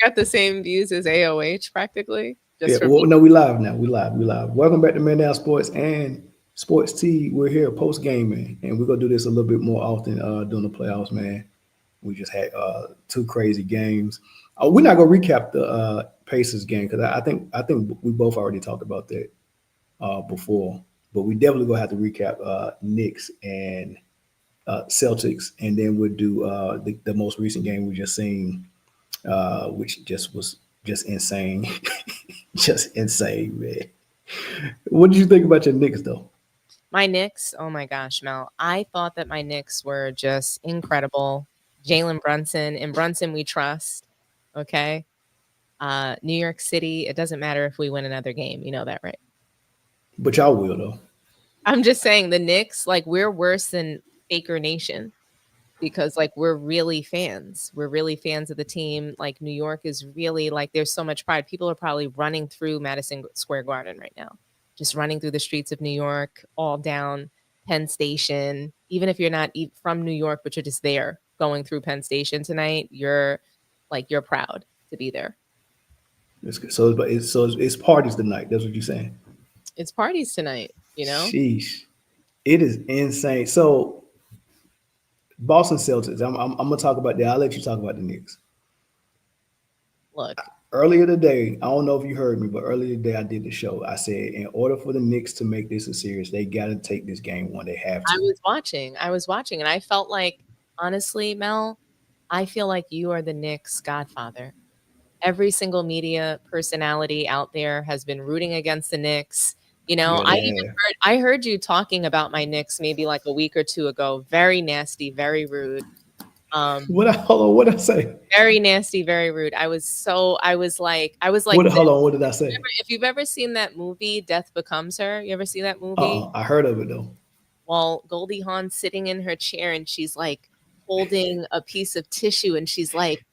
got the same views as AOH practically. Yeah, Just from well, no, we live now. We live. We live. Welcome back to Man Down Sports and Sports T. We're here post game, man, and we're gonna do this a little bit more often during the playoffs, man. We just had two crazy games. We're not gonna recap the Pacers game because I think we both already talked about that before, but we definitely gonna have to recap Knicks and Celtics, and then we'll do the most recent game we just seen, which just was just insane, just insane, man. What did you think about your Knicks though? my Knicks. Oh my gosh, Mel. I thought that my Knicks were just incredible. Jalen Brunson, and Brunson we trust. Okay. New York City, it doesn't matter if we win another game. You know that, right? But y'all will though. I'm just saying the Knicks, like we're worse than Faker Nation because like we're really fans. We're really fans of the team. Like New York is really like there's so much pride. People are probably running through Madison Square Garden right now. Just running through the streets of New York, all down Penn Station. Even if you're not from New York, but you're just there going through Penn Station tonight, you're proud to be there. So it's parties tonight. That's what you're saying. It's parties tonight, you know? Sheesh, it is insane. So Boston Celtics. I'm gonna talk about that. I'll let you talk about the Knicks. Look, Earlier today, I don't know if you heard me, but earlier today I did the show. I said in order for the Knicks to make this a series, they got to take this game one. They have I to. was watching. I was watching and I felt like honestly, Mel, I feel like you are the Knicks godfather. Every single media personality out there has been rooting against the Knicks. You know, Yeah, they have. I heard you talking about my Knicks maybe like a week or two ago. Very nasty, very rude. Um, Hold on? What did I say? very nasty, very rude. I was like Hold this. on? What did I say? If you've ever seen that movie, Death Becomes Her, you ever see that movie? I heard of it though. Well, Goldie Hawn's sitting in her chair and she's like holding a piece of tissue and she's like,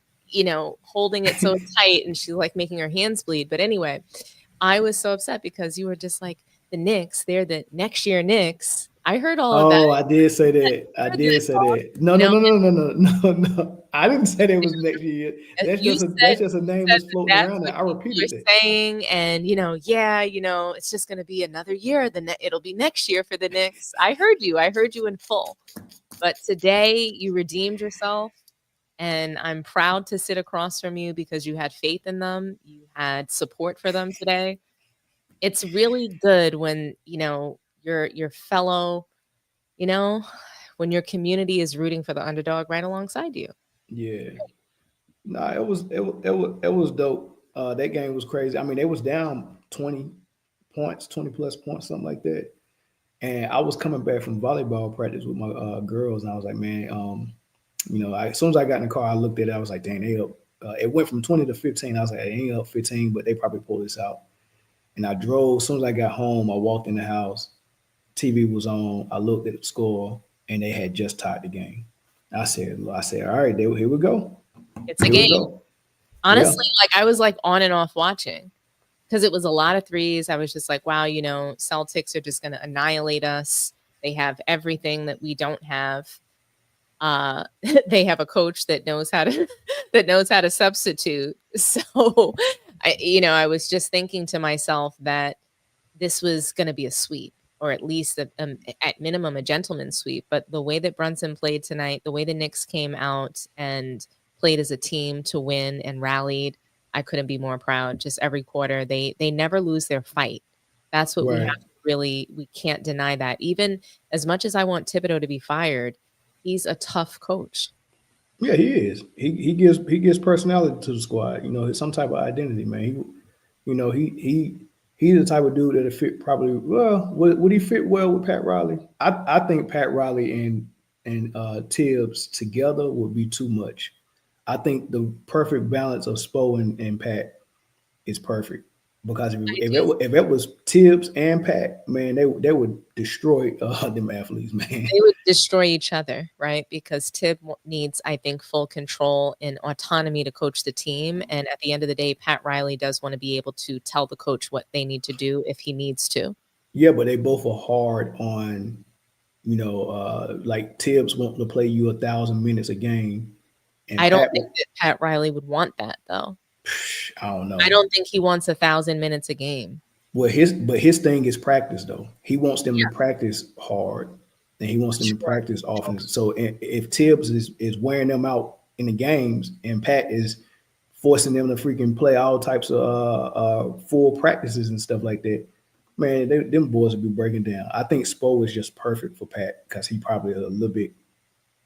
holding it so tight and she's like making her hands bleed. But anyway, I was so upset because you were just like, the Knicks, they're the next year Knicks. I heard all of that. Oh, I did say I that. I heard that did say talk, that. No, you no, know, no, no, no, no, no, no. I didn't say that was next year. and That's just a you name said that's that floating that's around. what There. I people repeated that. are saying. And, yeah, it's just going to be another year. It'll be next year for the Knicks. I heard you. I heard you in full. But today you redeemed yourself. And I'm proud to sit across from you because you had faith in them. You had support for them today. It's really good when, your fellow, you know, when your community is rooting for the underdog right alongside you. Yeah. Nah, it was dope. That game was crazy. I mean, they was down 20 points, 20 plus points, something like that. And I was coming back from volleyball practice with my girls, and I was like, man, as soon as I got in the car, I looked at it. I was like, dang, they up. It went from 20 to 15. I was like, they ain't up 15, but they probably pulled this out. And I drove. As soon as I got home, I walked in the house. TV was on. I looked at the score, and they had just tied the game. I said, all right, here we go. It's a Here we game. go. Yeah, Honestly, like I was like on and off watching because it was a lot of threes. I was just like, wow, Celtics are just going to annihilate us. They have everything that we don't have. They have a coach that knows how to that knows how to substitute. So, I was just thinking to myself that this was going to be a sweep, or at least at minimum a gentleman's sweep. But the way that Brunson played tonight, the way the Knicks came out and played as a team to win and rallied, I couldn't be more proud. Just every quarter, they never lose their fight. That's what we have right. to really, we can't deny that. Even as much as I want Thibodeau to be fired, he's a tough coach. Yeah, he is. He gives personality to the squad. Some type of identity, man. He's the type of dude that fit probably well. Would he fit well with Pat Riley? I think Pat Riley and Tibbs together would be too much. I think the perfect balance of Spo and Pat is perfect. Because if I if do. it, if it was Tibbs and Pat, man, they would destroy them athletes, man. They would destroy each other, right? Because needs, I think, full control and autonomy to coach the team. And at the end of the day, Pat Riley does want to be able to tell the coach what they need to do if he needs to. Yeah, but they both are hard on, like Tibbs wanting to play you 1,000 minutes a game, and I don't Pat. think that Pat Riley would want that, though. I don't know. I don't think he wants 1,000 minutes a game. Well, his thing is practice though. He wants them Yeah. to practice hard, and he wants them to Sure. practice often. So if Tibbs is wearing them out in the games, and Pat is forcing them to freaking play all types of full practices and stuff like that, man, them boys will be breaking down. I think Spo is just perfect for Pat because he probably is a little bit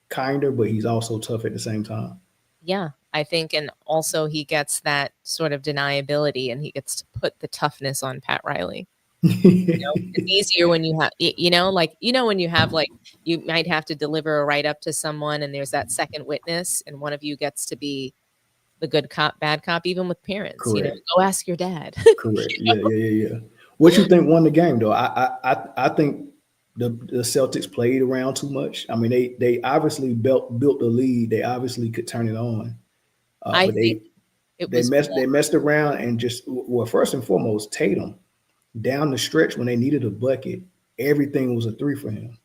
kinder, but he's also tough at the same time. Yeah, I think, and also he gets that sort of deniability, and he gets to put the toughness on Pat Riley. It's easier when you have, when you have like, you might have to deliver a write up to someone, and there's that second witness, and one of you gets to be the good cop, bad cop, even with parents. Correct. Go ask your dad. Correct. Yeah. What you think won the game though? I think the Celtics played around too much. I mean, they obviously built the lead. They obviously could turn it on. I But think they messed around and just, well, first and foremost, Tatum down the stretch when they needed a bucket, everything was a three for him.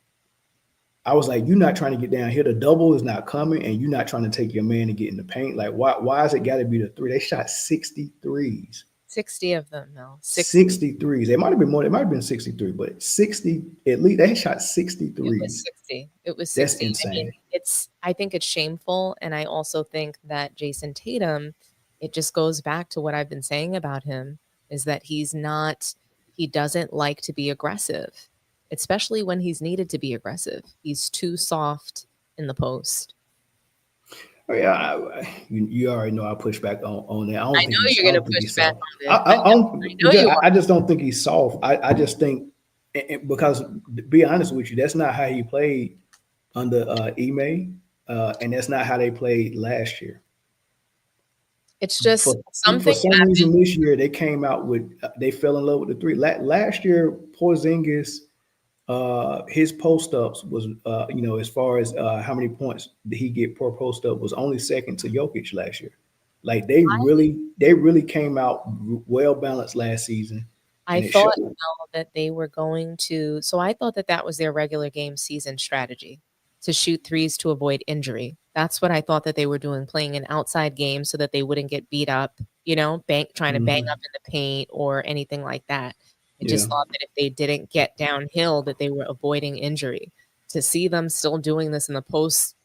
I was like, you're not trying to get down here. The double is not coming, and you're not trying to take your man and get in the paint. Like, why is it got to be the three? They shot 63s. 60 of them, Mel. 63s. It might have been more. It might have been 63, but 60 at least. They shot 63s. It was 60. It was 60. That's insane. I think it's shameful, and I also think that Jason Tatum, it just goes back to what I've been saying about him, is that he doesn't like to be aggressive, especially when he's needed to be aggressive. He's too soft in the post. Oh, yeah, you already know I push back on that. I know you're going to push back on this. I just don't think he's soft. I just think, because to be honest with you, that's not how he played under Ime, and that's not how they played last year. It's just for some reason this year they came out with they fell in love with the three. Last year, Porzingis, his post ups was as far as how many points did he get per post up, was only second to Jokic last year. Like they really came out well balanced last season. I thought that they were going to. So I thought that was their regular game season strategy, to shoot threes to avoid injury. That's what I thought that they were doing, playing an outside game so that they wouldn't get beat up, trying to bang up in the paint or anything like that. I just thought that if they didn't get downhill, that they were avoiding injury. To see them still doing this in the post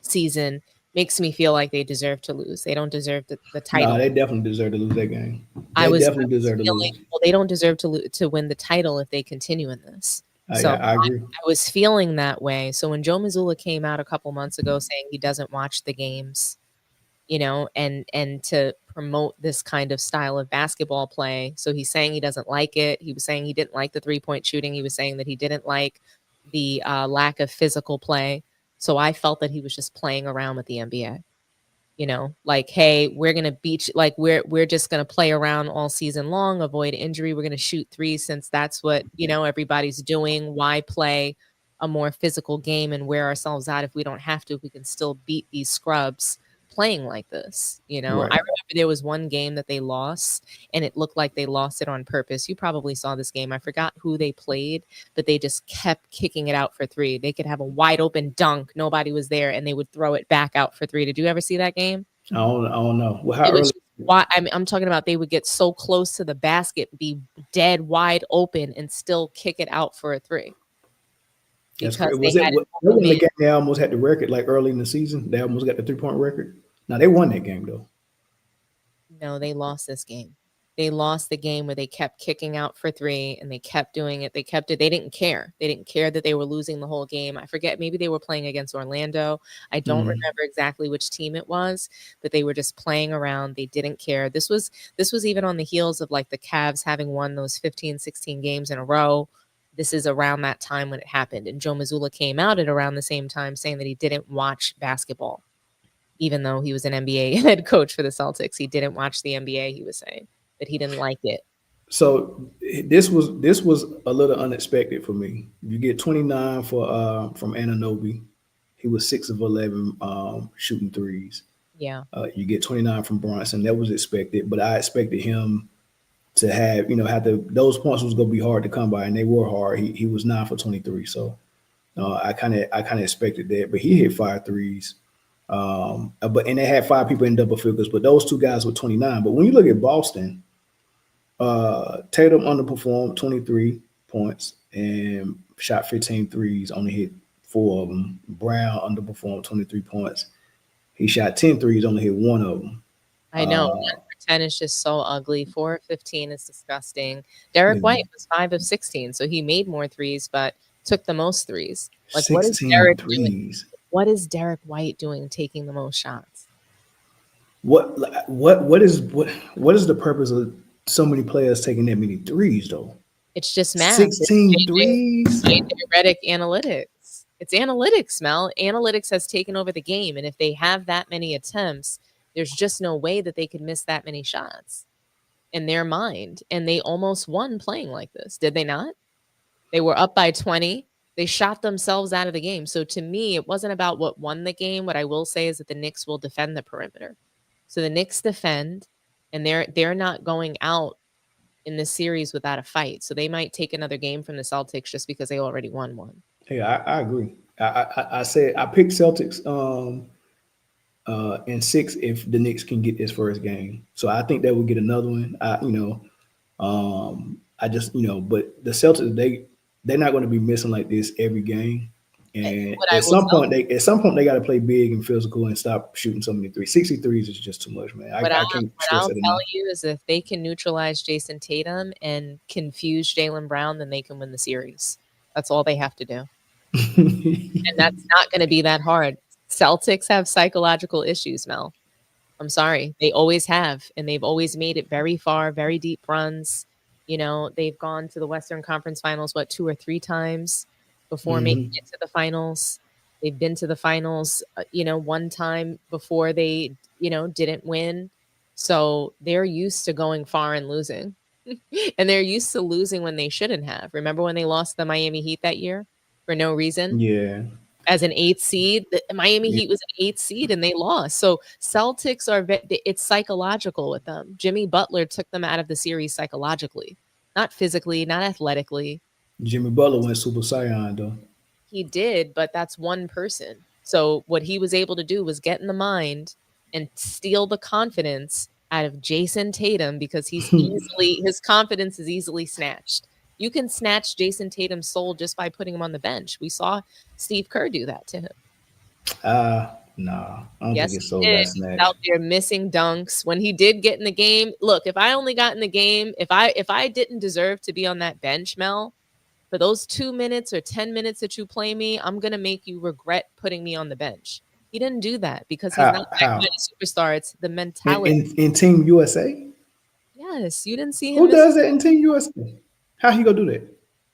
season makes me feel like they deserve to lose. They don't deserve the title. No, they definitely deserve to lose that game. Deserve to lose. Well, they don't deserve to win the title if they continue in this. So I agree. I was feeling that way. So when Joe Mazzulla came out a couple months ago saying he doesn't watch the games, and to promote this kind of style of basketball play. So he's saying he doesn't like it. He was saying he didn't like the 3-point shooting. He was saying that he didn't like the lack of physical play. So I felt that he was just playing around with the NBA. Like, hey, we're going to beat you. Like, we're just going to play around all season long, avoid injury. We're going to shoot threes since that's what, everybody's doing. Why play a more physical game and wear ourselves out if we don't have to, if we can still beat these scrubs playing like this? Right. I remember there was one game that they lost, and it looked like they lost it on purpose. You probably saw this game. I forgot who they played, but they just kept kicking it out for three. They could have a wide open dunk, nobody was there, and they would throw it back out for three. Did you ever see that game? I don't know. Well, how early? I'm talking about they would get so close to the basket, be dead wide open, and still kick it out for a three. Was it the game they almost had the record, like early in the season? They almost got the 3-point record. Now they won that game though. No, they lost this game. They lost the game where they kept kicking out for three, and they kept doing it. They kept it. They didn't care. They didn't care that they were losing the whole game. I forget. Maybe they were playing against Orlando. I don't remember exactly which team it was, but they were just playing around. They didn't care. This was even on the heels of like the Cavs having won those 15, 16 games in a row. This is around that time when it happened. And Joe Mazzulla came out at around the same time saying that he didn't watch basketball, even though he was an NBA head coach for the Celtics. He didn't watch the NBA, he was saying, that he didn't like it. So this was a little unexpected for me. You get 29 from Anunoby. He was 6 of 11 shooting threes. Yeah. You get 29 from Bronson. That was expected, but I expected him to have those points was going to be hard to come by, and they were hard. He was 9 for 23. So I kind of expected that, but he hit 5 threes. But and they had 5 people in double figures, but those 2 guys were 29. But when you look at Boston, Tatum underperformed 23 points and shot 15 threes, only hit 4 of them. Brown underperformed 23 points. He shot 10 threes, only hit 1 of them. I know 1 for 10 is just so ugly. 4 of 15 is disgusting. Derek White was 5 of 16, so he made more threes, but took the most threes. Like, what is 16 Derek doing? threes. What is Derek White doing taking the most shots? What is the purpose of so many players taking that many threes though? It's just math. 16 threes. Theoretic analytics. It's analytics, Mel. Analytics has taken over the game, and if they have that many attempts, there's just no way that they could miss that many shots in their mind. And they almost won playing like this, did they not? They were up by 20. They shot themselves out of the game. So to me, it wasn't about what won the game. What I will say is that the Knicks will defend the perimeter. So the Knicks defend, and they're not going out in this series without a fight. So they might take another game from the Celtics just because they already won one. Yeah, I agree. I said I picked Celtics in 6 if the Knicks can get this first game. So I think they will get another one. I just but the Celtics they're not going to be missing like this every game. And at some point they got to play big and physical and stop shooting so many threes. 63s is just too much, man. I can't stress it enough. What I'll tell you is if they can neutralize Jason Tatum and confuse Jaylen Brown, then they can win the series. That's all they have to do. And that's not going to be that hard. Celtics have psychological issues, Mel. I'm sorry. They always have, and they've always made it very far, very deep runs. They've gone to the Western Conference Finals, 2 or 3 times before making it to the finals. They've been to the finals, 1 time before they, didn't win. So they're used to going far and losing. And they're used to losing when they shouldn't have. Remember when they lost the Miami Heat that year for no reason? Yeah. As an 8th seed, the Miami Heat was an 8th seed and they lost. So Celtics it's psychological with them. Jimmy Butler took them out of the series psychologically, not physically, not athletically. Jimmy Butler went Super Saiyan though. He did, but that's one person. So what he was able to do was get in the mind and steal the confidence out of Jason Tatum because his confidence is easily snatched. You can snatch Jason Tatum's soul just by putting him on the bench. We saw Steve Kerr do that to him. No, I don't think it's so. That's out there missing dunks. When he did get in the game, look, if I only got in the game, if I didn't deserve to be on that bench, Mel, for those 2 minutes or 10 minutes that you play me, I'm going to make you regret putting me on the bench. He didn't do that because he's not that kind of superstar. It's the mentality. In Team USA? Yes, you didn't see him. Who does that in Team USA? How he gonna do that?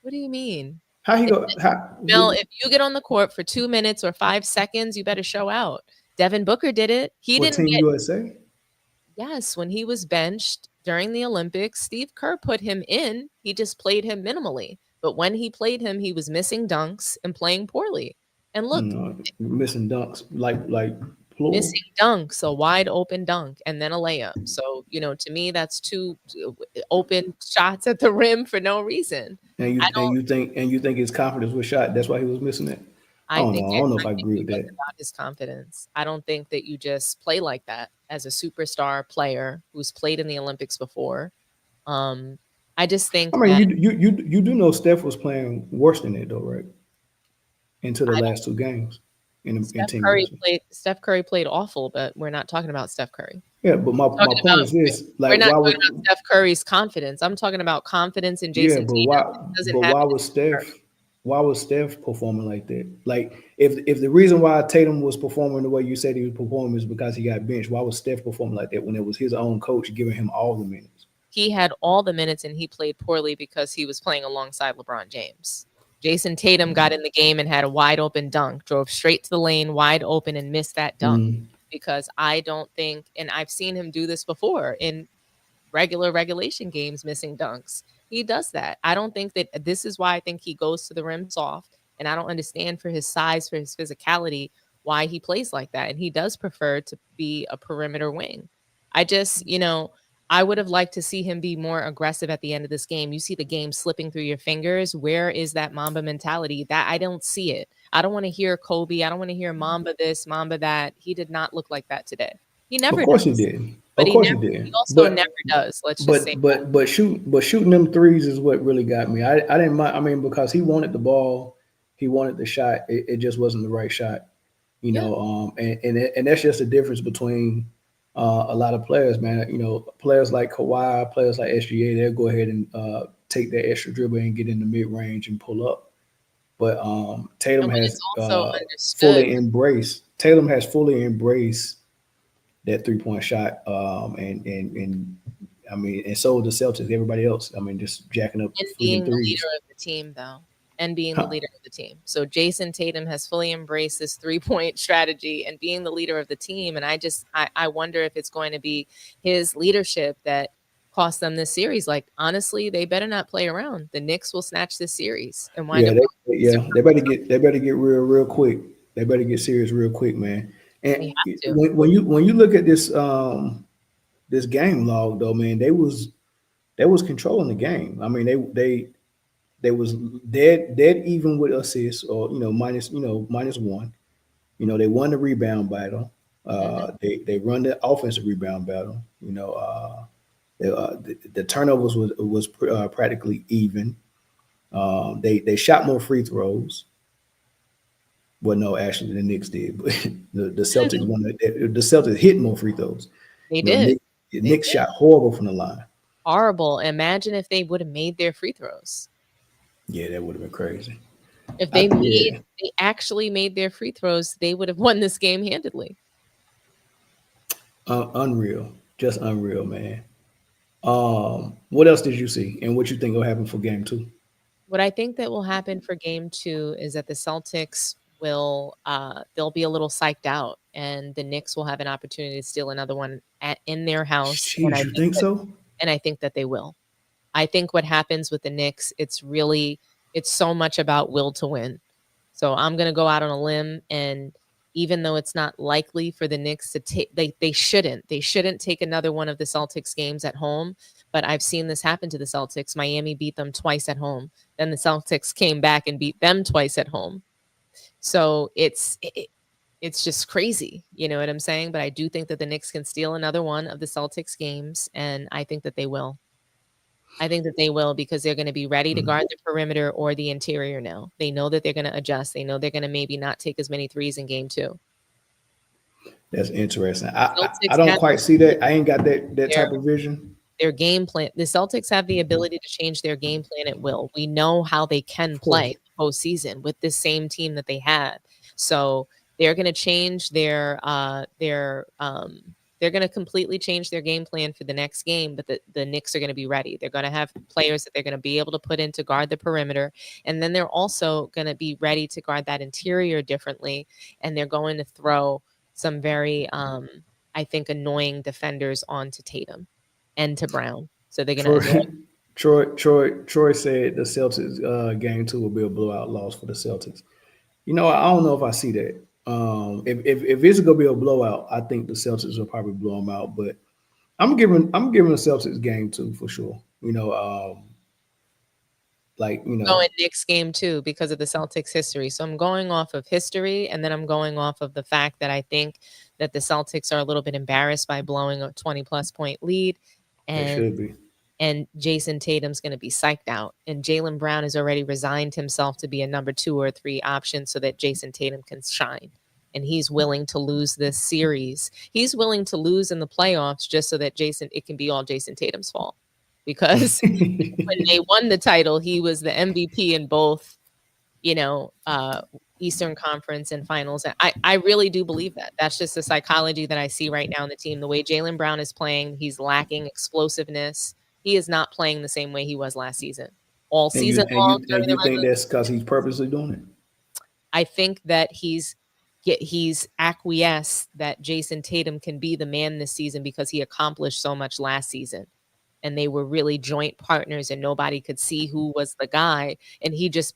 What do you mean? How he go? Mel, if you get on the court for 2 minutes or 5 seconds, you better show out. Devin Booker did it. He didn't Team USA? Yes, when he was benched during the Olympics, Steve Kerr put him in. He just played him minimally. But when he played him, he was missing dunks and playing poorly. And look, missing dunks like plural. Missing dunks, a wide open dunk, and then a layup. So, to me, that's 2 open shots at the rim for no reason. And you think his confidence was shot? That's why he was missing it. I don't know if I agree with that. About his confidence, I don't think that you just play like that as a superstar player who's played in the Olympics before. I just think. I mean, you do know Steph was playing worse than that, though, right? Into the last 2 games. Steph Curry played awful, but we're not talking about Steph Curry. Yeah, but my point is this: we're not talking about Steph Curry's confidence. I'm talking about confidence in Jason Tatum. Why was Steph performing like that? Like, if the reason why Tatum was performing the way you said he was performing is because he got benched, why was Steph performing like that when it was his own coach giving him all the minutes? He had all the minutes and he played poorly because he was playing alongside LeBron James. Jason Tatum got in the game and had a wide open dunk, drove straight to the lane, wide open, and missed that dunk. Because I don't think, and I've seen him do this before in regulation games, missing dunks. He does that. I don't think that this is why I think he goes to the rim soft, and I don't understand for his size, for his physicality, why he plays like that. And he does prefer to be a perimeter wing. I just, I would have liked to see him be more aggressive at the end of this game. You see the game slipping through your fingers. Where is that Mamba mentality? That I don't see it. I don't want to hear Kobe. I don't want to hear Mamba this, Mamba that. He did not look like that today. He Of never course he does. didn't. But Of he course never. he He didn't. also never does. Let's just say that. But shooting them threes is what really got me. I didn't mind. I mean, because he wanted the ball, he wanted the shot. It just wasn't the right shot. Yeah. And that's just the difference between a lot of players, man. Players like Kawhi, players like SGA, they'll go ahead and take that extra dribble and get in the mid range and pull up. But No, Tatum but has it's also understood. fully embraced. Tatum has fully embraced that 3-point shot, and I mean, and so the Celtics, everybody else. I mean, just jacking up And freaking being the leader threes. of the team, though, and being the Huh. leader of the team. So Jason Tatum has fully embraced this 3-point strategy and being the leader of the team. And I wonder if it's going to be his leadership that cost them this series. Like, honestly, they better not play around. The Knicks will snatch this series and wind Yeah, up. they better get real quick. They better get serious real quick, man. They And have to. when you look at this game log though, man, they was controlling the game. I mean, they was dead even with assists or minus one. They won the rebound battle. Mhm. They run the offensive rebound battle. The turnovers was practically even. They shot more free throws. Well, no, actually the Knicks did, but the Celtics won. The Celtics hit more free throws. They You know, did. Knicks, They Knicks did. shot horrible from the line. Horrible. Imagine if they would have made their free throws. Yeah, that would have been crazy. If Yeah, they actually made their free throws, they would have won this game handedly. unreal, just unreal, man. What else did you see, and what you think will happen for game two? What I think that will happen for game 2 is that the Celtics will they'll be a little psyched out and the Knicks will have an opportunity to steal another one in their house Jeez, you think so? and I think that they will. I think what happens with the Knicks, it's so much about will to win. So I'm going to go out on a limb and even though it's not likely for the Knicks to take they shouldn't take another one of the Celtics games at home, but I've seen this happen to the Celtics. Miami beat them twice at home. Then the Celtics came back and beat them twice at home. So it's just crazy, you know what I'm saying? But I do think that the Knicks can steal another one of the Celtics games and I think that they will. I think that they will because they're going to be ready to Mm, guard the perimeter or the interior now. They know that they're going to adjust. They know they're going to maybe not take as many threes in game 2. that's interesting. The I Celtics don't have quite see that. I ain't got that their type of vision. their game plan. The Celtics have the ability to change their game plan at will. We know how they can Of course. play postseason with this same team that they had. So they're going to change they're going to completely change their game plan for the next game, but the Knicks are going to be ready. They're going to have players that they're going to be able to put in to guard the perimeter. And then they're also going to be ready to guard that interior differently. And they're going to throw some very, I think, annoying defenders onto Tatum and to Brown. So they're going to Troy, annoy. Troy said the Celtics game two will be a blowout loss for the Celtics. I don't know if I see that. If it's gonna be a blowout, I think the Celtics will probably blow them out. But I'm giving the Celtics game two for sure. Like Going Knicks game too because of the Celtics history. So I'm going off of history and then I'm going off of the fact that I think that the Celtics are a little bit embarrassed by blowing a 20 plus point lead they and should be. Jason Tatum's going to be psyched out and Jaylen Brown has already resigned himself to be a number 2 or 3 option so that Jason Tatum can shine. And he's willing to lose this series. He's willing to lose in the playoffs just so that it can be all Jason Tatum's fault. Because when they won the title, he was the MVP in both, Eastern Conference and finals. And I really do believe that. That's just the psychology that I see right now in the team. The way Jaylen Brown is playing, he's lacking explosiveness. He is not playing the same way he was last season. All and you season and long you during and the you think regular that's because he's purposely doing it? I think that he's acquiesced that Jason Tatum can be the man this season because he accomplished so much last season. And they were really joint partners and nobody could see who was the guy. And he just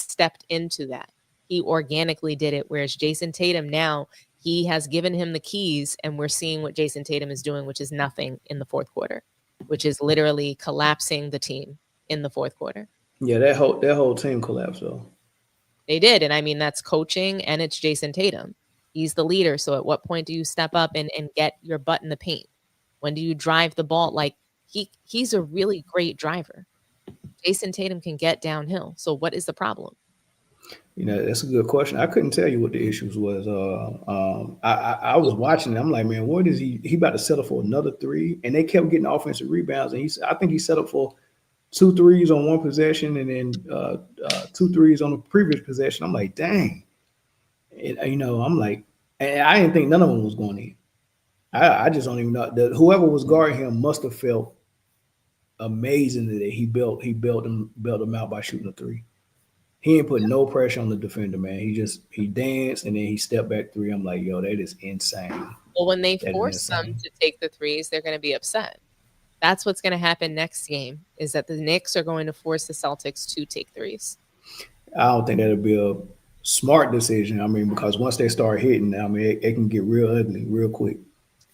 stepped into that. He organically did it. Whereas Jason Tatum now, He has given him the keys, and we're seeing what Jason Tatum is doing, which is nothing in the fourth quarter, which is literally collapsing the team in the fourth quarter. Yeah, that whole team collapsed though. They did. And I mean, that's coaching, and it's Jason Tatum. He's the leader. So at what point do you step up and get your butt in the paint? When do you drive the ball? Like he's a really great driver. Jason Tatum can get downhill. So what is the problem? That's a good question. I couldn't tell you what the issues was. I was watching it. I'm like, man, what is he? He about to settle for another three, and they kept getting offensive rebounds. And I think he settled for 2 threes on one possession, and then 2 threes on the previous possession. I'm like, dang. I'm like, and I didn't think none of them was going in. I just don't even know. Whoever was guarding him must have felt amazing that he built him out by shooting a three. He ain't put no pressure on the defender, man. He danced and then he stepped back three. I'm like, yo, that is insane. Well, when they force them to take the threes, they're going to be upset. That's what's going to happen next game, is that the Knicks are going to force the Celtics to take threes. I don't think that'll be a smart decision. I mean, because once they start hitting, I mean, it can get real ugly real quick.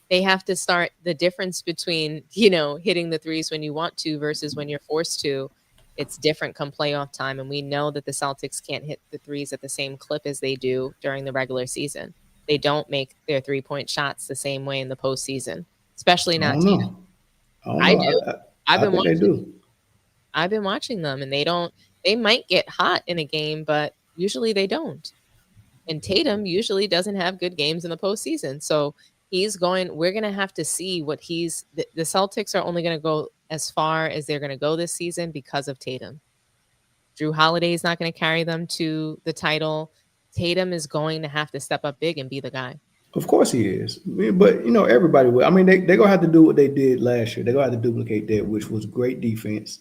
They have to start the difference between, hitting the threes when you want to versus when you're forced to. It's different come playoff time. And we know that the Celtics can't hit the threes at the same clip as they do during the regular season. They don't make their 3-point shots the same way in the postseason, especially not Tatum. I do. I've been watching them, and they might get hot in a game, but usually they don't. And Tatum usually doesn't have good games in the postseason. So we're going to have to see what the Celtics are only going to go as far as they're going to go this season because of Tatum. Drew Holiday is not going to carry them to the title. Tatum is going to have to step up big and be the guy. Of course he is. But, everybody will. I mean, they're going to have to do what they did last year. They're going to have to duplicate that, which was great defense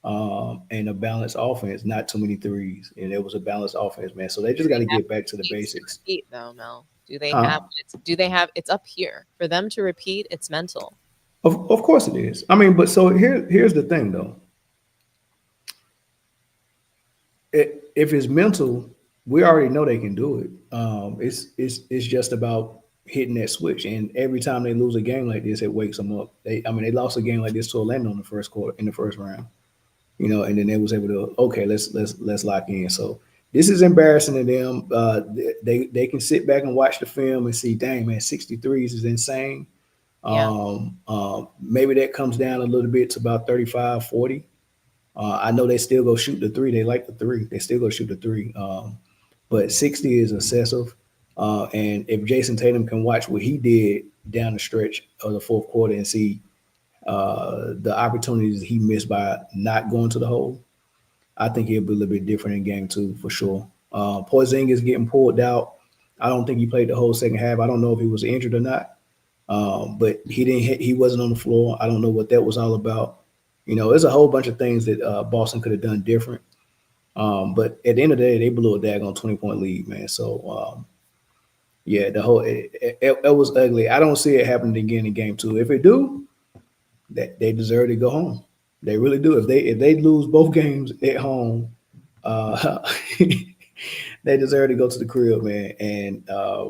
and a balanced offense, not too many threes. And it was a balanced offense, man. So they just got to get back to the basics. Repeat, though, Mel. Do they have it's up here. For them to repeat, it's mental. Of course it is. I mean, but so here's the thing, though. If it's mental, we already know they can do it. It's just about hitting that switch. And every time they lose a game like this, it wakes them up. They lost a game like this to Orlando in the first round. And then they was able to let's lock in. So this is embarrassing to them. They can sit back and watch the film and see, dang man, 63s is insane. Yeah. Maybe that comes down a little bit to about 35, 40. I know they still go shoot the three. They like the three. They still go shoot the three. But 60 is excessive. And if Jason Tatum can watch what he did down the stretch of the fourth quarter and see the opportunities he missed by not going to the hole, I think he'll be a little bit different in game 2 for sure. Porzingis getting pulled out. I don't think he played the whole second half. I don't know if he was injured or not. But he wasn't on the floor. I don't know what that was all about. There's a whole bunch of things that Boston could have done different. But at the end of the day, they blew a daggone 20-point lead, man. So, yeah, it was ugly. I don't see it happening again in game 2. If it do, they deserve to go home. They really do. If they lose both games at home, they deserve to go to the crib, man. And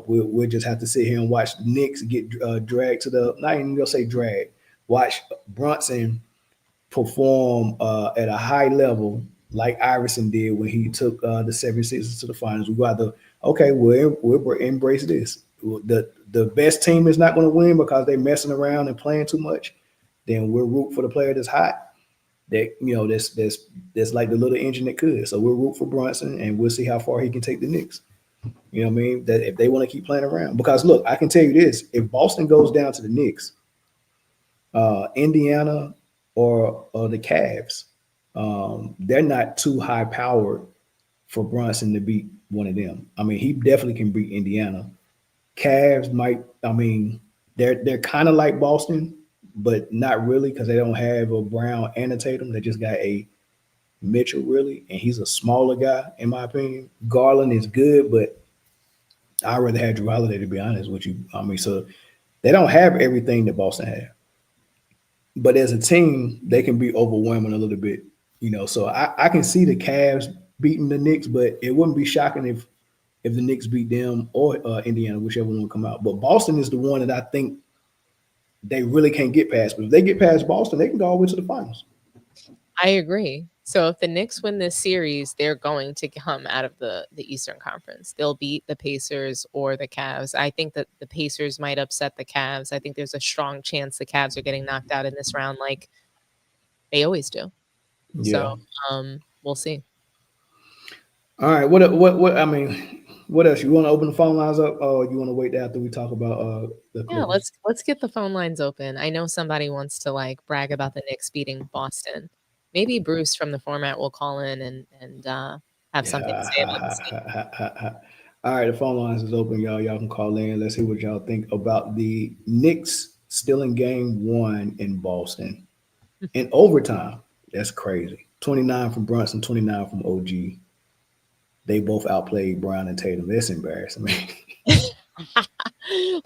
we'll just have to sit here and watch the Knicks get dragged to not even gonna say drag. Watch Brunson perform at a high level like Iverson did when he took the 76ers to the finals. We got we'll embrace this. The best team is not going to win because they're messing around and playing too much. Then we'll root for the player that's hot. That's like the little engine that could. So we'll root for Brunson and we'll see how far he can take the Knicks. You know what I mean? That if they want to keep playing around. Because look, I can tell you this: if Boston goes down to the Knicks, Indiana or the Cavs, they're not too high powered for Brunson to beat one of them. I mean, he definitely can beat Indiana. Cavs might. I mean, they're kind of like Boston, but not really because they don't have a Brown and a Tatum. They just got a Mitchell, really, and he's a smaller guy, in my opinion. Garland is good, but I'd rather have Drew Holiday, to be honest with you. I mean, so they don't have everything that Boston have. But as a team, they can be overwhelming a little bit, So I can see the Cavs beating the Knicks, but it wouldn't be shocking if the Knicks beat them or Indiana, whichever one come out. But Boston is the one that I think they really can't get past. But if they get past Boston, they can go all the way to the finals. I agree. So if the Knicks win this series, they're going to come out of the Eastern Conference. They'll beat the Pacers or the Cavs. I think that the Pacers might upset the Cavs. I think there's a strong chance the Cavs are getting knocked out in this round like they always do. So, Yeah. we'll see. All right. What? I mean, what else? You want to open the phone lines up, or you want to wait after we talk about the Yeah, Clippers? let's get the phone lines open. I know somebody wants to like brag about the Knicks beating Boston. Maybe Bruce from the format will call in and have something to say about this game. All right, the phone lines is open, y'all. Y'all can call in. Let's hear what y'all think about the Knicks still in game one in Boston in overtime. That's crazy. 29 from Brunson, 29 from OG. They both outplayed Brown and Tatum. That's embarrassing, man.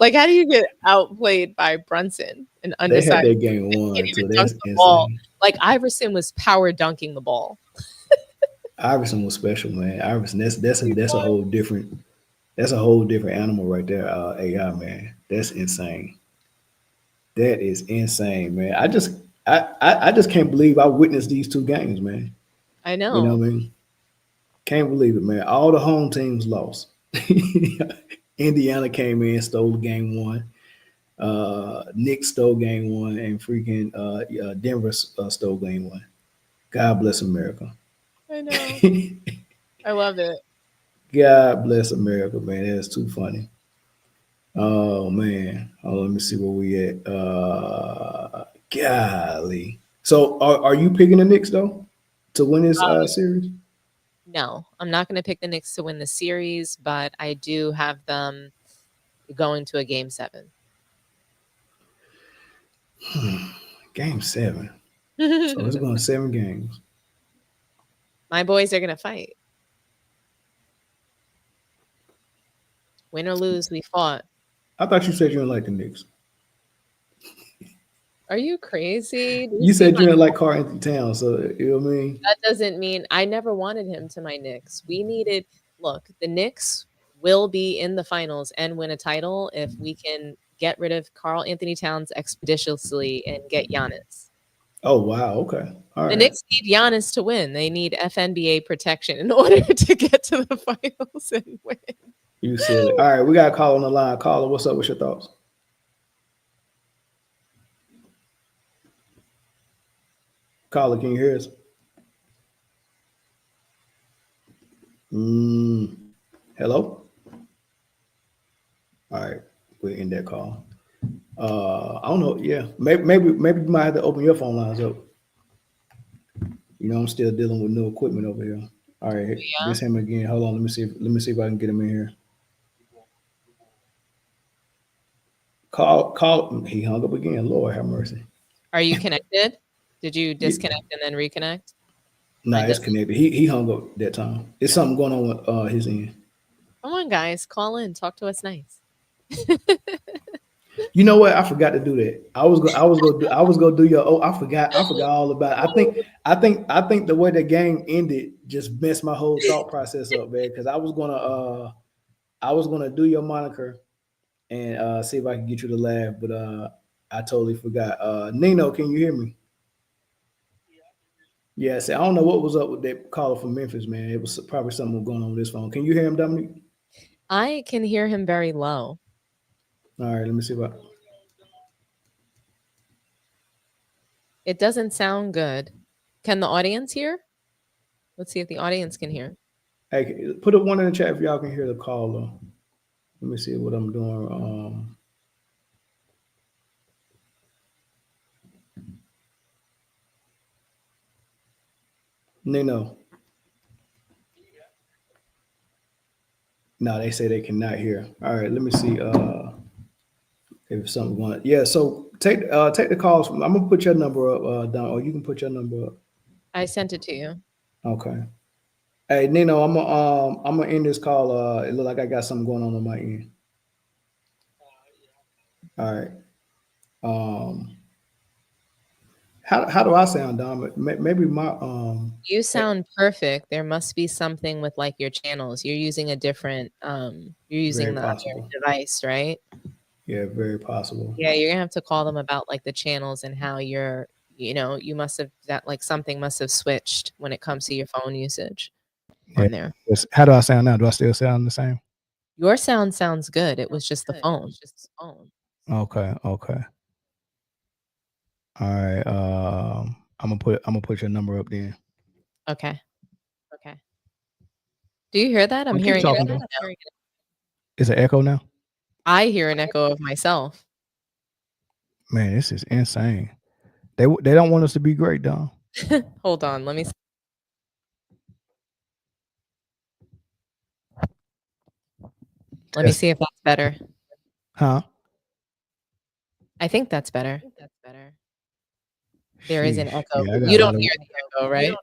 Like, how do you get outplayed by Brunson, an They had undecided? their game Can't one, even so dunk that's the ball. insane. Like Iverson was power dunking the ball. Iverson was special, man. Iverson, He that's a was. whole different animal right there. AI man, that's insane. That is insane, man. I just can't believe I witnessed these two games, man. I You know know. what I mean? Can't believe it, man. All the home teams lost. Indiana came in, stole game one. Knicks stole game one, and freaking Denver stole game one. God bless America. I know. I love it. God bless America, man. That's too funny. Oh man. Oh, let me see where we at. Golly. So are you picking the Knicks though to win this Uh, series? no, I'm not going to pick the Knicks to win the series, but I do have them going to a game seven. Game seven. So it's going 7 games. My boys are going to fight. Win or lose, we fought. I thought you said you didn't like the Knicks. Are you crazy? Do you You see said my you didn't like Carl Anthony Towns, so you know what I mean? that doesn't mean I never wanted him to my Knicks. We needed look, the Knicks will be in the finals and win a title if we can get rid of Carl Anthony Towns expeditiously and get Giannis. Oh wow, okay. All The right. Knicks need Giannis to win. They need FNBA protection in order to get to the finals and win. You silly. All right, we got a call on the line. Caller, what's up? What's your thoughts? Caller, can you hear us? Mm, hello? All right, we're in that call. I don't know. Yeah, maybe you might have to open your phone lines up. You know, I'm still dealing with new equipment over here. All right, Yeah. this him again. Hold on, let me see if I can get him in here. Call. He hung up again. Lord have mercy. Are you connected? Did you Yeah, disconnect and then reconnect? nah, Mine it's doesn't. connected. He hung up that time. It's something going on with his end. Come on, guys, call in. Talk to us nice. You know what? I forgot to do that. I was gonna do your. Oh, I forgot all about it. I think the way the game ended just messed my whole thought process up, man. Because I was gonna do your moniker and see if I can get you to laugh, but I totally forgot. Nino, can you hear me? Yeah, see, I don't know what was up with that caller from Memphis, man. It was probably something going on with this phone. Can you hear him, Dominique? I can hear him very low. All right, let me see if I. It doesn't sound good. Can the audience hear? Let's see if the audience can hear. Hey, put a one in the chat if y'all can hear the caller. Let me see what I'm doing. Nino. No, they say they cannot hear. All right, let me see if something going. Yeah, so take the calls. I'm gonna put your number up, Don, or you can put your number up. I sent it to you. Okay. Hey, Nino, I'm gonna end this call. It look like I got something going on my end. All right. Um, How do I sound, Dom? Maybe my You sound perfect. There must be something with like your channels. You're using a different you're using very the other possible. device, right? Yeah, very possible. Yeah, you're gonna have to call them about like the channels and how you're, you must have that like something must have switched when it comes to your phone usage Yeah. on there. How do I sound now? Do I still sound the same? Your sound sounds good. It was just the phone. Okay. Okay. All right. I'm gonna put your number up then. Okay. Okay. Do you hear that? I'm Keep hearing an talking, echo though. now. Is it echo now? I hear an echo of myself. Man, this is insane. They don't want us to be great, Dom. Hold on, let me see if that's better. Huh? I think that's better. There is an Sheesh. echo. Yeah, I got You a lot don't of. hear the echo, right?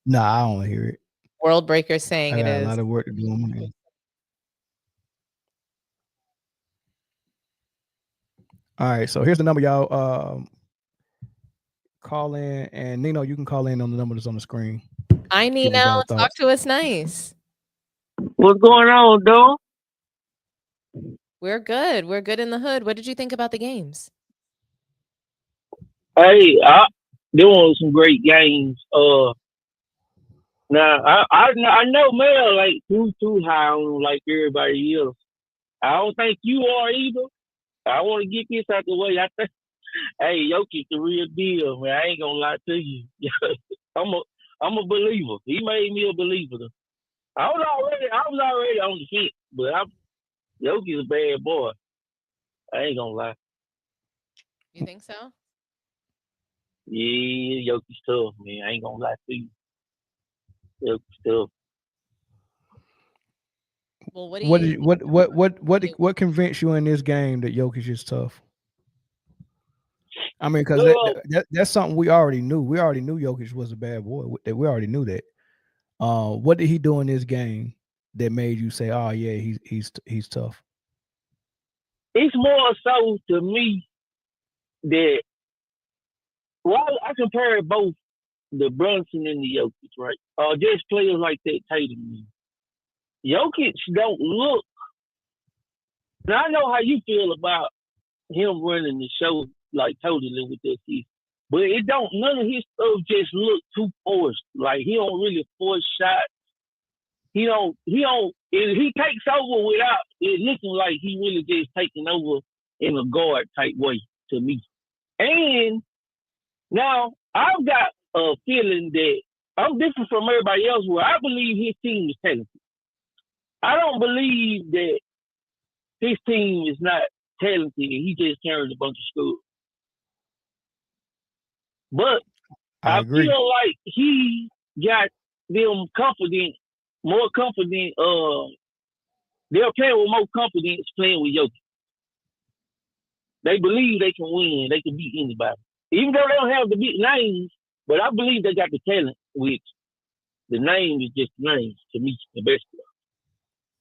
Nah, I don't hear it. World Breaker saying I it got a is. lot of work to do on my end. All right, so here's the number, y'all. Call in, and Nino, you can call in on the number that's on the screen. Hi, Nino. Talk to us nice. What's going on, dog? We're good. We're good in the hood. What did you think about the games? Hey, there was some great games. Now I know Mel like too high on like everybody else. I don't think you are either. I want to get this out the way. I think, hey, Jokic the real deal, man. I ain't gonna lie to you. I'm a believer. He made me a believer. I was already on the fence, but Jokic's a bad boy. I ain't gonna lie. You think so? Yeah, Jokic's tough, man. I ain't gonna lie to you. Jokic's tough. Well, what convinced you in this game that Jokic is tough? I mean, because that's something we already knew. We already knew Jokic was a bad boy. We already knew that. What did he do in this game that made you say, "Oh yeah, he's tough"? It's more so to me that I compare both the Brunson and the Jokic, right? Just players like that Tatum. Jokic don't look. Now I know how you feel about him running the show like totally with that season, but it don't. None of his stuff just look too forced. Like he don't really force shots. He don't. He takes over without it looking like he really just taking over in a guard type way to me. And now I've got a feeling that I'm different from everybody else where I believe his team is talented. I don't believe that his team is not talented and he just carries a bunch of screws. But I feel like he got them confident, more confident. They're playing with more confidence playing with Jokic. They believe they can win. They can beat anybody. Even though they don't have the big names, but I believe they got the talent, which the name is just names to me, the best player.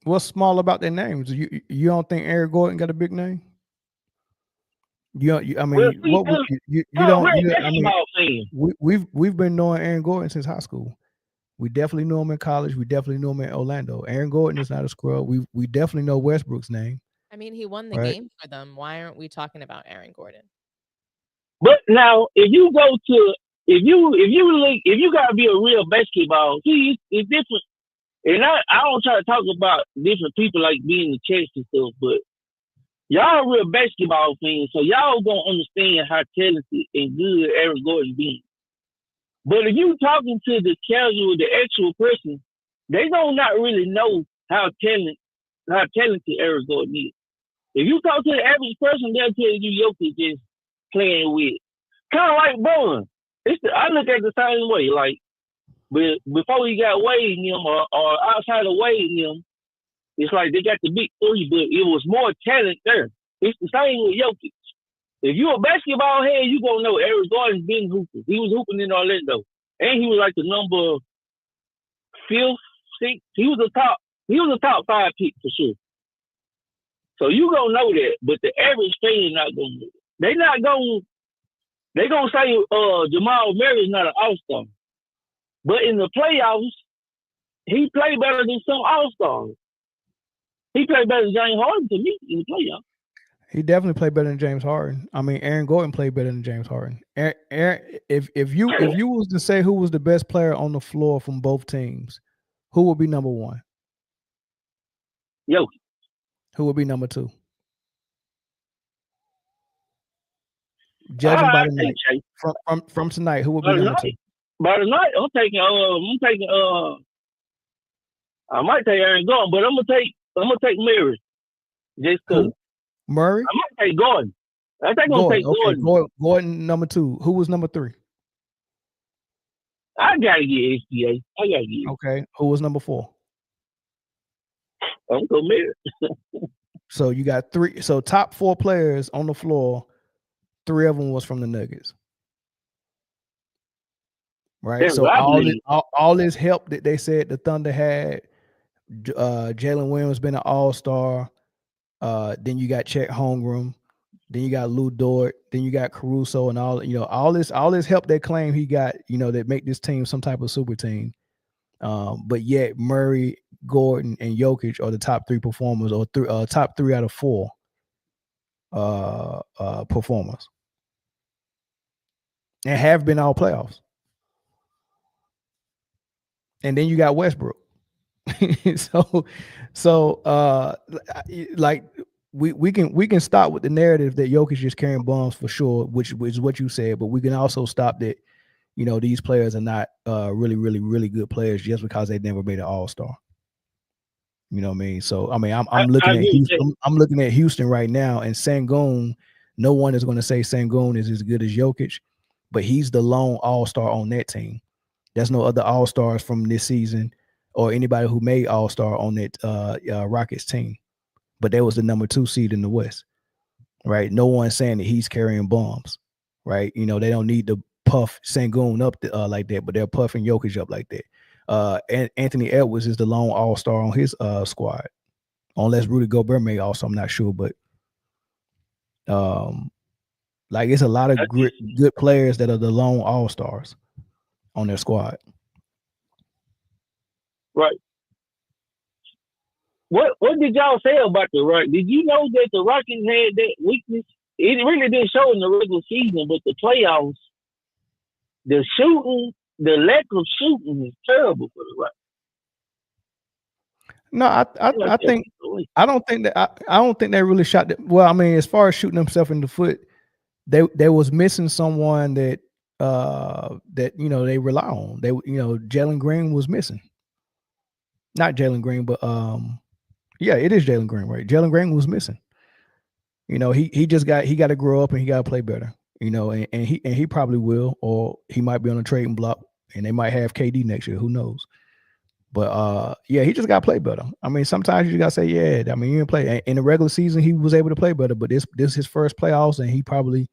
What's small about their names? You don't think Aaron Gordon got a big name? I mean, we've been knowing Aaron Gordon since high school. We definitely knew him in college. We definitely knew him in Orlando. Aaron Gordon is not a scrub. We definitely know Westbrook's name. I mean, he won the game for them. Why aren't we talking about Aaron Gordon? But now, if you go to if you gotta be a real basketball, see, it's different. And I don't try to talk about different people like being the chess and stuff, but y'all are real basketball fans, so y'all gonna understand how talented and good Aaron Gordon being. But if you talking to the casual, the actual person, they don't not really know how talented Aaron Gordon is. If you talk to the average person, they'll tell you Jokic is playing with. Kind of like Bowen. I look at it the same way. Like, before he got Wade in him or outside of Wade in him, it's like they got the big three, but it was more talent there. It's the same with Jokic. If you're a basketball head, you gonna know Aaron Gordon's been hooping. He was hooping in Orlando, and he was like the number 5th, 6th. He was a top 5 pick for sure. So you gonna know that, but the average fan not gonna know that. They not gonna They gonna say Jamal Murray is not an all-star, but in the playoffs, he played better than some all-stars. He played better than James Harden to me in the playoffs. He definitely played better than James Harden. I mean, Aaron Gordon played better than James Harden. Aaron, if you was to say who was the best player on the floor from both teams, who would be number one? Jokic. Who would be number two? Judging by the night, from tonight, who would be number two? By the night, I'm taking. I might take Aaron Gordon, but I'm gonna take Murray. Just cause. Murray? I might take Gordon. I think I'm gonna take Gordon. Okay. Gordon number two. Who was number three? I gotta get SGA. Okay. Who was number four? I'm gonna Murray. So you got three. So top four players on the floor. Three of them was from the Nuggets. Right. That's so all this help that they said the Thunder had. Jalen Williams been an all-star. Then you got Chet Holmgren, then you got Lou Dort, then you got Caruso, and all this help they claim he got, that make this team some type of super team. But yet Murray, Gordon, and Jokic are the top three performers, or top three out of four performers, and have been all playoffs. And then you got Westbrook. so like we can stop with the narrative that Jokic is carrying bombs for sure, which is what you said, but we can also stop that these players are not really, really, really good players just because they never made an all-star. You know what I mean? So I mean, I'm looking at Houston. I'm looking at Houston right now, and Sengun. No one is going to say Sengun is as good as Jokic, but he's the lone all-star on that team. There's no other all-stars from this season or anybody who made all-star on that Rockets team. But that was the number 2 seed in the West, right? No one's saying that he's carrying bombs, right? They don't need to puff Sengun up like that, but they're puffing Jokic up like that. And Anthony Edwards is the lone all-star on his squad. Unless Rudy Gobert made also, I'm not sure. But like it's a lot of good players that are the lone all-stars on their squad. Right. What did y'all say about the Rockets? Did you know that the Rockets had that weakness? It really didn't show in the regular season, but the playoffs, the shooting, the lack of shooting is terrible for the Rockets. No, I don't think they really shot that. Well, I mean, as far as shooting themselves in the foot, they was missing someone that they rely on. Jalen Green was missing. Not Jalen Green, but yeah, it is Jalen Green, right? Jalen Green was missing. He got to grow up and he got to play better. And he probably will, or he might be on a trading block, and they might have KD next year. Who knows? But yeah, he just got to play better. I mean, sometimes you just got to say, yeah. I mean, you didn't play in the regular season. He was able to play better, but this is his first playoffs, and he probably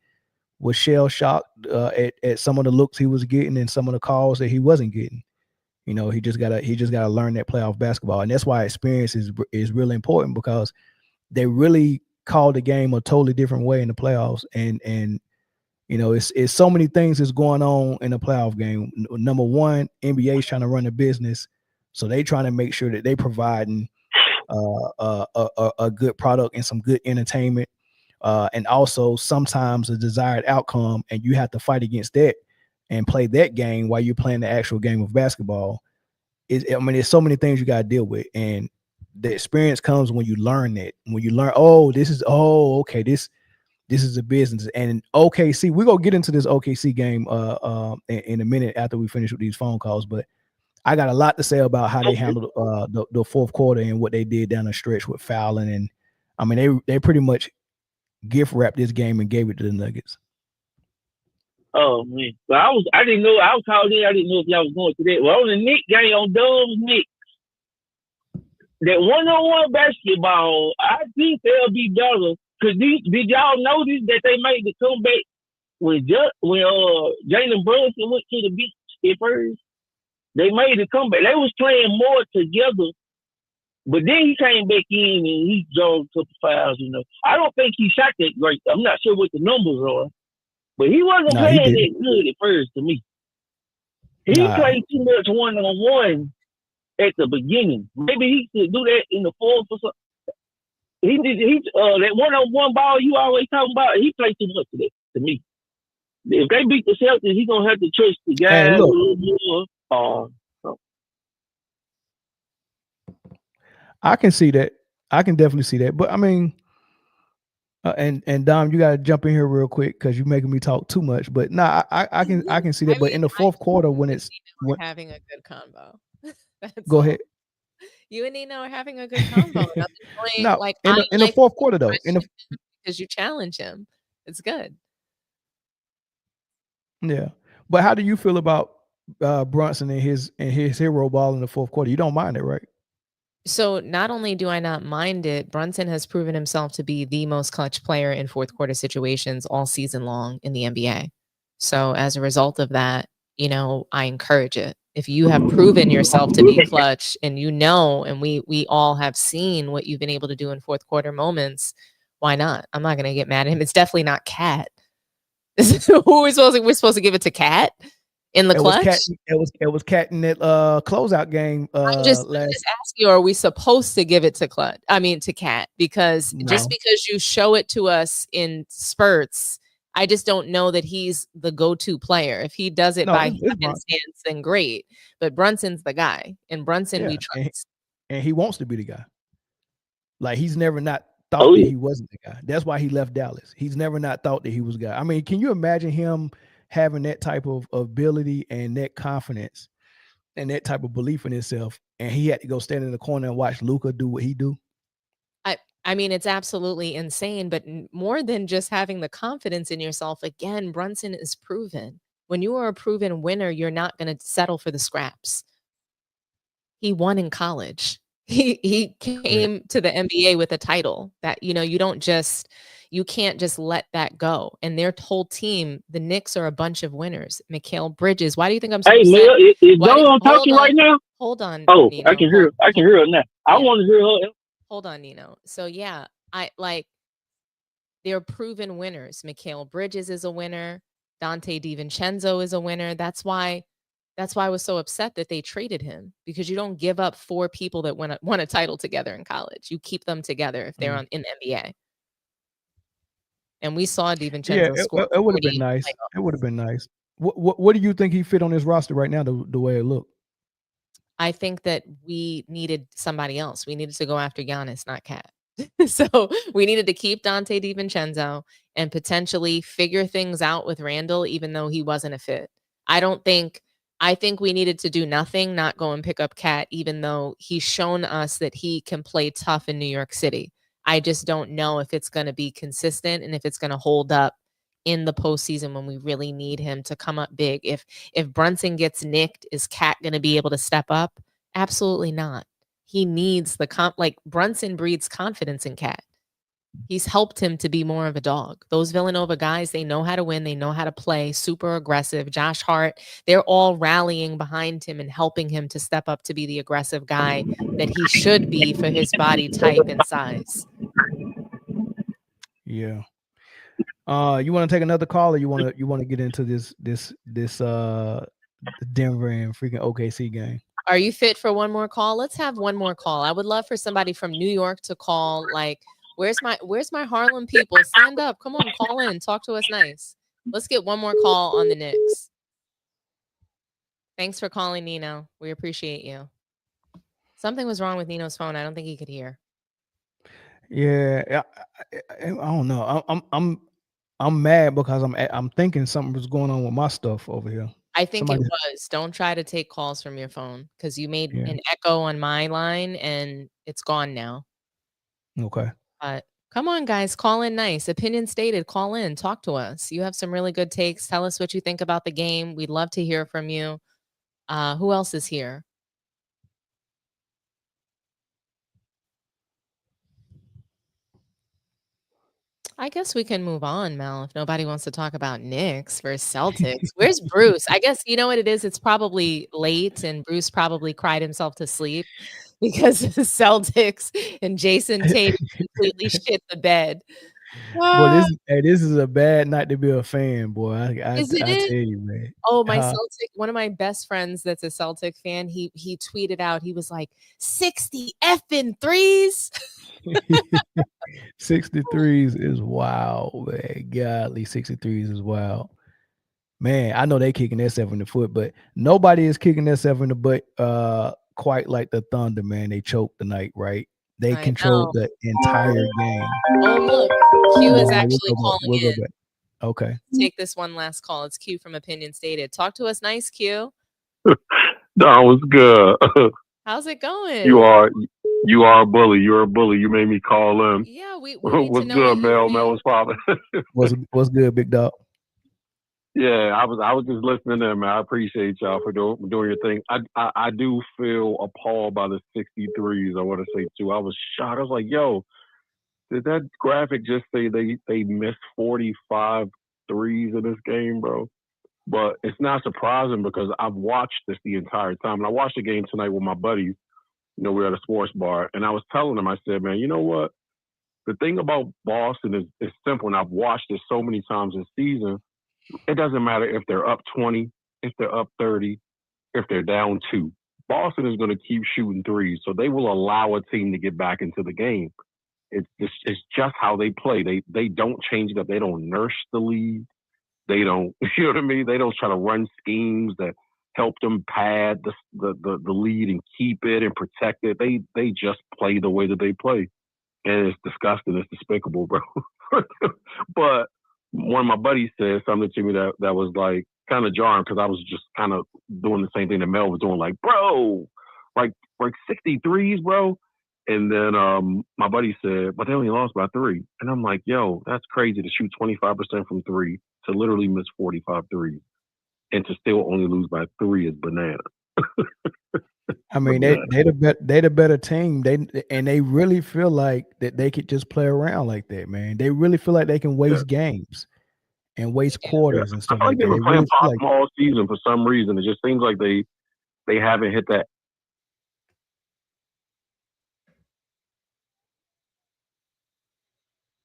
was shell shocked at some of the looks he was getting and some of the calls that he wasn't getting. He just gotta learn that playoff basketball, and that's why experience is really important, because they really call the game a totally different way in the playoffs, and it's so many things that's going on in the playoff game. Number one, NBA is trying to run a business, so they trying to make sure that they providing a good product and some good entertainment, and also sometimes a desired outcome, and you have to fight against that and play that game while you're playing the actual game of basketball. There's so many things you got to deal with, and the experience comes when you learn that. When you learn, this is a business. And OKC, we're gonna get into this OKC game in a minute after we finish with these phone calls. But I got a lot to say about how they handled the fourth quarter and what they did down the stretch with fouling, and I mean they pretty much gift wrapped this game and gave it to the Nuggets. Oh man, but I didn't know. I was called in. I didn't know if y'all was going to that. Well, on the Knicks game, on Dubs Knicks, that one-on-one basketball, I think they'll be better. Cause did y'all notice that they made the comeback when Jalen Brunson went to the beach at first? They made the comeback. They was playing more together, but then he came back in and he drove a couple fouls. I don't think he shot that great. I'm not sure what the numbers are. But he wasn't playing that good at first to me. He played too much one-on-one at the beginning. Maybe he could do that in the fourth or something. He that one-on-one ball you always talking about, he played too much of that to me. If they beat the Celtics, he's gonna have to trust the guys a little more. I can see that. I can definitely see that. But I mean, and Dom, you got to jump in here real quick because you're making me talk too much. But nah, I can see that. But in the fourth quarter, when it's having a good combo. Go ahead. You and Nino are having a good combo. No, like in the fourth quarter though, because you challenge him, it's good. Yeah, but how do you feel about Brunson and his hero ball in the fourth quarter? You don't mind it, right? So not only do I not mind it, Brunson has proven himself to be the most clutch player in fourth quarter situations all season long in the NBA. So as a result of that, you know, I encourage it. If you have proven yourself to be clutch and you know, and we all have seen what you've been able to do in fourth quarter moments, why not? I'm not going to get mad at him. It's definitely not Cat. Who we're supposed to give it to Cat? In the clutch? It was Cat in that closeout game. I'm just asking you, are we supposed to give it to to Cat? Because just because you show it to us in spurts, I just don't know that he's the go-to player. If he does it by happenstance, then great. But Brunson's the guy, and Brunson we trust. And he wants to be the guy. Like he's never not thought that he wasn't the guy. That's why he left Dallas. He's never not thought that he was the guy. I mean, can you imagine him having that type of ability and that confidence and that type of belief in himself, and he had to go stand in the corner and watch Luka do what he do? I mean, it's absolutely insane, but more than just having the confidence in yourself, again, Brunson is proven. When you are a proven winner, you're not going to settle for the scraps. He won in college. He came to the NBA with a title that, you know, you can't just let that go. And their whole team, the Knicks are a bunch of winners. Mikal Bridges. Why do you think I'm so upset? Mel, is Dawn talking right now? Hold on. Oh, Nino. I can hear her now. I want to hear her. Hold on, Nino. So yeah, they're proven winners. Mikal Bridges is a winner. Dante DiVincenzo is a winner. That's why I was so upset that they traded him, because you don't give up 4 people that won a title together in college. You keep them together if they're in the NBA. And we saw DiVincenzo score. It would have been nice. It would have been nice. What do you think he fit on his roster right now, the way it looked? I think that we needed somebody else. We needed to go after Giannis, not Cat. So we needed to keep Dante DiVincenzo and potentially figure things out with Randall, even though he wasn't a fit. I think we needed to do nothing, not go and pick up Cat, even though he's shown us that he can play tough in New York City. I just don't know if it's going to be consistent and if it's going to hold up in the postseason when we really need him to come up big. If Brunson gets nicked, is Cat going to be able to step up? Absolutely not. He needs Brunson breeds confidence in Cat. He's helped him to be more of a dog. Those Villanova guys, they know how to win. They know how to play, super aggressive. Josh Hart, they're all rallying behind him and helping him to step up to be the aggressive guy that he should be for his body type and size. Yeah. You want to take another call, or you want to get into this Denver and freaking OKC game? Are you fit for one more call? Let's have one more call. I would love for somebody from New York to call. Like, where's my Harlem people? Stand up. Come on, call in. Talk to us nice. Let's get one more call on the Knicks. Thanks for calling, Nino. We appreciate you. Something was wrong with Nino's phone. I don't think he could hear. Yeah, I don't know. I'm mad because I'm thinking something was going on with my stuff over here. I think it was. Don't try to take calls from your phone, because you made an echo on my line and it's gone now. Okay. But come on, guys, call in nice. Opinion stated. Call in. Talk to us. You have some really good takes. Tell us what you think about the game. We'd love to hear from you. Who else is here? I guess we can move on, Mel, if nobody wants to talk about Knicks versus Celtics. Where's Bruce? I guess you know what it is? It's probably late, and Bruce probably cried himself to sleep because the Celtics and Jason Tatum completely shit the bed. Boy, this is a bad night to be a fan, boy. I Is it? tell you, man. Oh, one of my best friends that's a Celtic fan, he tweeted out, he was like, 60 effing threes. 63s is wild, man. Godly 63s is wild. Man, I know they kicking themselves in the foot, but nobody is kicking themselves in the butt quite like the Thunder, man. They choked tonight, right? They controlled the entire game. Oh, look. Q is actually calling we'll go in. back. Okay. Take this one last call. It's Q from Opinion Stated. Talk to us nice, Q. That was good. How's it going? You are a bully. You're a bully. You made me call in. Yeah, we what's good, Mel? Mel was father. What's good, big dog? Yeah, I was just listening in, man. I appreciate y'all for doing your thing. I do feel appalled by the 63s. I want to say too. I was shocked. I was like, yo, did that graphic just say they missed 45 threes in this game, bro? But it's not surprising because I've watched this the entire time. And I watched the game tonight with my buddies. You know, we were at a sports bar. And I was telling them, I said, man, you know what? The thing about Boston is simple. And I've watched it so many times this season. It doesn't matter if they're up 20, if they're up 30, if they're down 2. Boston is going to keep shooting threes. So they will allow a team to get back into the game. It's just how they play. They don't change it up. They don't nurse the lead. They don't, you know what I mean? They don't try to run schemes that help them pad the lead and keep it and protect it. They just play the way that they play. And it's disgusting. It's despicable, bro. But one of my buddies said something to me that was like kind of jarring because I was just kind of doing the same thing that Mel was doing. Like, bro, like 63s, bro. And then my buddy said, but they only lost by 3. And I'm like, yo, that's crazy to shoot 25% from 3 to literally miss 45 threes and to still only lose by 3 is banana. I mean, they the better team. They really feel like that they could just play around like that, man. They really feel like they can waste games and waste quarters and stuff like that. They've been playing all season for some reason. It just seems like they haven't hit that.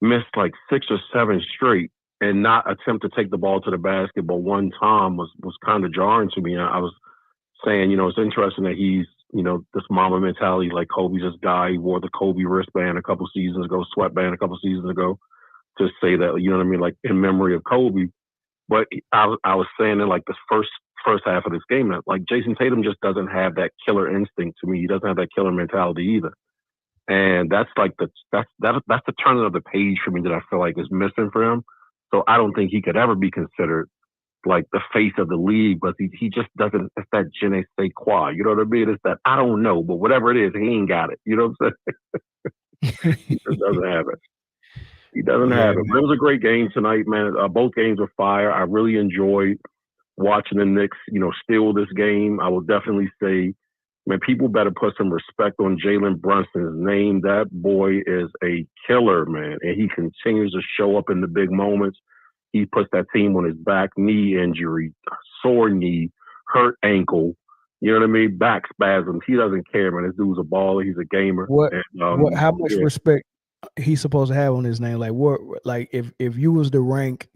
Missed like 6 or 7 straight and not attempt to take the ball to the basket, but one time was kind of jarring to me. I was saying, you know, it's interesting that he's, you know, this Mamba mentality, like Kobe's this guy. He wore the Kobe wristband a couple seasons ago, sweatband a couple seasons ago, to say that, you know what I mean, like in memory of Kobe. But I was saying in like the first half of this game that like Jason Tatum just doesn't have that killer instinct to me. He doesn't have that killer mentality either. And that's like that's the turning of the page for me that I feel like is missing for him. So I don't think he could ever be considered like the face of the league, but he just doesn't. It's that je ne sais quoi. You know what I mean? It's that I don't know, but whatever it is, he ain't got it. You know what I'm saying? He just doesn't have it. He doesn't have it. But it was a great game tonight, man. Both games were fire. I really enjoyed watching the Knicks, you know, steal this game. I will definitely say, man, people better put some respect on Jalen Brunson's name. That boy is a killer, man. And he continues to show up in the big moments. He puts that team on his back, knee injury, sore knee, hurt ankle. You know what I mean? Back spasms. He doesn't care, man. This dude's a baller. He's a gamer. How much respect he's supposed to have on his name? Like what? Like if you was to rank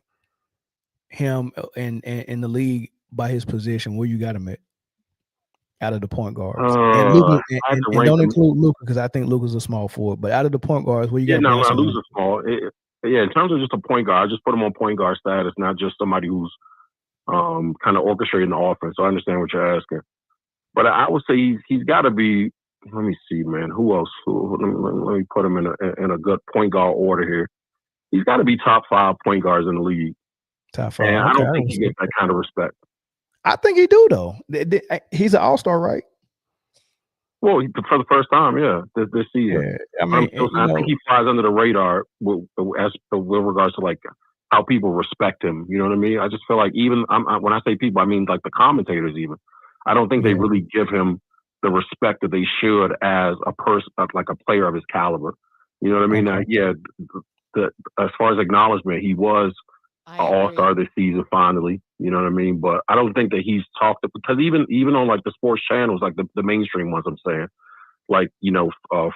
him in the league by his position, where you got him at? Out of the point guards, and don't include Luka because I think Luka's a small forward. But out of the point guards, where you got? No, Luka's small. In terms of just a point guard, I just put him on point guard status, not just somebody who's kind of orchestrating the offense. So I understand what you're asking, but I would say he's got to be. Let me see, man. Who else? Let me put him in a good point guard order here. He's got to be top 5 point guards in the league. Top 5. And I don't think he gets that kind of respect. I think he do though. He's an all-star, right? Well, for the first time, this season. Yeah, I mean, I think he flies under the radar with regards to like how people respect him. You know what I mean? I just feel like even when I say people, I mean like the commentators. Even I don't think they really give him the respect that they should as a person, like a player of his caliber. You know what I mean? Okay. As far as acknowledgement, he was an all-star this season finally. You know what I mean? But I don't think that he's talked because even on like the sports channels, like the mainstream ones, I'm saying, like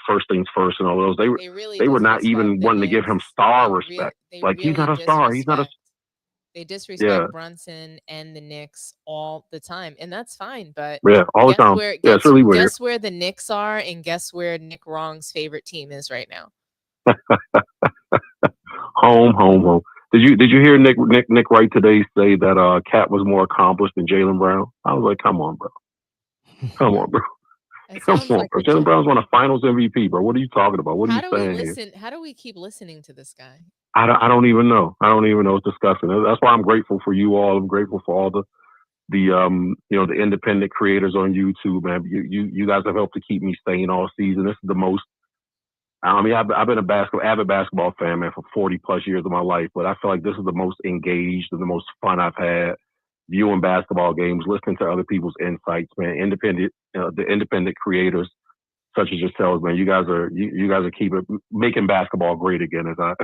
first things first and all those. They were not even wanting to give him star respect. Like he's not a star. He's not a. They disrespect Brunson and the Knicks all the time, and that's fine. But all the time. It's really weird. Guess where the Knicks are, and guess where Nick Wrong's favorite team is right now. Home. Did you hear Nick Wright today say that Cat was more accomplished than Jaylen Brown? I was like, come on, bro. Come on, bro. Jaylen Brown's won a Finals MVP, bro. What are you talking about? What are you saying? How do we keep listening to this guy? I don't even know. It's disgusting. That's why I'm grateful for you all. I'm grateful for all the independent creators on YouTube, man. You guys have helped to keep me sane all season. This is the most. I mean, I've been avid basketball fan, man, for 40 plus years of my life, but I feel like this is the most engaged and the most fun I've had viewing basketball games, listening to other people's insights, man. The independent creators such as yourselves, man. You guys are making basketball great again, as I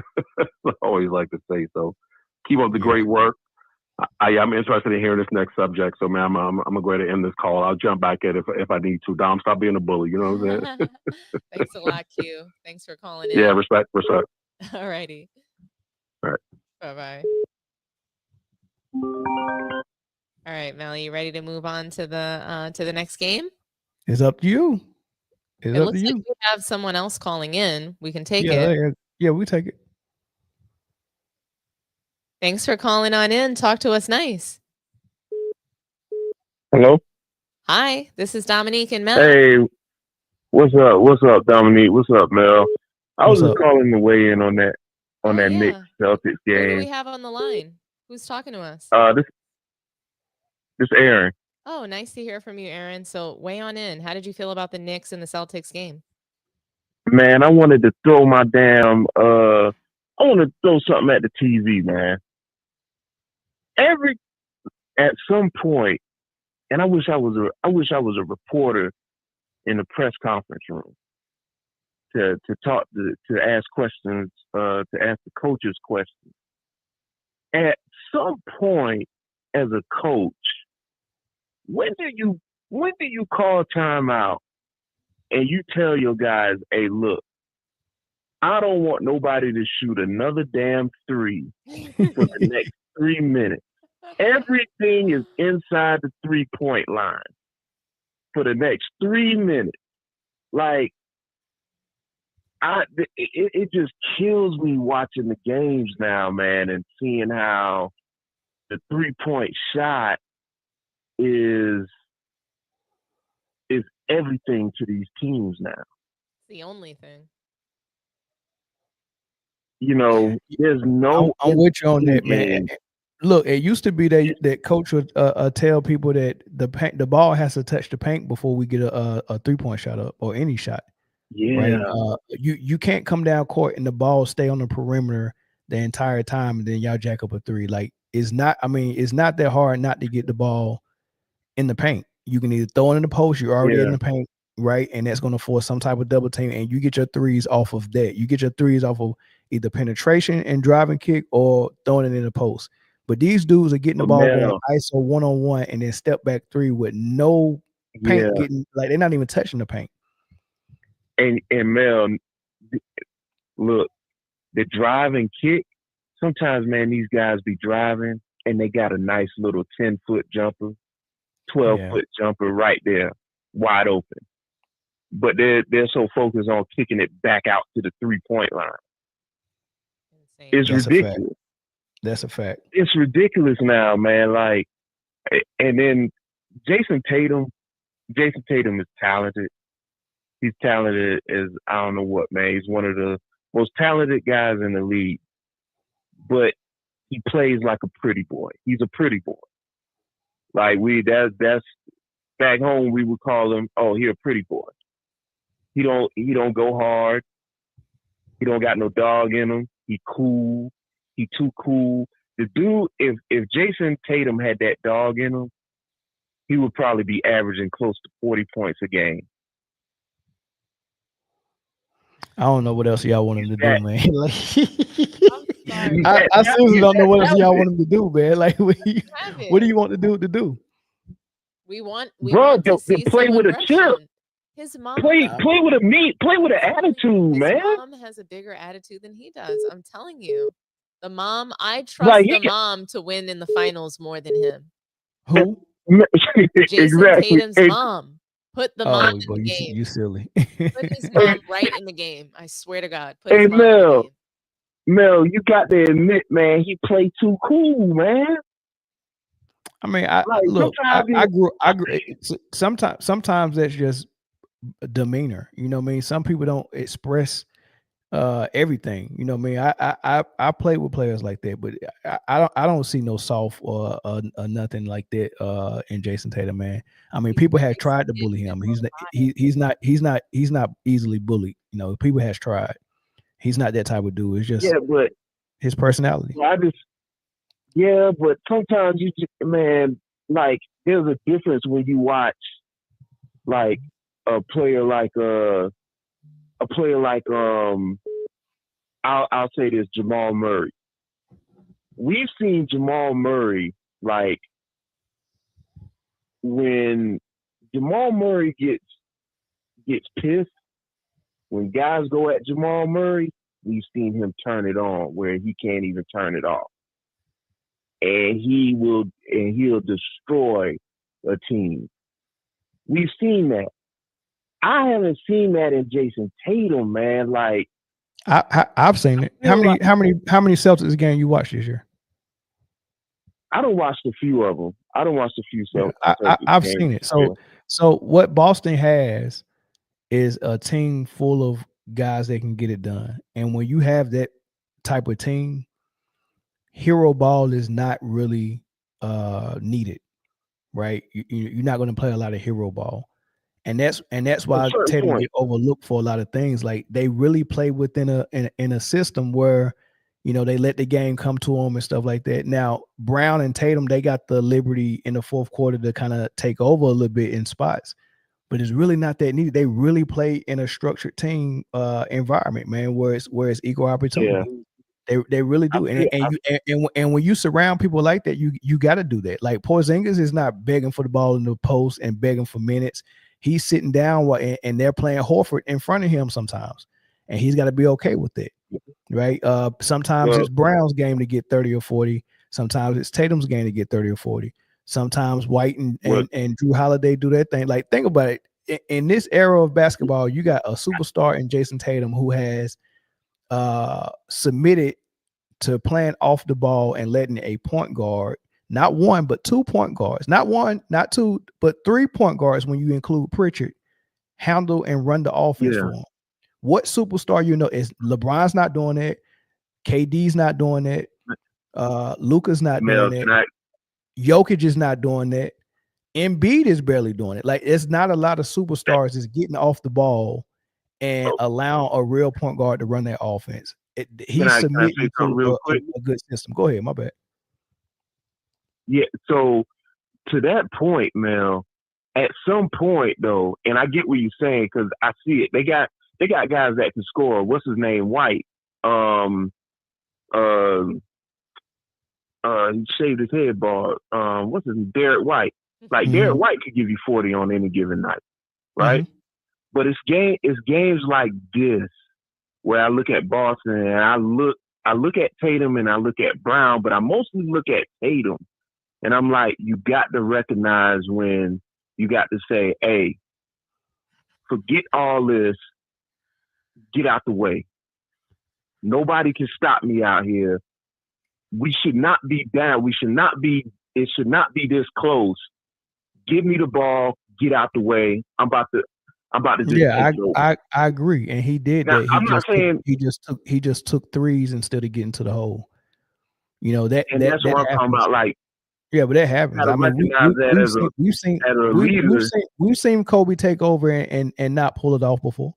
always like to say. So keep up the great work. I'm interested in hearing this next subject. So, man, I'm gonna go ahead and end this call. I'll jump back in if I need to. Dom, stop being a bully. You know what I'm saying? Thanks a lot, Q. Thanks for calling in. Yeah, respect. All righty. All right. Bye-bye. All right, Mel, you ready to move on to the next game? It's up to you. It looks like we have someone else calling in. We can take it. Yeah, we take it. Thanks for calling on in. Talk to us nice. Hello? Hi, this is Dominique and Mel. Hey, what's up? What's up, Dominique? What's up, Mel? I was just calling to weigh in on that Knicks Celtics game. Who do we have on the line? Who's talking to us? This Aaron. Oh, nice to hear from you, Aaron. So weigh on in. How did you feel about the Knicks and the Celtics game? Man, I wanted to throw my damn I want to throw something at the TV, man. At some point, and I wish I was a reporter in the press conference room to talk to ask questions, to ask the coaches questions. At some point, as a coach, when do you call timeout and you tell your guys, hey, look, I don't want nobody to shoot another damn three for the next 3 minutes. Everything is inside the 3-point line for the next 3 minutes. Like, it just kills me watching the games now, man, and seeing how the 3-point shot is everything to these teams now. It's the only thing. You know, there's no. I'm with you on that, man. Look, it used to be that coach would tell people that the ball has to touch the paint before we get a 3-point shot up or any shot. Yeah. Right? You can't come down court and the ball stay on the perimeter the entire time and then y'all jack up a three. Like it's not that hard not to get the ball in the paint. You can either throw it in the post, you're already in the paint, right? And that's going to force some type of double team, and you get your threes off of that. You get your threes off of either penetration and driving kick or throwing it in the post. But these dudes are getting the ball going ISO one-on-one and then step back three with no paint getting, like they're not even touching the paint. And Mel, look, the driving kick, sometimes, man, these guys be driving and they got a nice little 10-foot jumper, 12-foot jumper right there, wide open. But they're so focused on kicking it back out to the 3-point line. It's ridiculous. That's a fact. It's ridiculous now, man. Like, and then Jason Tatum is talented. He's talented as I don't know what, man. He's one of the most talented guys in the league. But he plays like a pretty boy. He's a pretty boy. Like that's back home we would call him, oh, he a pretty boy. He don't go hard. He don't got no dog in him. He cool. He too cool. The dude, if Jason Tatum had that dog in him, he would probably be averaging close to 40 points a game. I don't know what else y'all want him to do, man. Like, I seriously don't know what else y'all want him to do, man. Like, what do you want the dude to do? We want to see play with aggression. a chip. His mom Play with an attitude, his man. mom has a bigger attitude than he does. I'm telling you. The mom, I trust the mom to win in the finals more than him. Who? Jason Exactly. Tatum's mom. Put the mom in boy, the game. you silly. Put his mom right in the game. I swear to God. Put Hey, his mom in the game. Mel, you got to admit, man, he played too cool, man. I mean, I grew. Sometimes that's just demeanor. You know what I mean? Some people don't express everything. You know what I mean? I play with players like that, but I don't see no soft or nothing like that in Jason Tatum, man. I mean, people have tried to bully him. He's not easily bullied. You know, people has tried. He's not that type of dude. It's just but his personality. But sometimes you just, man, like there's a difference when you watch like a player like I'll say this, Jamal Murray. We've seen Jamal Murray, like when Jamal Murray gets pissed, when guys go at Jamal Murray, we've seen him turn it on where he can't even turn it off. And he'll destroy a team. We've seen that. I haven't seen that in Jason Tatum, man. Like I've seen it. How many Celtics games you watched this year? I don't watch a few of them. I don't watch a few Celtics. I've seen it. So what Boston has is a team full of guys that can get it done. And when you have that type of team, hero ball is not really needed, right? You're not going to play a lot of hero ball. And that's why Tatum get overlooked for a lot of things. Like they really play within a system where, you know, they let the game come to them and stuff like that. Now Brown and Tatum, they got the liberty in the fourth quarter to kind of take over a little bit in spots, but it's really not that needed. They really play in a structured team environment, man, where it's equal opportunity. Yeah. They really do. And when you surround people like that, you got to do that. Like Porzingis is not begging for the ball in the post and begging for minutes. He's sitting down and they're playing Horford in front of him sometimes, and he's got to be okay with it, right? Sometimes it's Brown's game to get 30 or 40. Sometimes it's Tatum's game to get 30 or 40. Sometimes White and Drew Holiday do their thing. Like, think about it. In this era of basketball, you got a superstar in Jason Tatum who has submitted to playing off the ball and letting a point guard, not one, but 2 point guards, not one, not two, but 3 point guards when you include Pritchard, handle and run the offense for him. What superstar is LeBron's not doing that, KD's not doing that, Luka's not doing that, Jokic is not doing that, Embiid is barely doing it. Like, it's not a lot of superstars that's getting off the ball and allowing a real point guard to run that offense. He's submitting to a good system. Go ahead, my bad. Yeah, so to that point, Mel, at some point though, and I get what you're saying because I see it. They got guys that can score. What's his name? White. He shaved his head bald. What's his name? Derek White. Like Derek White could give you 40 on any given night, right? But it's games like this where I look at Boston and I look at Tatum and I look at Brown, but I mostly look at Tatum. And I'm like, you got to recognize when you got to say, hey, forget all this, get out the way. Nobody can stop me out here. We should not be down. It should not be this close. Give me the ball, get out the way. I'm about to I agree. And he did now, that. I'm not saying he just took threes instead of getting to the hole. You know, that's what I'm talking about. Like, yeah, but that happens. I mean, we've seen Kobe take over and not pull it off before,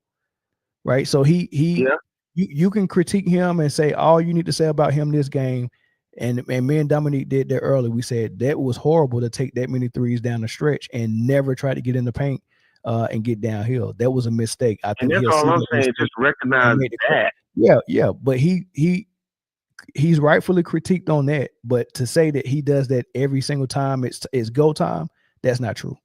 right? So you can critique him and say all you need to say about him this game, and me and Dominique did that early. We said that was horrible to take that many threes down the stretch and never try to get in the paint and get downhill. That was a mistake. I think that's all I'm saying. Just recognize that. Yeah, but he's rightfully critiqued on that, but to say that he does that every single time it's go time, that's not true.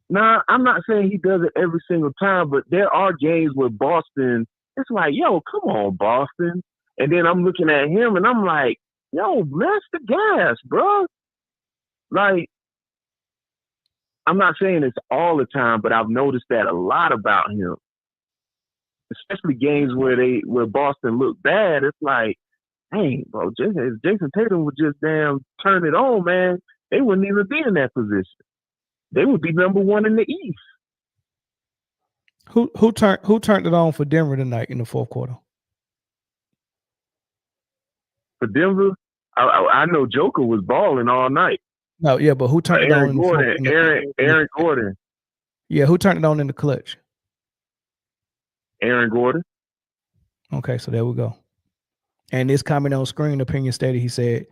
Nah, I'm not saying he does it every single time, but there are games where Boston, it's like, yo, come on, Boston. And then I'm looking at him and I'm like, yo, bless the gas, bro. Like, I'm not saying it's all the time, but I've noticed that a lot about him. Especially games where Boston looked bad. It's like, dang, bro, if Jason Tatum would just damn turn it on, man, they wouldn't even be in that position. They would be number one in the East. Who turned it on for Denver tonight in the fourth quarter? For Denver, I know Joker was balling all night. No, yeah, but who turned it on? Aaron Gordon. Yeah, who turned it on in the clutch? Aaron Gordon. Okay, so there we go. And this comment on screen, opinion stated, he said,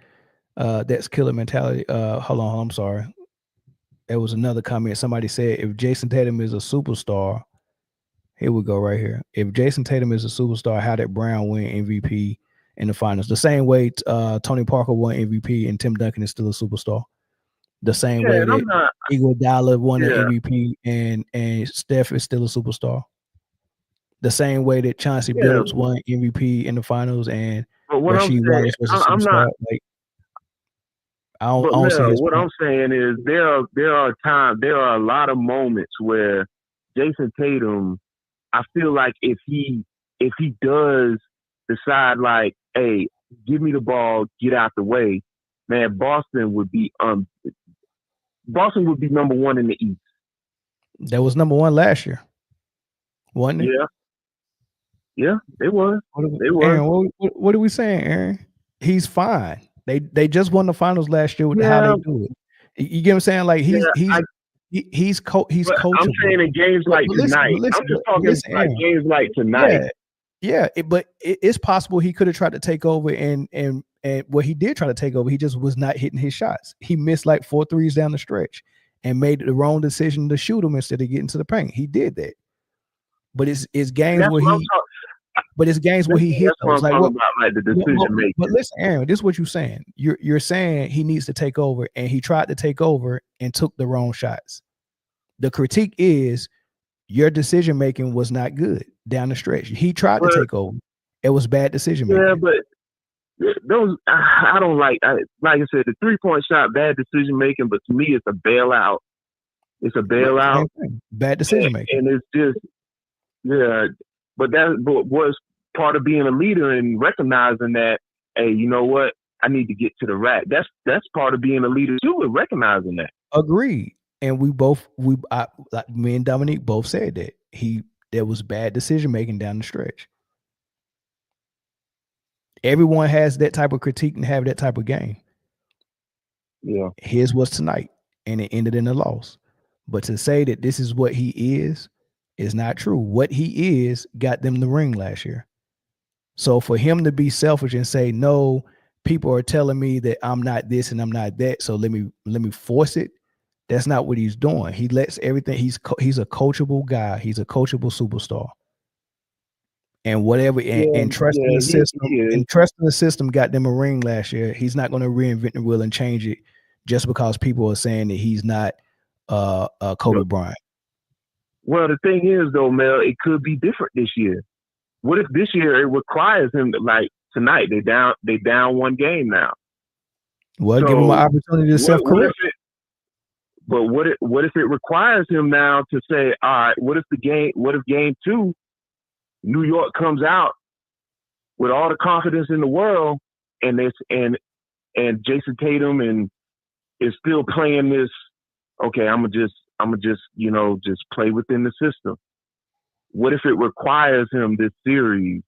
that's killer mentality. Hold on, I'm sorry. There was another comment. Somebody said, if Jason Tatum is a superstar, here we go right here. If Jason Tatum is a superstar, how did Brown win MVP in the finals? The same way Tony Parker won MVP and Tim Duncan is still a superstar. The same way that Iguodala won an MVP and Steph is still a superstar. The same way that Chauncey Billups won MVP in the finals and Rasheed Wallace was a superstar. What I'm saying is there are a lot of moments where Jason Tatum, I feel like if he does decide like, hey, give me the ball, get out the way, man, Boston would be number one in the East. That was number one last year, wasn't it? Yeah, it was. Aaron, what are we saying, Aaron? He's fine. They just won the finals last year with how they do it. You get what I'm saying? Like he's coachable. I'm saying in games like tonight. I'm just talking about games like tonight. Yeah, but it's possible he could have tried to take over and he did try to take over. He just was not hitting his shots. He missed like 4 threes down the stretch and made the wrong decision to shoot them instead of getting to the paint. He did that. But it's games where he hit those. Like the decision making. But listen, Aaron, this is what you're saying. You're saying he needs to take over, and he tried to take over and took the wrong shots. The critique is your decision making was not good down the stretch. He tried to take over. It was bad decision making. Yeah, but those I don't like. Like I said, the 3-point shot, bad decision making. But to me, it's a bailout. It's a bailout. Bad decision making, and it's just But what's part of being a leader and recognizing that, hey, you know what? I need to get to the rack. That's part of being a leader too, and recognizing that. Agreed. And me and Dominique both said that there was bad decision making down the stretch. Everyone has that type of critique and have that type of game. Yeah. His was tonight, and it ended in a loss. But to say that this is what he is not true. What he is got them the ring last year. So for him to be selfish and say, no, people are telling me that I'm not this and I'm not that, so let me force it. That's not what he's doing. He lets everything. He's a coachable guy. He's a coachable superstar. And whatever, and trusting the system, and trusting the system got them a ring last year. He's not going to reinvent the wheel and change it just because people are saying that he's not Kobe Bryant. Well, the thing is, though, Mel, it could be different this year. What if this year it requires him to, like tonight, they down one game now? Well, give him an opportunity to self-correct. But what if it requires him now to say, all right, what if game 2, New York comes out with all the confidence in the world, and Jason Tatum and is still playing this, okay, I'm gonna just play within the system. What if it requires him this series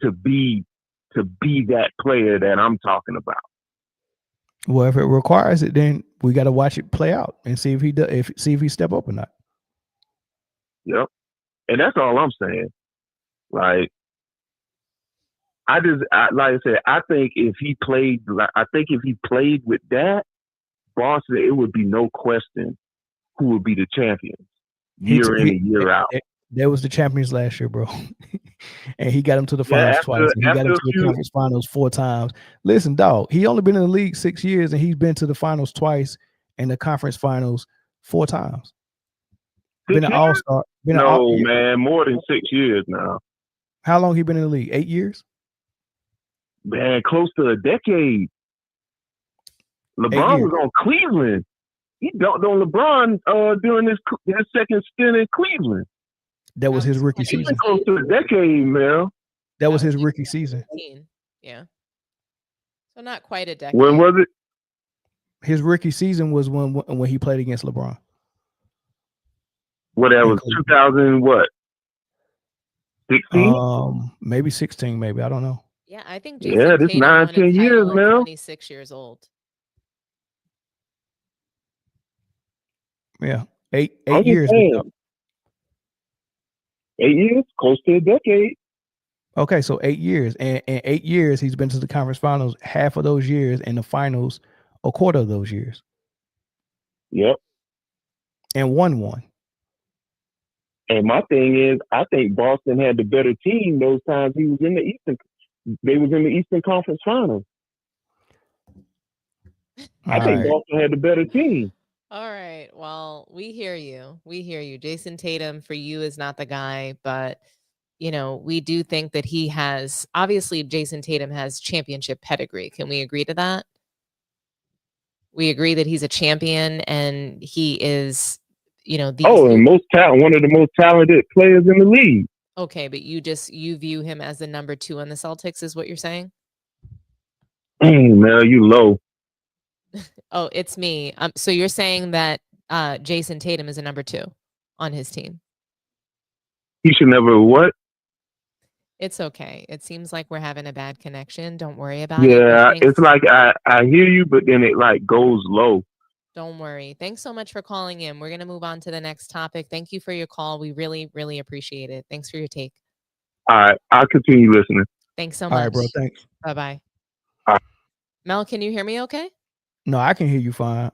to be that player that I'm talking about? Well, if it requires it, then we got to watch it play out and see if he step up or not. Yep, and that's all I'm saying. Like, like I said, I think if he played with that Boston, it would be no question who would be the champions year in and year out. There was the champions last year, bro. And he got him to the finals twice. He got him to the conference finals 4 times. Listen, dog, he only been in the league 6 years, and he's been to the finals twice and the conference finals 4 times. 6 Been an years? all-star. No, man, more than 6 years now. How long he been in the league? 8 years? Man, close to a decade. LeBron was on Cleveland. He dunked on LeBron during his second stint in Cleveland. That was his rookie season. Close to a decade, man. That was his rookie season. Yeah. So not quite a decade. When was it? His rookie season was when he played against LeBron. What, that was 2000 what? 16? Maybe 16, maybe. I don't know. Yeah, I think this 9-10 years, man. 26 years old. Yeah. 8 years. 8 years, close to a decade. Okay, so 8 years. And 8 years he's been to the conference finals, half of those years, and the finals a quarter of those years. Yep. And won one. And my thing is, I think Boston had the better team those times he was in the Eastern. They was in the Eastern Conference Finals. I think Boston had the better team. All right. Well, we hear you. Jason Tatum for you is not the guy, but we do think that he has, obviously Jason Tatum has championship pedigree. Can we agree to that? We agree that he's a champion and he is, and one of the most talented players in the league. Okay, but you view him as the number 2 on the Celtics is what you're saying? Mel, you low. Oh, it's me. So you're saying that Jason Tatum is a number 2 on his team? He should never what? It's okay. It seems like we're having a bad connection. Don't worry about it. Yeah, it's like I hear you, but then it like goes low. Don't worry. Thanks so much for calling in. We're going to move on to the next topic. Thank you for your call. We really, really appreciate it. Thanks for your take. All right. I'll continue listening. Thanks so much. All right, bro. Thanks. Bye-bye. All right. Mel, can you hear me okay? No, I can hear you fine.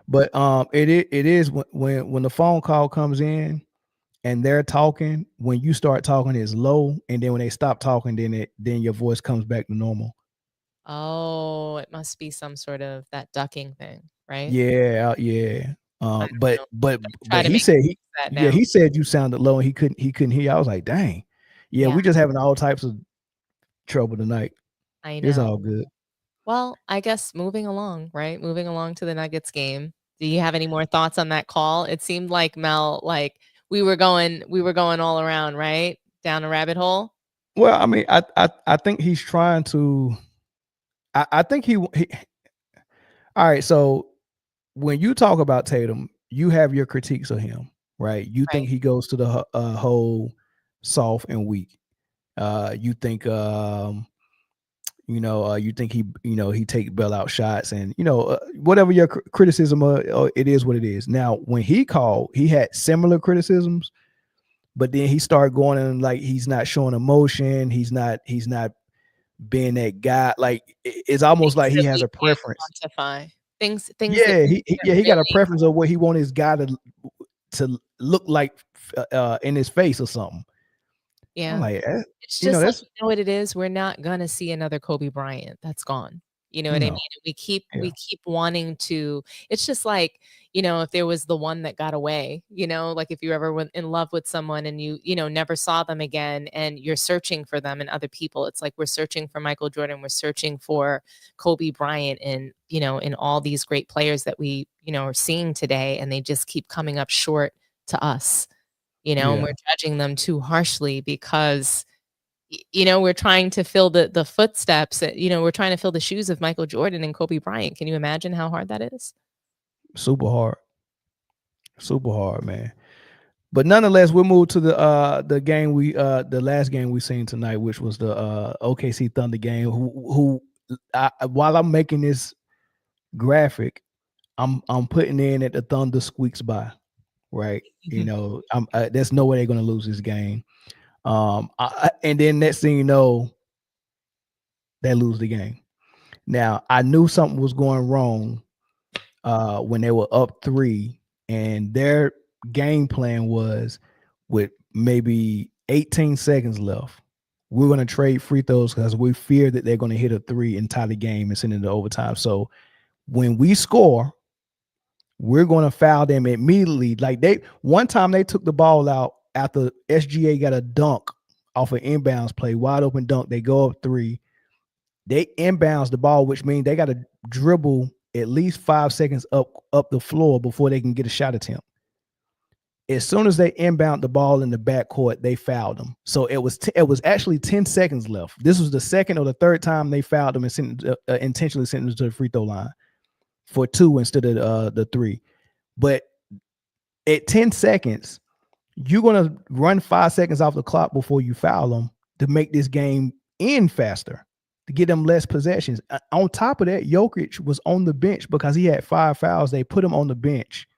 But it is when the phone call comes in and they're talking, when you start talking, it's low. And then when they stop talking, then your voice comes back to normal. Oh, it must be some sort of that ducking thing, right? Yeah. But he said he said you sounded low and he couldn't hear you. I was like, dang. Yeah, we're just having all types of trouble tonight. I know. It's all good. Well, I guess moving along, right? Moving along to the Nuggets game. Do you have any more thoughts on that call? It seemed like Mel, like we were going all around, right? Down a rabbit hole. Well, I mean, I think he's trying to. I think he. All right, so when you talk about Tatum, you have your critiques of him, right? You think he goes to the whole soft and weak. You think you think he take bailout shots and whatever your criticism it is what it is. Now, when he called, he had similar criticisms, but then he started going in like he's not showing emotion. He's not being that guy. Like it's almost like he has a preference. Quantify things. Yeah, he got a preference of what he want his guy to look like in his face or something. Yeah, I'm like, it's just like, you know what it is. We're not gonna see another Kobe Bryant. That's gone. You know what I mean? We keep wanting to. It's just like, if there was the one that got away, like if you ever went in love with someone and you never saw them again and you're searching for them and other people. It's like we're searching for Michael Jordan. We're searching for Kobe Bryant and, in all these great players that we, are seeing today. And they just keep coming up short to us, and we're judging them too harshly because we're trying to fill the footsteps, we're trying to fill the shoes of Michael Jordan and Kobe Bryant. Can you imagine how hard that is? Super hard, man. But nonetheless, we'll move to the game the last game we seen tonight, which was the OKC Thunder game. While I'm making this graphic, I'm putting in that the Thunder squeaks by, right? There's no way they're gonna lose this game. And then next thing you know, they lose the game. Now, I knew something was going wrong when they were up 3, and their game plan was with maybe 18 seconds left. We're going to trade free throws because we fear that they're going to hit a 3 and tie the game and send it to overtime. So when we score, we're going to foul them immediately. Like one time they took the ball out after SGA got a dunk off an inbounds play, wide open dunk. They go up 3. They inbounds the ball, which means they got to dribble at least 5 seconds up the floor before they can get a shot attempt. As soon as they inbound the ball in the backcourt, they fouled them. So it was actually 10 seconds left. This was the second or the third time they fouled them and intentionally sent them to the free throw line for 2 instead of the 3. But at 10 seconds, you're going to run 5 seconds off the clock before you foul them to make this game end faster, to get them less possessions. On top of that, Jokic was on the bench because he had 5 fouls. They put him on the bench.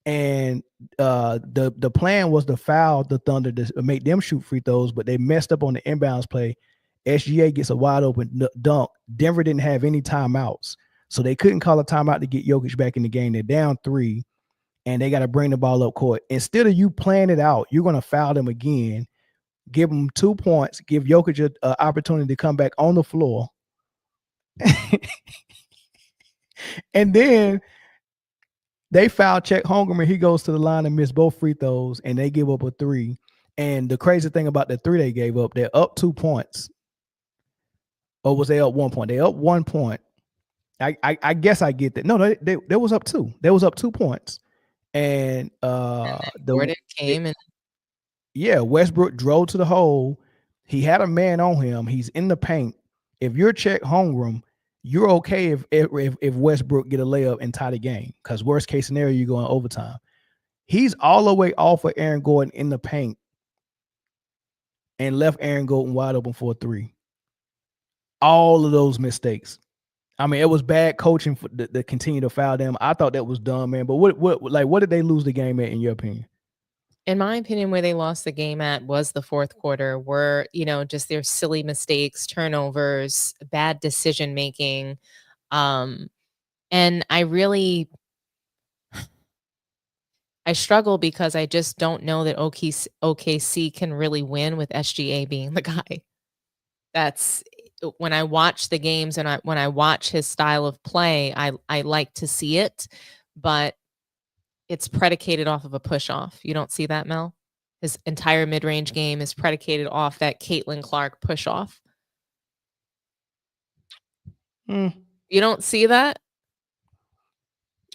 And the plan was to foul the Thunder to make them shoot free throws, but they messed up on the inbounds play. SGA gets a wide open dunk. Denver didn't have any timeouts, so they couldn't call a timeout to get Jokic back in the game. They're down 3, and they got to bring the ball up court. Instead of you playing it out, you're going to foul them again, give them 2 points, give Jokic an opportunity to come back on the floor. And then they foul check Holmgren. He goes to the line and missed both free throws, and they give up a 3. And the crazy thing about the 3 they gave up, they're up 2 points. Or was they up 1 point? They up 1 point. I guess I get that. No, they was up 2. They was up 2 points. And Gordon came and Westbrook drove to the hole. He had a man on him. He's in the paint. If you're Chet Holmgren, you're okay if Westbrook get a layup and tie the game, because worst case scenario, you go in overtime. He's all the way off of Aaron Gordon in the paint and left Aaron Gordon wide open for a 3. All of those mistakes. I mean, it was bad coaching for to continue to foul them. I thought that was dumb, man. But what did they lose the game at, in your opinion? In my opinion, where they lost the game at was the fourth quarter, were, just their silly mistakes, turnovers, bad decision making. And I struggle because I just don't know that OKC can really win with SGA being the guy. That's when I watch the games and when I watch his style of play, I like to see it, but it's predicated off of a push-off. You don't see that, Mel? His entire mid-range game is predicated off that Caitlin Clark push-off. You don't see that?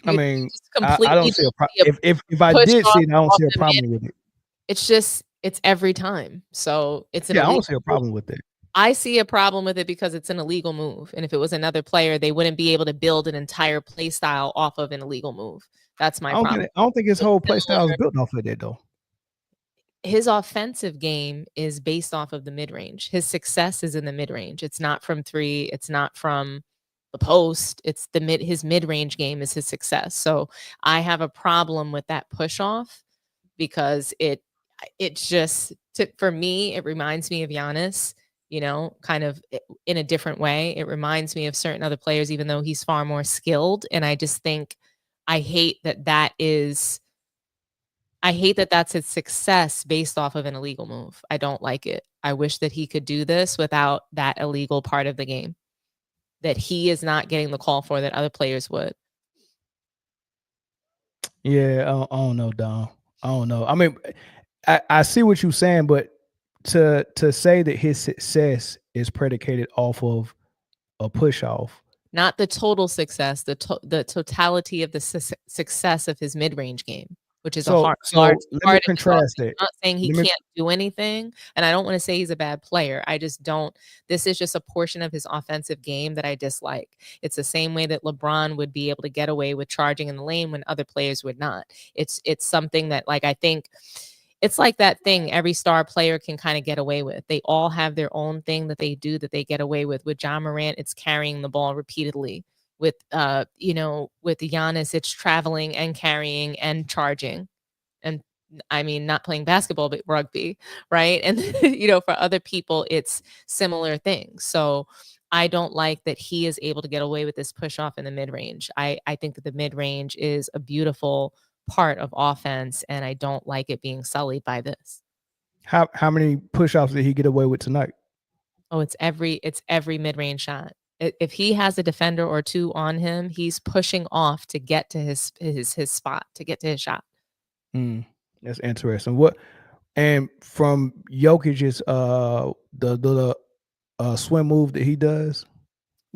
I mean, I don't see a problem. If I did see it, I don't see a problem with it. It's every time. So it's I don't see a problem with it. I see a problem with it because it's an illegal move. And if it was another player, they wouldn't be able to build an entire play style off of an illegal move. That's my problem. I don't think his whole play style is built off of that, though. His offensive game is based off of the mid-range. His success is in the mid-range. It's not from 3. It's not from the post. It's his mid-range game is his success. So I have a problem with that push-off because it just, for me, it reminds me of Giannis, kind of in a different way. It reminds me of certain other players, even though he's far more skilled. And I just think I hate that that's his success based off of an illegal move. I don't like it. I wish that he could do this without that illegal part of the game that he is not getting the call for that other players would. Yeah, I don't know, Dom. I don't know. I mean, I see what you're saying, but to say that his success is predicated off of a push-off, not the total success, the totality of the success of his mid-range game, which is a hard part. Let me contrast it. I'm not saying he can't do anything, and I don't want to say he's a bad player. I just don't. This is just a portion of his offensive game that I dislike. It's the same way that LeBron would be able to get away with charging in the lane when other players would not. It's something that, like, I think it's like that thing every star player can kind of get away with. They all have their own thing that they do that they get away with. With Ja Morant, it's carrying the ball repeatedly. With with Giannis, it's traveling and carrying and charging. And I mean, not playing basketball, but rugby, right? And for other people, it's similar things. So I don't like that he is able to get away with this push off in the mid-range. I think that the mid-range is a beautiful part of offense, and I don't like it being sullied by this. How many push-offs did he get away with tonight? Oh, it's every mid-range shot. If he has a defender or two on him, he's pushing off to get to his spot, to get to his shot. That's interesting. And from Jokic's the swim move that he does.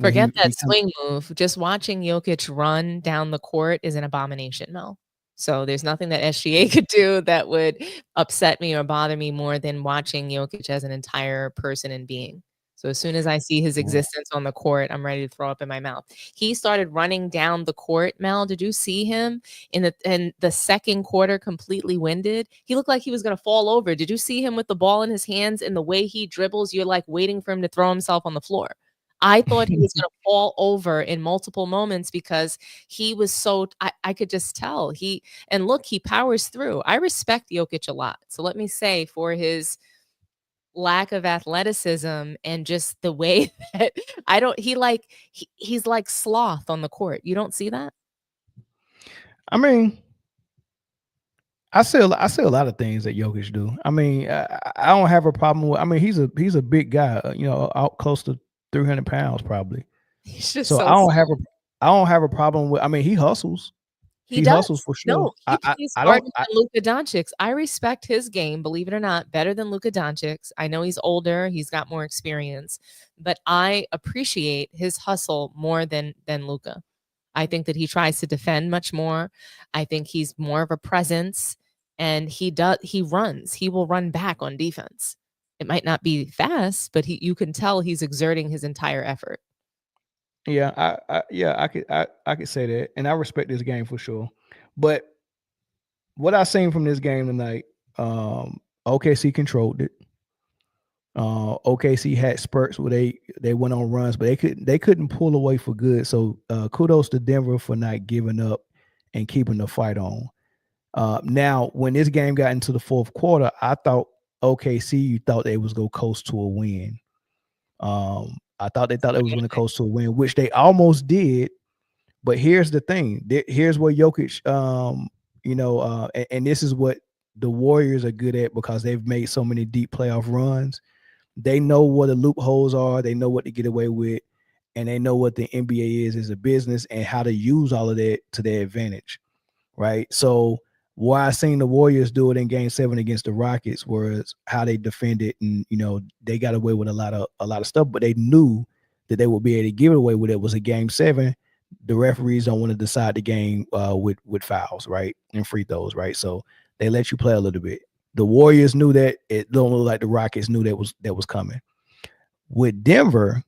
Forget that swing move. Just watching Jokic run down the court is an abomination, Mel. So there's nothing that SGA could do that would upset me or bother me more than watching Jokic as an entire person and being. So as soon as I see his existence on the court, I'm ready to throw up in my mouth. He started running down the court, Mel. Did you see him in the second quarter completely winded? He looked like he was going to fall over. Did you see him with the ball in his hands and the way he dribbles? You're like waiting for him to throw himself on the floor. I thought he was going to fall over in multiple moments because he was so, I could just tell. And look, he powers through. I respect Jokic a lot. So let me say, for his lack of athleticism and just the way that he's like sloth on the court. You don't see that? I mean, I see a lot of things that Jokic do. I mean, I don't have a problem with. I mean, he's a big guy. Out close to 300 pounds probably. He's just so I don't have a problem with. I mean, he hustles. He hustles for sure. No, he plays harder than Luka Doncic. I respect his game, believe it or not, better than Luka Doncic. I know he's older, he's got more experience, but I appreciate his hustle more than Luka. I think that he tries to defend much more. I think he's more of a presence, and he runs. He will run back on defense. It might not be fast, but you can tell he's exerting his entire effort. Yeah, I could say that, and I respect this game for sure. But what I seen from this game tonight, OKC controlled it. OKC had spurts where they went on runs, but they couldn't pull away for good. So kudos to Denver for not giving up and keeping the fight on. Now, when this game got into the fourth quarter, I thought OKC thought they was gonna coast to a win. I thought they was going to coast to a win, which they almost did. But here's the thing. Here's where Jokic, and this is what the Warriors are good at because they've made so many deep playoff runs. They know what the loopholes are. They know what to get away with. And they know what the NBA is as a business and how to use all of that to their advantage, right? So why I seen the Warriors do it in Game 7 against the Rockets was how they defended, and they got away with a lot of stuff, but they knew that they would be able to give it away with it. Was a Game 7. The referees don't want to decide the game with fouls, right, and free throws, right? So they let you play a little bit. The Warriors knew that. It don't look like the Rockets knew that was coming. With Denver,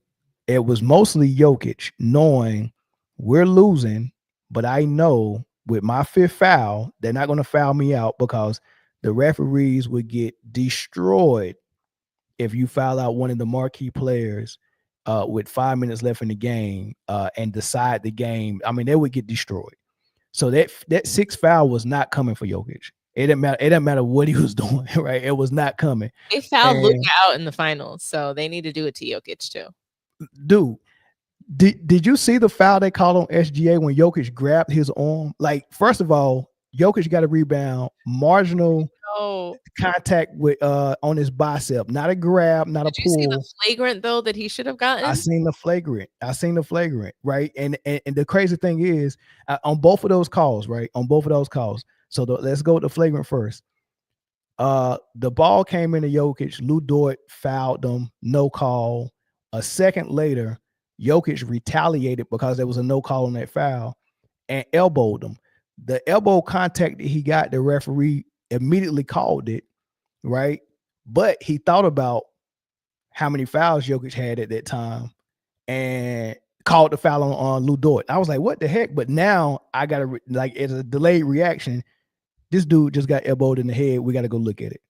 it was mostly Jokic knowing we're losing, but I know with my fifth foul, they're not going to foul me out because the referees would get destroyed if you foul out one of the marquee players with 5 minutes left in the game and decide the game. I mean, they would get destroyed. So that sixth foul was not coming for Jokic. It didn't matter what he was doing, right? It was not coming. They fouled Luka out in the finals, so they need to do it to Jokic too. Dude, did you see the foul they called on SGA when Jokic grabbed his arm? Like, first of all, Jokic got a rebound, marginal contact with on his bicep, not a grab, not a pull. Did you see the flagrant though that he should have gotten? I seen the flagrant, right? And the crazy thing is on both of those calls, right? On both of those calls. So let's go with the flagrant first. The ball came into Jokic. Lou Dort fouled them, no call. A second later, Jokic retaliated because there was a no call on that foul and elbowed him. The elbow contact that he got, the referee immediately called it, right? But he thought about how many fouls Jokic had at that time and called the foul on Lou Dort. I was like, what the heck? But now I got to, it's a delayed reaction. This dude just got elbowed in the head. We got to go look at it,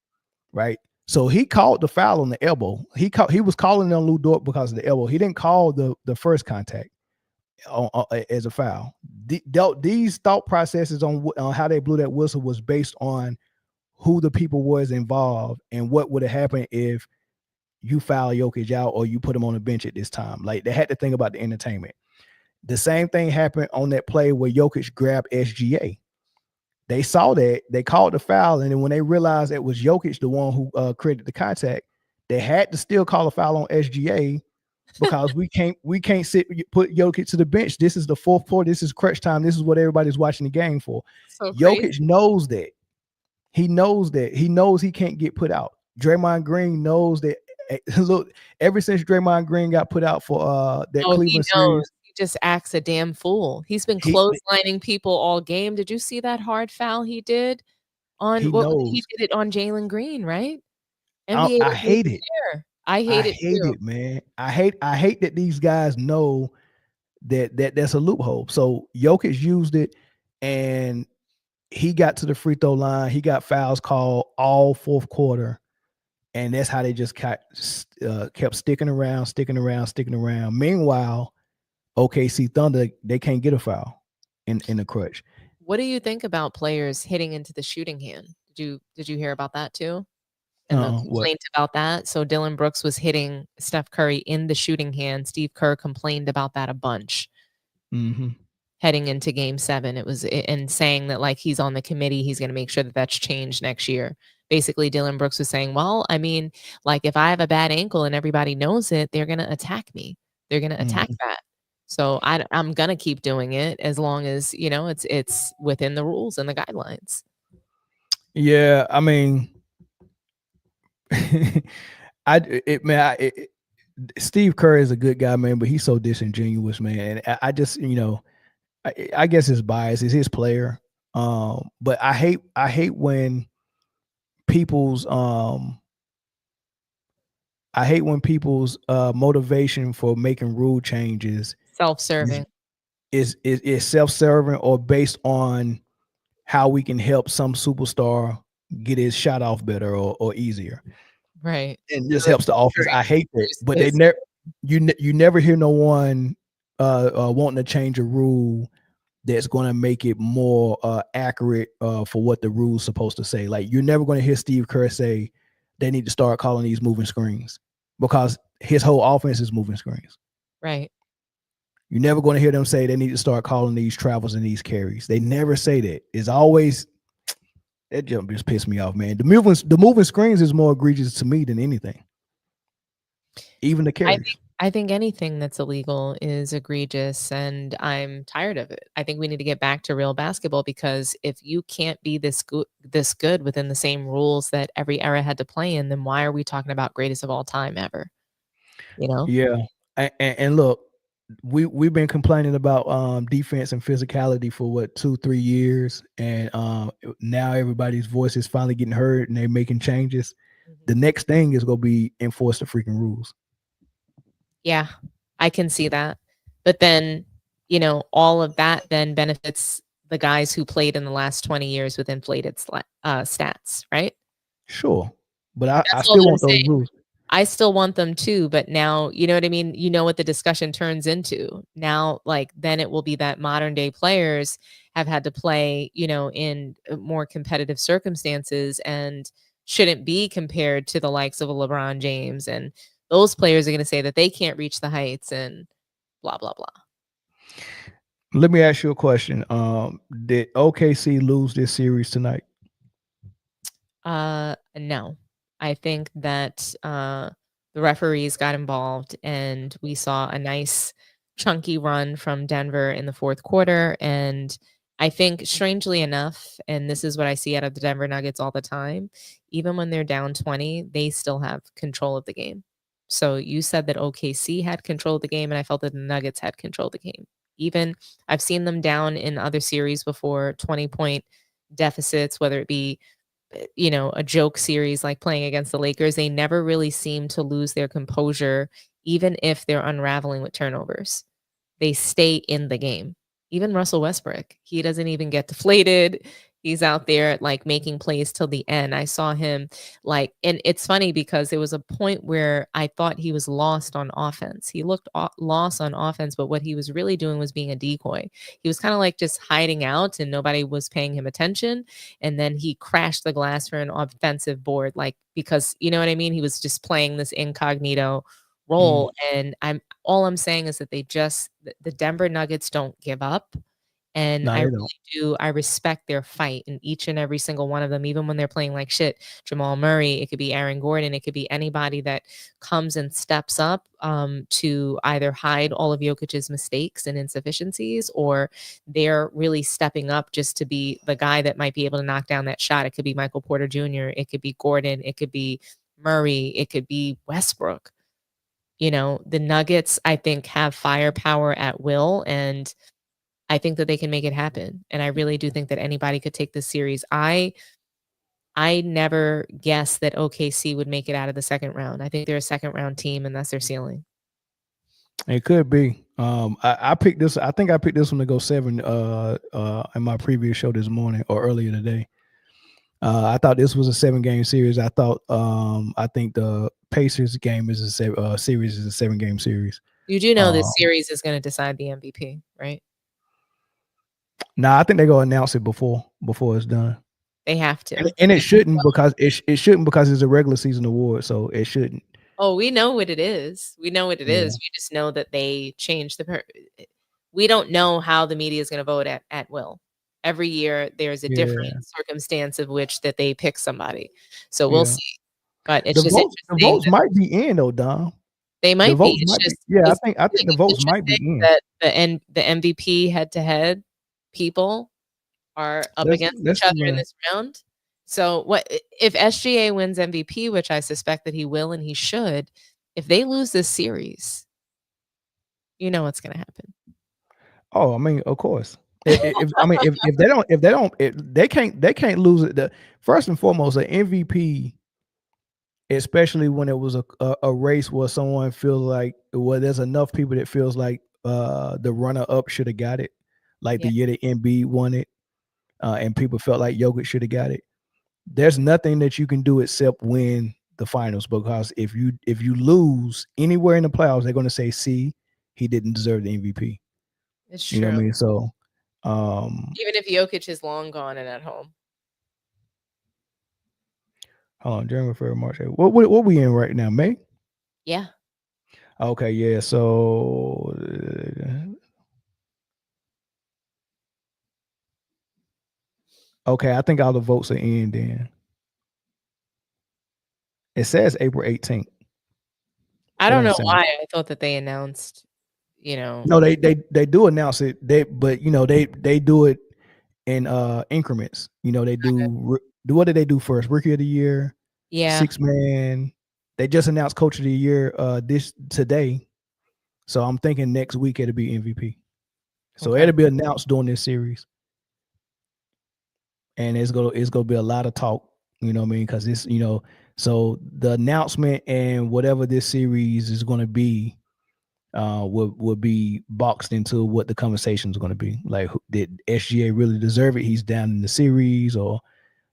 right? So he called the foul on the elbow. He was calling on Lou Dort because of the elbow. He didn't call the first contact as a foul. These thought processes on how they blew that whistle was based on who the people was involved and what would have happened if you foul Jokic out or you put him on the bench at this time. Like, they had to think about the entertainment. The same thing happened on that play where Jokic grabbed SGA. They saw that, they called the foul, and then when they realized it was Jokic, the one who created the contact, they had to still call a foul on SGA because we can't put Jokic to the bench. This is the fourth quarter. This is crunch time. This is what everybody's watching the game for. So Jokic crazy. knows that. He knows that. He knows he can't get put out. Draymond Green knows that. Look, ever since Draymond Green got put out for that Cleveland series, he just acts a damn fool. He's been clotheslining people all game. Did you see that hard foul he did on? he knows. He did it on Jalen Green, right? I hate it. I hate it, man. I hate that these guys know that that's a loophole. So Jokic used it, and he got to the free throw line. He got fouls called all fourth quarter, and that's how they just kept sticking around. Meanwhile, OKC Thunder, they can't get a foul in the crutch. What do you think about players hitting into the shooting hand? Did you hear about that too? And the complaint about that. So Dylan Brooks was hitting Steph Curry in the shooting hand. Steve Kerr complained about that a bunch. Heading into Game 7, it was and saying that like he's on the committee, he's going to make sure that that's changed next year. Basically, Dylan Brooks was saying, well, I mean, like if I have a bad ankle and everybody knows it, they're going to attack me. They're going to attack that. So I'm going to keep doing it as long as, you know, it's within the rules and the guidelines. Yeah, I mean, Steve Kerr is a good guy, man, but he's so disingenuous, man. And I just, you know, I guess his bias is his player. But I hate when people's motivation for making rule changes self-serving is self-serving or based on how we can help some superstar get his shot off better or easier. Right. And this helps the offense. I hate that. But they never you never hear no one wanting to change a rule that's going to make it more accurate for what the rule's supposed to say. Like you're never going to hear Steve Kerr say they need to start calling these moving screens because his whole offense is moving screens. Right. You're never going to hear them say they need to start calling these travels and these carries. They never say that. It's always that jump just pissed me off, man. The moving screens is more egregious to me than anything. Even the carries. I think anything that's illegal is egregious, and I'm tired of it. I think we need to get back to real basketball because if you can't be this good within the same rules that every era had to play in, then why are we talking about greatest of all time ever? You know? Yeah, and look, we've been complaining about defense and physicality for what 2-3 years, and now everybody's voice is finally getting heard, and they're making changes. The next thing is going to be enforce the freaking rules. Yeah, I can see that. But then, you know, all of that then benefits the guys who played in the last 20 years with inflated stats, right? Sure. But I still want those rules. I still want them too. But now, you know what I mean? You know what the discussion turns into. Now, like, then it will be that modern day players have had to play, you know, in more competitive circumstances and shouldn't be compared to the likes of a LeBron James, and those players are going to say that they can't reach the heights and blah, blah, blah. Let me ask you a question. Did OKC lose this series tonight? No. I think that the referees got involved and we saw a nice chunky run from Denver in the fourth quarter. And I think strangely enough, and this is what I see out of the Denver Nuggets all the time, even when they're down 20, they still have control of the game. So you said that OKC had control of the game, and I felt that the Nuggets had control of the game. Even I've seen them down in other series before, 20-point deficits, whether it be, you know, a joke series like playing against the Lakers. They never really seem to lose their composure, even if they're unraveling with turnovers. They stay in the game. Even Russell Westbrook, he doesn't even get deflated. He's out there like making plays till the end. I saw him like, and it's funny because there was a point where I thought he was lost on offense. He looked lost on offense, but what he was really doing was being a decoy. He was kind of like just hiding out and nobody was paying him attention. And then he crashed the glass for an offensive board, like, because you know what I mean? He was just playing this incognito role. And all I'm saying is that the Denver Nuggets don't give up. And No, I they really don't. do. I respect their fight in each and every single one of them, even when they're playing like shit. Jamal Murray, it could be Aaron Gordon, it could be anybody that comes and steps up to either hide all of Jokic's mistakes and insufficiencies, or they're really stepping up just to be the guy that might be able to knock down that shot. It could be Michael Porter Jr., it could be Gordon, it could be Murray, it could be Westbrook. You know, the Nuggets, I think, have firepower at will, and I think that they can make it happen. And I really do think that anybody could take this series. I never guessed that OKC would make it out of the second round. I think they're a second round team, and that's their ceiling. It could be. I picked this. I think I picked this one to go 7 in my previous show this morning or earlier today. I thought this was a 7-game series. I think the Pacers game is a series is a 7-game series. You do know this series is going to decide the MVP, right? Nah, I think they're gonna announce it before it's done. They have to, and it shouldn't because it shouldn't because it's a regular season award, so it shouldn't. Oh, we know what it is. We know what it is. We just know that they changed we don't know how the media is going to vote at will. Every year there's a different circumstance of which that they pick somebody. So we'll see. But it's just interesting. The votes might be in though, Dom. They might be. It's just, I think the votes might be in. That the MVP head-to-head people are up against each other in this round. So what if SGA wins MVP, which I suspect that he will and he should, if they lose this series, you know what's going to happen. Oh, I mean, of course. If they can't lose it. First and foremost, an MVP, especially when it was a race where someone feels like, well, there's enough people that feels like the runner up should have got it, like the year that Embiid won it, and people felt like Jokic should have got it. There's nothing that you can do except win the finals, because if you lose anywhere in the playoffs, they're going to say, see, he didn't deserve the MVP. It's true. You know what I mean? So even if Jokic is long gone and at home. Hold on, January, February, March. What we in right now? May? Yeah. Okay, yeah. So okay, I think all the votes are in then. It says April 18th. I don't know why. I thought that they announced, No, they do announce it. But they do it in increments. They do what did they do first? Rookie of the year, 6-man. They just announced Coach of the Year today. So I'm thinking next week it'll be MVP. So it'll be announced during this series. And it's gonna be a lot of talk, you know what I mean? Because this, so the announcement and whatever this series is gonna be will be boxed into what the conversation is going to be. Like, did SGA really deserve it? He's down in the series, or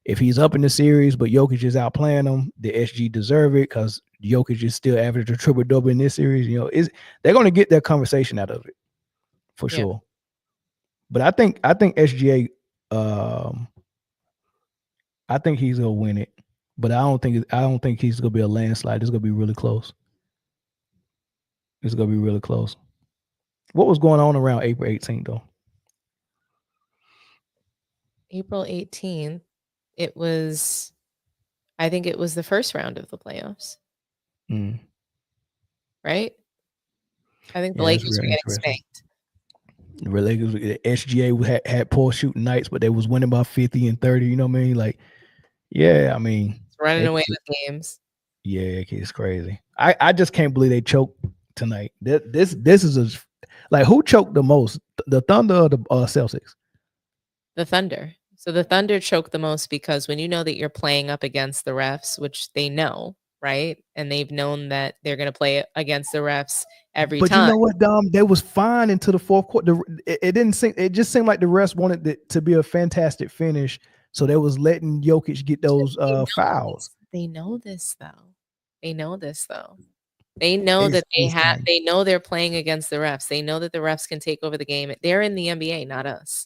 if he's up in the series but Jokic is outplaying him, did SG deserve it? Because Jokic is still averaging a triple-double in this series. They're going to get their conversation out of it for sure. But I think SGA, I think he's gonna win it, but I don't think he's gonna be a landslide. It's gonna be really close. It's going to be really close. What was going on around April 18th, though? April 18th, I think it was the first round of the playoffs. Right? I think the Lakers were getting spanked. The Lakers, SGA had poor shooting nights, but they was winning by 50 and 30. You know what I mean? Like, yeah, I mean. It's running away with games. Yeah, it's crazy. I just can't believe they choked tonight. This is who choked the most, the Thunder or the Celtics? The Thunder. So the Thunder choked the most because when you know that you're playing up against the refs, which they know, right? And they've known that they're going to play against the refs every time. But you know what, Dom? They was fine until the fourth quarter. It just seemed like the refs wanted it to be a fantastic finish, so they was letting Jokic get those fouls. They know this though. They know that they know they're playing against the refs. They know that the refs can take over the game. They're in the NBA, not us.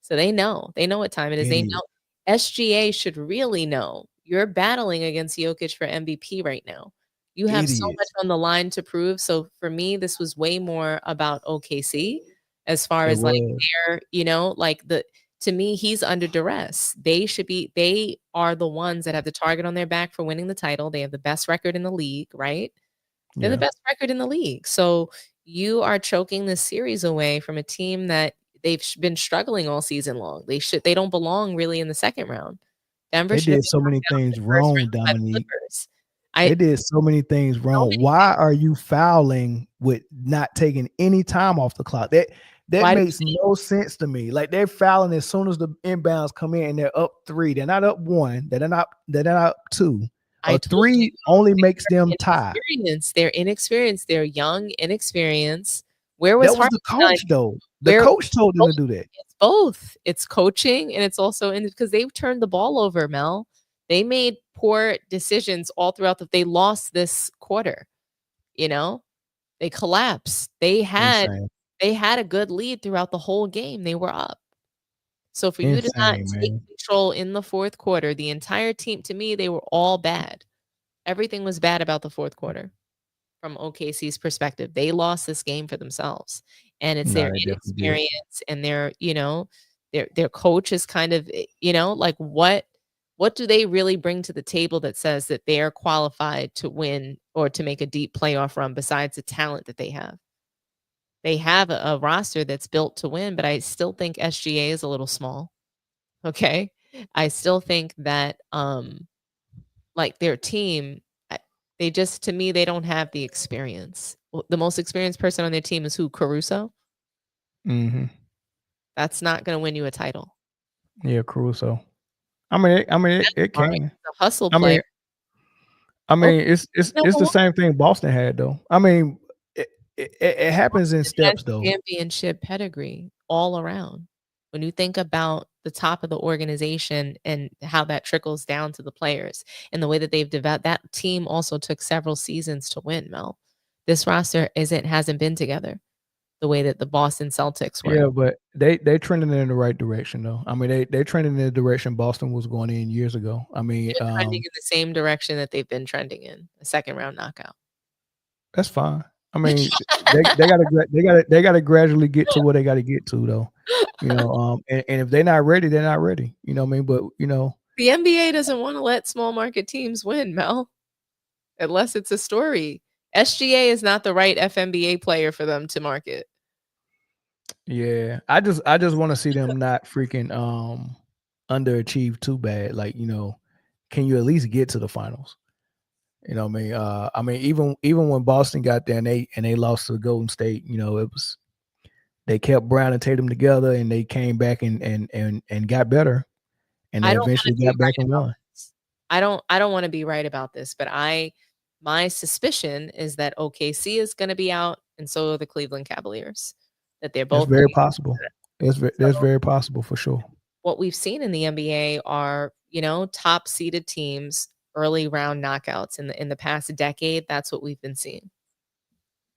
So they know what time it is. They know SGA should really know you're battling against Jokic for MVP right now. You have so much on the line to prove. So for me, this was way more about OKC as far It as like was. their, like to me, he's under duress. They are the ones that have the target on their back for winning the title. They have the best record in the league, right? They're the Yeah. best record in the league. So you are choking this series away from a team that they've been struggling all season long. They don't belong really in the second round. Denver They should have did been so many knocked out in things the first wrong, round by the Dominique. Clippers. They did so many things wrong. many Why are you fouling with not taking any time off the clock? That Why do makes no sense to me. Like they're fouling as soon as the inbounds come in and they're up 3. They're not up 1. They're not up 2. I A told 3 you, only makes them tie. They're inexperienced. They're young, inexperienced. Where was That was the Hartenstein? coach, though. The coach told them to do that. It's both. It's coaching and it's also because they've turned the ball over, Mel. They made poor decisions all throughout they lost this quarter. They collapsed. They had a good lead throughout the whole game. They were up. So for you to not take control in the fourth quarter, the entire team, to me, they were all bad. Everything was bad about the fourth quarter from OKC's perspective. They lost this game for themselves. And it's their inexperience and their coach is kind of, like what do they really bring to the table that says that they are qualified to win or to make a deep playoff run besides the talent that they have? They have a roster that's built to win, but I still think SGA is a little small. Okay. I still think that, like their team, to me, they don't have the experience. The most experienced person on their team is who? Caruso? Mm-hmm. That's not going to win you a title. Yeah, Caruso. I mean, it can. The hustle player. It's the same thing Boston had, though. I mean, it happens in steps, though. Championship pedigree all around. When you think about the top of the organization and how that trickles down to the players and the way that they've developed, that team also took several seasons to win, Mel. This roster hasn't been together the way that the Boston Celtics were. Yeah, but they trending in the right direction, though. I mean, they trending in the direction Boston was going in years ago. I mean, trending in the same direction that they've been trending in, a second round knockout. That's fine. I mean, they gotta gradually get to where they got to get to, though. And if they're not ready, they're not ready. You know what I mean? But the NBA doesn't want to let small market teams win, Mel, unless it's a story. SGA is not the right FNBA player for them to market. Yeah, I just want to see them not freaking underachieve too bad. Like, can you at least get to the finals? You know what I mean? I mean, even when Boston got there and they lost to Golden State, it was they kept Brown and Tatum together and they came back and got better, and they eventually got back and won. I don't want to be right about this, but my suspicion is that OKC is going to be out, and so are the Cleveland Cavaliers. That they're both very possible. That's very possible for sure. What we've seen in the NBA are top seeded teams, early round knockouts in the past decade. That's what we've been seeing.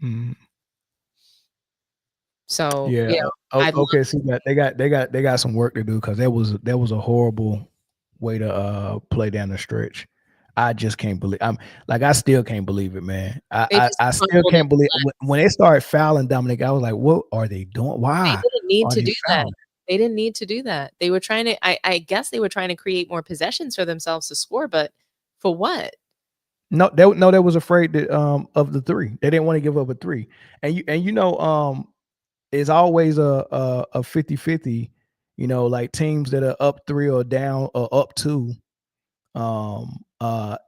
Mm-hmm. So yeah, okay. See that they got some work to do because that was a horrible way to play down the stretch. I just can't believe. I still can't believe it, man. I still can't believe when they started fouling Dominic. I was like, what are they doing? Why? They didn't need to do that. They didn't need to do that. They were trying to. I guess they were trying to create more possessions for themselves to score, but for what? No, they was afraid that, of the 3. They didn't want to give up a 3. And it's always a 50-50, like teams that are up 3 or down or up 2,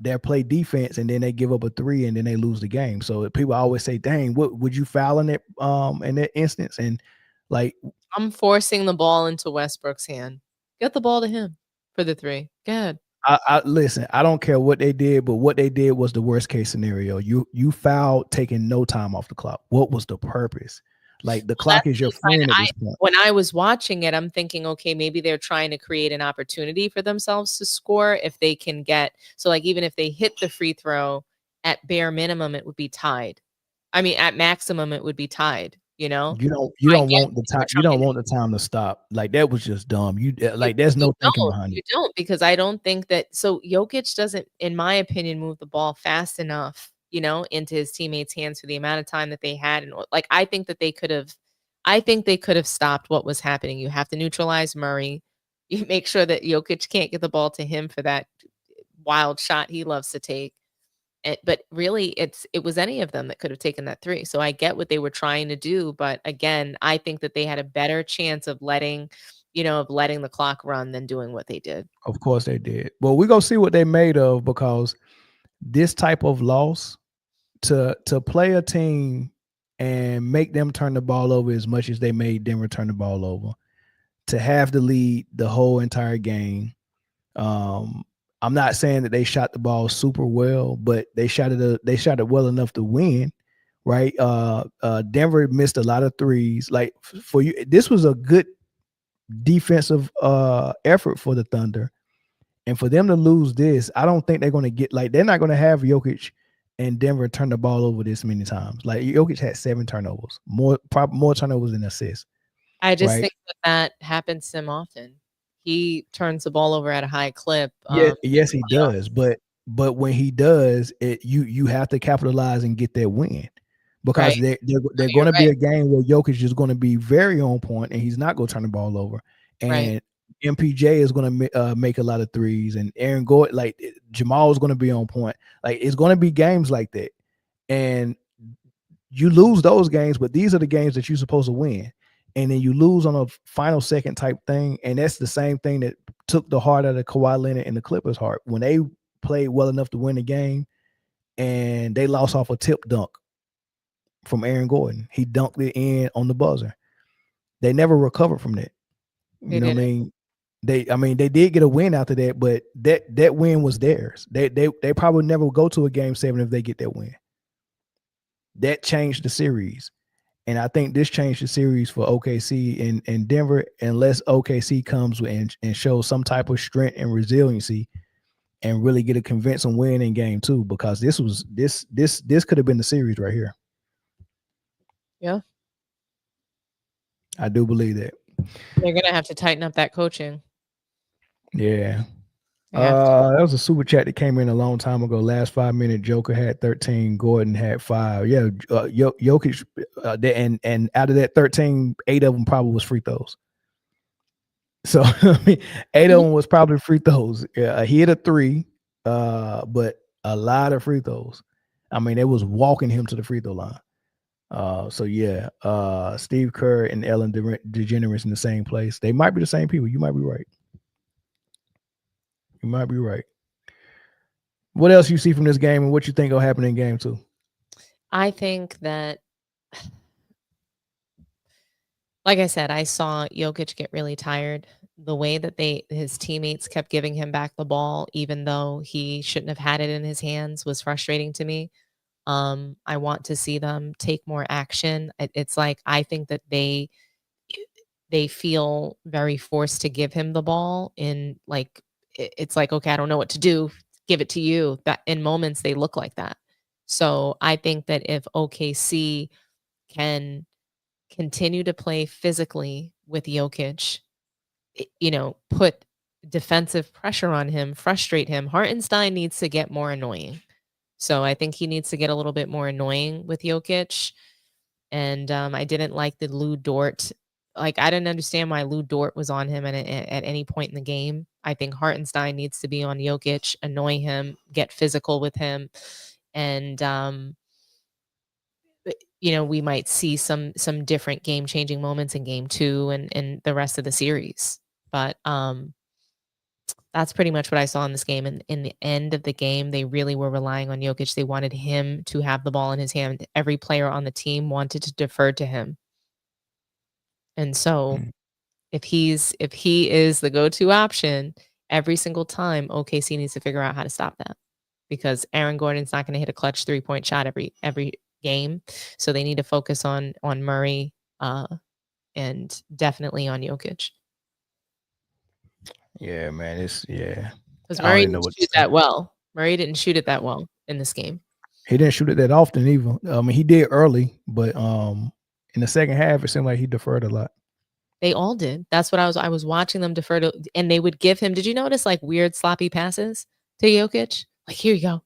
they play defense and then they give up a 3 and then they lose the game. So people always say, dang, what would you foul in that instance? And like, I'm forcing the ball into Westbrook's hand. Get the ball to him for the 3. Go ahead. I listen, I don't care what they did, but what they did was the worst case scenario. You fouled taking no time off the clock. What was the purpose? Like, the clock is your friend at this point. When I was watching it, I'm thinking, okay, maybe they're trying to create an opportunity for themselves to score if they can get. So, like, even if they hit the free throw, at bare minimum, it would be tied. I mean, at maximum, it would be tied. You don't want the time. You don't want the time to stop. Like, that was just dumb. There's no thinking behind it. You don't, because I don't think that. So Jokic doesn't, in my opinion, move the ball fast enough, into his teammates' hands for the amount of time that they had. And like, I think that they could have I think they could have stopped what was happening. You have to neutralize Murray. You make sure that Jokic can't get the ball to him for that wild shot he loves to take. But really, it was any of them that could have taken that three. So I get what they were trying to do, but again, I think that they had a better chance of letting the clock run than doing what they did. Of course they did. Well, we're gonna see what they made of, because this type of loss, to play a team and make them turn the ball over as much as they made Denver turn the ball over, to have the lead the whole entire game. I'm not saying that they shot the ball super well, but they shot it well enough to win, right? Denver missed a lot of threes. Like, for you, this was a good defensive effort for the Thunder. And for them to lose this, I don't think they're going to get, like, they're not going to have Jokic and Denver turn the ball over this many times. Like, Jokic had 7 turnovers, more turnovers than assists. I just Right. think that happens to him often. He turns the ball over at a high clip. Yes, he does. But when he does, you have to capitalize and get that win, because Right. they're going to be a game where Jokic is going to be very on point and he's not going to turn the ball over. And Right. MPJ is going to make a lot of threes, and Aaron Gordon, like, Jamal is going to be on point. Like, it's going to be games like that, and you lose those games, but these are the games that you're supposed to win. And then you lose on a final second type thing, and that's the same thing that took the heart out of Kawhi Leonard and the Clippers' heart when they played well enough to win the game, and they lost off a tip dunk from Aaron Gordon. He dunked it in on the buzzer. They never recovered from that. You know what I mean? They did get a win after that, but that win was theirs. They probably never will go to a game 7 if they get that win. That changed the series. And I think this changed the series for OKC and Denver, unless OKC comes and shows some type of strength and resiliency and really get a convincing win in game 2, because this could have been the series right here. Yeah. I do believe that. They're going to have to tighten up that coaching. Yeah. That was a super chat that came in a long time ago. Last 5 minutes, Joker had 13, Gordon had 5. Yeah, Jokic, and out of that 13, 8 of them probably was free throws. So I mean, 8 of them was probably free throws. He hit a 3, but a lot of free throws. I mean, they was walking him to the free throw line. So yeah, Steve Kerr and Ellen DeGeneres in the same place. They might be the same people. You might be right. You might be right. What else you see from this game, and what you think will happen in game 2? I think that, like I said, I saw Jokic get really tired. The way that his teammates kept giving him back the ball, even though he shouldn't have had it in his hands, was frustrating to me. I want to see them take more action. It's like, I think that they feel very forced to give him the ball, in like, it's like, okay, I don't know what to do, give it to you. That in moments they look like that. So I think that if OKC can continue to play physically with Jokic, put defensive pressure on him, frustrate him, Hartenstein needs to get more annoying. So I think he needs to get a little bit more annoying with Jokic. And I didn't like the Lou Dort. Like, I didn't understand why Lou Dort was on him at any point in the game. I think Hartenstein needs to be on Jokic, annoy him, get physical with him. And, we might see some different game-changing moments in game 2 and the rest of the series. But that's pretty much what I saw in this game. And in the end of the game, they really were relying on Jokic. They wanted him to have the ball in his hand. Every player on the team wanted to defer to him. And so if he is the go-to option every single time, OKC needs to figure out how to stop that, because Aaron Gordon's not going to hit a clutch 3-point shot every game. So they need to focus on Murray and definitely on Jokic. Yeah, man, because Murray didn't shoot that well. Murray didn't shoot it that well in this game. He didn't shoot it that often either. I mean, he did early, but in the second half, it seemed like he deferred a lot. They all did. That's what I was watching them defer to, and they would give him. Did you notice like weird sloppy passes to Jokic? Like, here you go.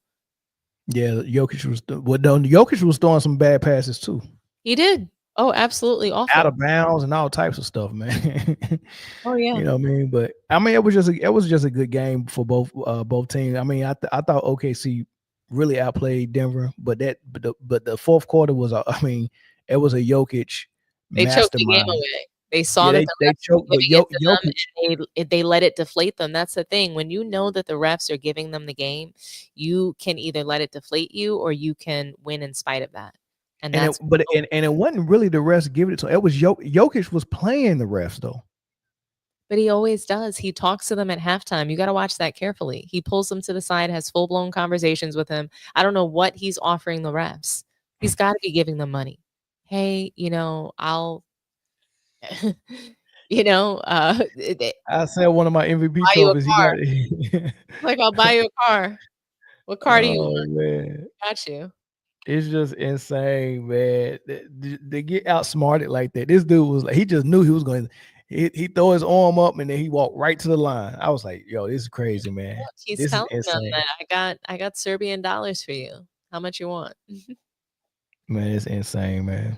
Yeah, Jokic was throwing some bad passes too. He did. Oh, absolutely out awful. of bounds and all types of stuff, man. Oh yeah. You know what I mean? But I mean, it was just a good game for both teams. I mean, I thought OKC really outplayed Denver, but the fourth quarter was I mean, it was a Jokic They choked the game mastermind. away. They saw Yeah, that the they refs were choked, but giving it to them, Jokic. and they let it deflate them. That's the thing. When you know that the refs are giving them the game, you can either let it deflate you or you can win in spite of that. And And that's it wasn't really the refs giving it to him. It was Jokic was playing the refs though. but he always does. He talks to them at halftime. You got to watch that carefully. He pulls them to the side, has full-blown conversations with him. I don't know what he's offering the refs. He's got to be giving them money. Hey, I'll I said one of my MVP buy you a trophies. He car. got. Like, I'll buy you a car. What car do you Oh want? man, Got you. it's just insane, man. They get outsmarted like that. This dude was like, he just knew he was going. He throw his arm up and then he walked right to the line. I was like, yo, this is crazy, man. Look, he's This is telling them insane, that I got Serbian dollars for you. How much you want? man. It's insane, man.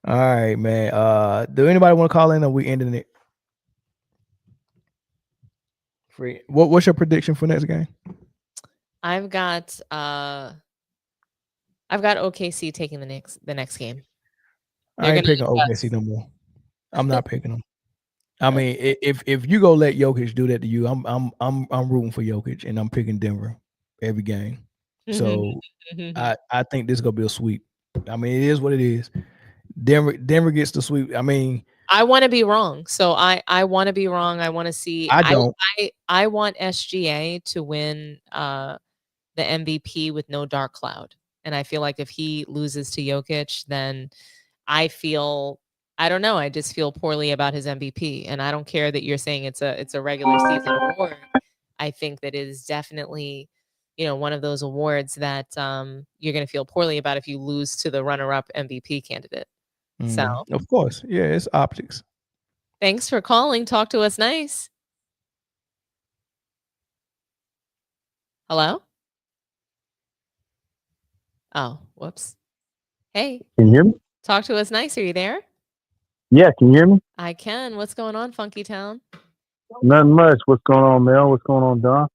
All right, man. Do anybody want to call in or we ending it? Free. What's your prediction for next game? I've got OKC taking the next game. I ain't picking OKC no more. I'm not picking them. I mean, if you go let Jokic do that to you, I'm rooting for Jokic and I'm picking Denver every game. So I think this is gonna be a sweep. I mean, it is what it is. Denver gets the sweep. I mean, I want to be wrong. So I want to be wrong. I want to see. I don't. I want SGA to win the MVP with no dark cloud. And I feel like if he loses to Jokic, then I don't know. I just feel poorly about his MVP. And I don't care that you're saying it's a regular season award. I think that it is definitely, one of those awards that you're going to feel poorly about if you lose to the runner-up MVP candidate. So, of course, yeah, it's optics. Thanks for calling. Talk to us nice. Hello? Oh, whoops. Hey. Can you hear me? Talk to us nice. Are you there? Yeah, can you hear me? I can. What's going on, Funky Town? Nothing much. What's going on, Mel? What's going on, Don?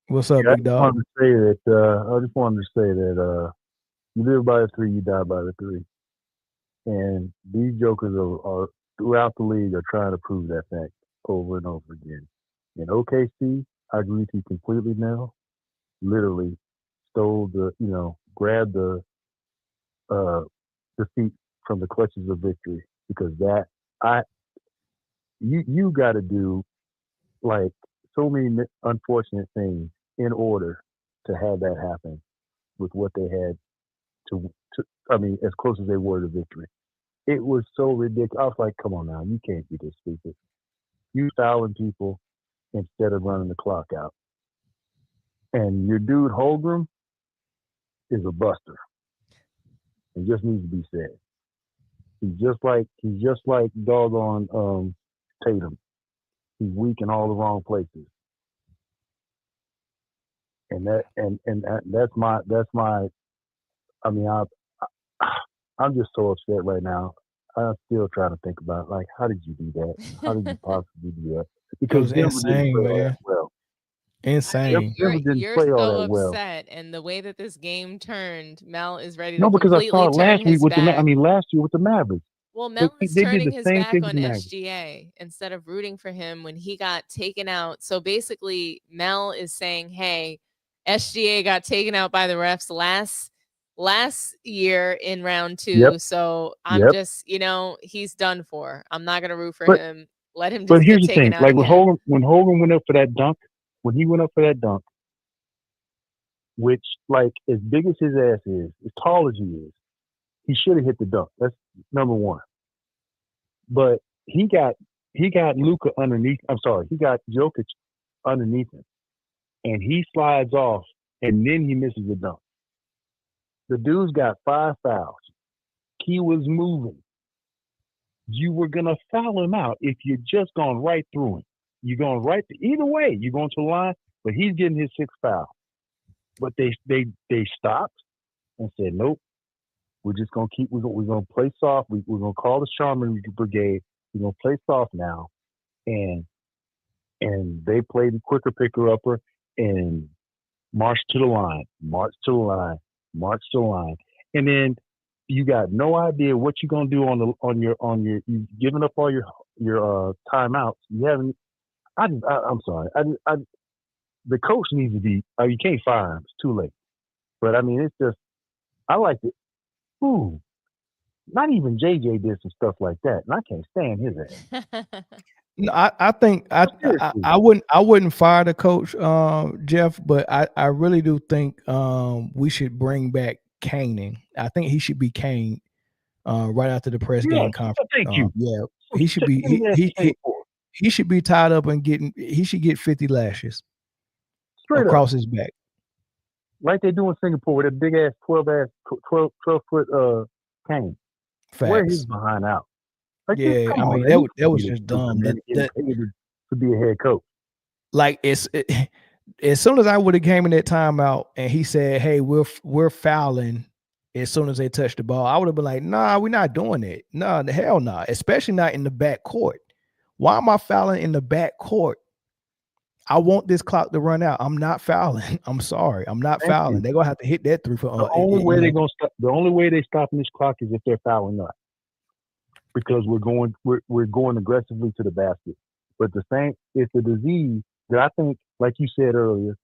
What's up, big dog? I just wanted to say that you live by the three, you die by the three. And these jokers are throughout the league are trying to prove that fact over and over again. In OKC, I agree with you completely, Mel. Literally stole grabbed the defeat from the clutches of victory, because you got to do like so many unfortunate things in order to have that happen with what they had to as close as they were to victory. It was so ridiculous. I was like, come on now, you can't be this stupid. You fouling people instead of running the clock out. And your dude Holgram is a buster. It just needs to be said. He's just like doggone Tatum. He's weak in all the wrong places. And that's my I mean, I'm just so upset right now. I'm still trying to think about, like, how did you do that? How did you possibly do that? Because it was insane, man. Well. Insane. You're so upset, and the way that this game turned, Mel is ready to because I saw it last week with last year with the Mavericks. Well, Mel is turning his back on SGA instead of rooting for him when he got taken out. So basically, Mel is saying, hey, SGA got taken out by the refs last year in round 2. Yep. So I'm just, he's done for. I'm not going to root for him. Let him just But here's get the taken thing. out Like again. when Hogan went up for that dunk, which, like, as big as his ass is, as tall as he is, he should have hit the dunk. That's number one. But he got Luka underneath. I'm sorry, he got Jokic underneath him, and he slides off, and then he misses the dunk. The dude's got 5 fouls. He was moving. You were gonna foul him out if you just gone right through him. You're going right either way. You're going to the line, but he's getting his 6th foul. But they stopped and said, nope, We're just gonna we're gonna play soft. We're gonna call the Charmin Brigade. We're gonna play soft now, and they played the quicker picker upper and march to the line, and then you got no idea what you're gonna do on your you giving up all your timeouts. You haven't. I'm sorry. The coach needs to be. You can't fire him. It's too late. But I mean, it's just. I like it. Ooh, not even JJ did some stuff like that, and I can't stand his ass. No, I think I wouldn't fire the coach, Jeff, but I really do think we should bring back caning. I think he should be caned right after the press game conference. Thank you. Yeah, he should be he should be tied up and he should get 50 lashes straight across up. his back, like they do in Singapore with a big ass 12 foot cane. Facts. Wear his behind out. Like, yeah, I mean that was just dumb. To be a head coach. Like as soon as I would have came in that timeout and he said, "Hey, we're fouling," as soon as they touch the ball, I would have been like, "Nah, we're not doing it. Nah, the hell nah." Especially not in the back court. Why am I fouling in the back court? I want this clock to run out. I'm not fouling. I'm sorry. I'm not fouling. They're gonna have to hit that three for the only way they're gonna stop. The only way they're stopping this clock is if they're fouling us, because we're going aggressively to the basket. But the same, it's a disease that I think, like you said earlier,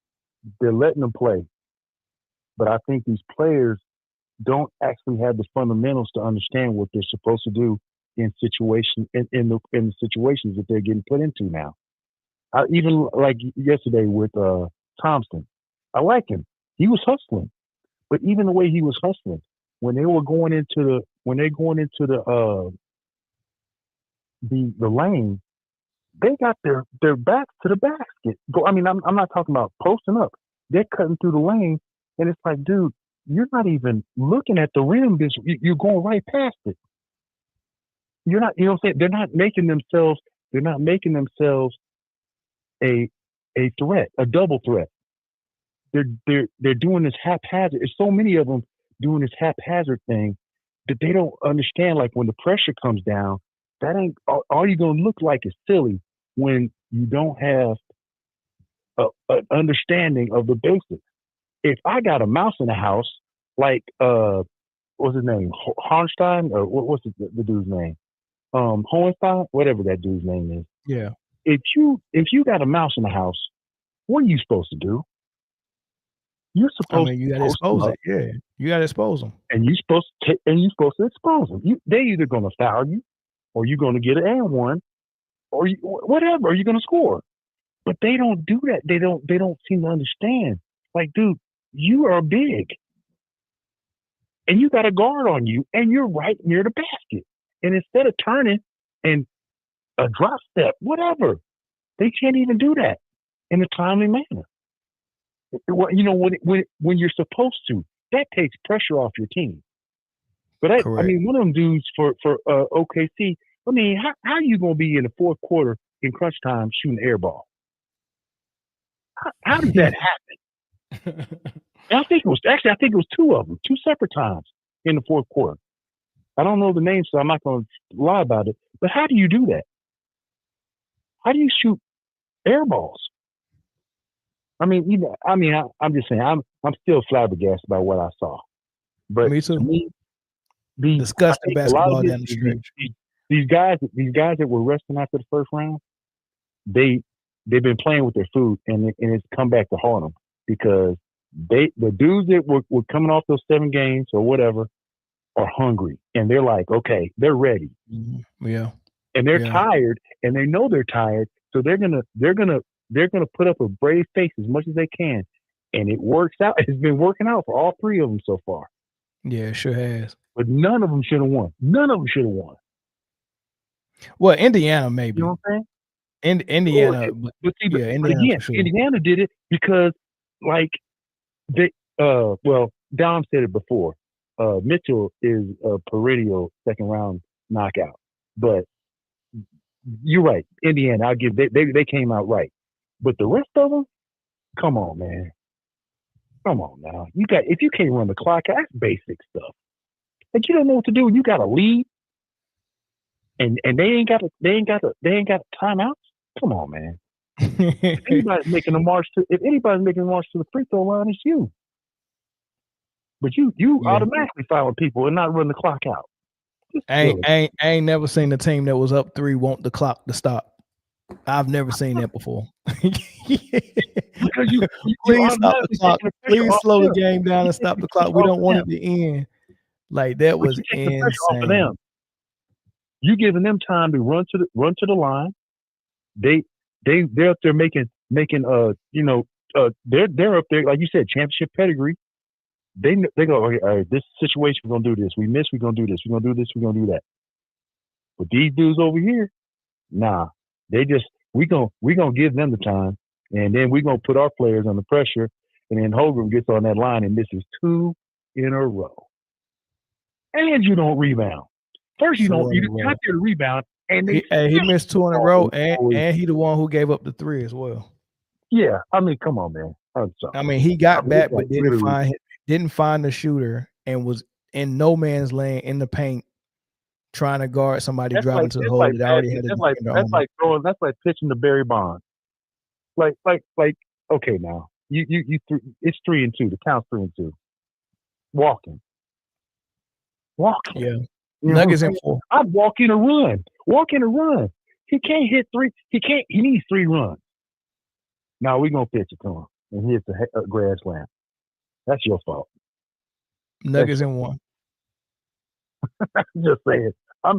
they're letting them play. But I think these players don't actually have the fundamentals to understand what they're supposed to do in the situations that they're getting put into now. Even like yesterday with Thompson, I like him. He was hustling, but even the way he was hustling when they were going into the lane, they got their backs to the basket. I mean, I'm not talking about posting up. They're cutting through the lane, and it's like, dude, you're not even looking at the rim. You're going right past it. You're not. You know what I'm saying? They're not making themselves a threat, a double threat. They're doing this haphazard. There's so many of them doing this haphazard thing that they don't understand. Like when the pressure comes down, that ain't all you're gonna look like is silly when you don't have an understanding of the basics. If I got a mouse in the house, like what's his name, Hornstein, or what's the dude's name, Hohenstein, whatever that dude's name is. Yeah. If you got a mouse in the house, what are you supposed to do? You're supposed. You got to expose it. Yeah, you got to expose them. And you're supposed to expose them. They're either going to foul you, or you're going to get an and one, or whatever. Or you're going to score. But they don't do that. They don't seem to understand. Like, dude, you are big, and you got a guard on you, and you're right near the basket. And instead of turning and a drop step, whatever, they can't even do that in a timely manner. You know, when you're supposed to, that takes pressure off your team. But I mean, one of them dudes for OKC. I mean, how are you going to be in the fourth quarter in crunch time shooting air ball? How did that happen? And I think it was two of them, two separate times in the fourth quarter. I don't know the name, so I'm not going to lie about it. But how do you do that? How do you shoot air balls? I mean, I'm just saying, I'm still flabbergasted by what I saw. But me too. Disgusting basketball down the stretch. These guys that were resting after the first round, they've been playing with their food, and it's come back to haunt them, because the dudes that were coming off those 7 games or whatever are hungry, and they're like, okay, they're ready. Mm-hmm. Yeah. And they're tired, and they know they're tired, so they're gonna put up a brave face as much as they can, and it works out. It's been working out for all 3 of them so far. Yeah, it sure has. But none of them should have won. Well, Indiana maybe. You know what I'm saying? Indiana, Indiana did it because, like, Dom said it before. Mitchell is a perennial second round knockout, but you're right. Indiana, I'll give they came out right, but the rest of them, come on, man, come on now. If you can't run the clock, that's basic stuff. Like you don't know what to do. You got to lead, and they ain't got timeouts. Come on, man. If anybody's making a march to the free throw line, it's you. But you automatically fouling people and not running the clock out. I ain't never seen a team that was up 3 want the clock to stop. I've never seen that before. Because you please stop the clock. Please slow the game down and stop the clock. We don't want it to end. Like that was insane. Off of them. You giving them time to run to the line. They're up there making they're up there, like you said, championship pedigree. They go, okay, all right, this situation, we're gonna do this. We miss, we're gonna do this. We're gonna do this, we're gonna do that. But these dudes over here, nah. We're gonna give them the time, and then we're gonna put our players under pressure, and then Holgram gets on that line and misses 2 in a row. And you don't rebound. First you got there to rebound, and he missed 2 in a row, and he the one who gave up the 3 as well. Yeah, I mean, come on, man. I'm sorry. I mean, he got back, but didn't find the shooter, and was in no man's land in the paint, trying to guard somebody driving to the hole that already had that's like pitching to Barry Bonds. Like okay, now you it's 3-2. The count's 3-2. Walking. Yeah. Nuggets in 4. I'd walk in a run. He can't hit 3. He needs 3 runs. Now we're gonna pitch it to him, and he hits a grand slam. That's your fault. Nuggets in 1. I'm just saying. I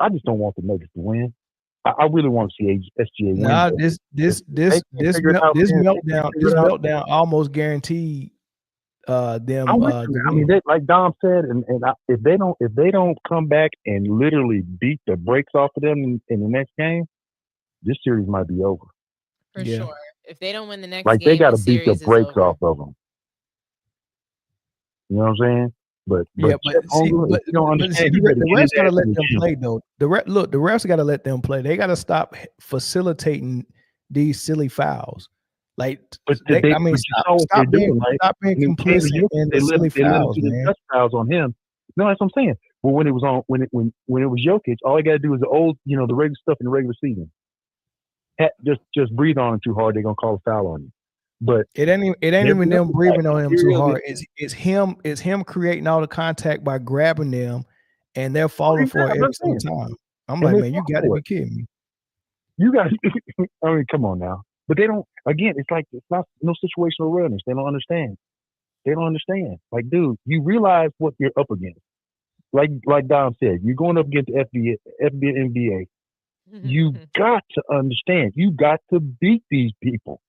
just don't want the Nuggets to win. I really want to see SGA win. Nah, this meltdown almost guaranteed them. I mean, like Dom said, and if they don't come back and literally beat the brakes off of them in the next game, this series might be over. For sure. If they don't win the next game, they got to beat the brakes off of them. You know what I'm saying? But you don't understand. The refs got to let them play, though. The refs got to let them play. They got to stop facilitating these silly fouls. Like, stop being complicit in the silly fouls, man. Fouls on him. No, that's what I'm saying. But when it was Jokic, all he got to do is the regular stuff in the regular season. Just breathe on him too hard, they're gonna call a foul on you. But it ain't even them breathing on him too hard. It's him creating all the contact by grabbing them, and they're falling for it every single time. I'm like, man, you got to be kidding me. You got. I mean, come on now. But they don't. Again, it's not no situational awareness. They don't understand. Like, dude, you realize what you're up against. Like Dom said, you're going up against the NBA. You got to understand. You got to beat these people.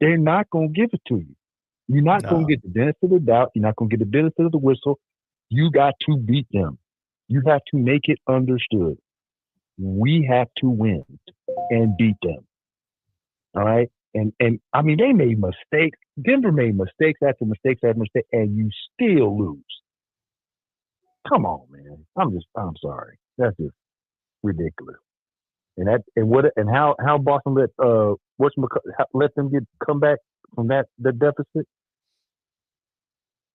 They're not going to give it to you. You're not going to get the benefit of the doubt. You're not going to get the benefit of the whistle. You got to beat them. You have to make it understood. We have to win and beat them. All right? And I mean, they made mistakes. Denver made mistakes after mistakes after mistakes, and you still lose. Come on, man. I'm sorry. That's just ridiculous. And how Boston let them come back from that deficit.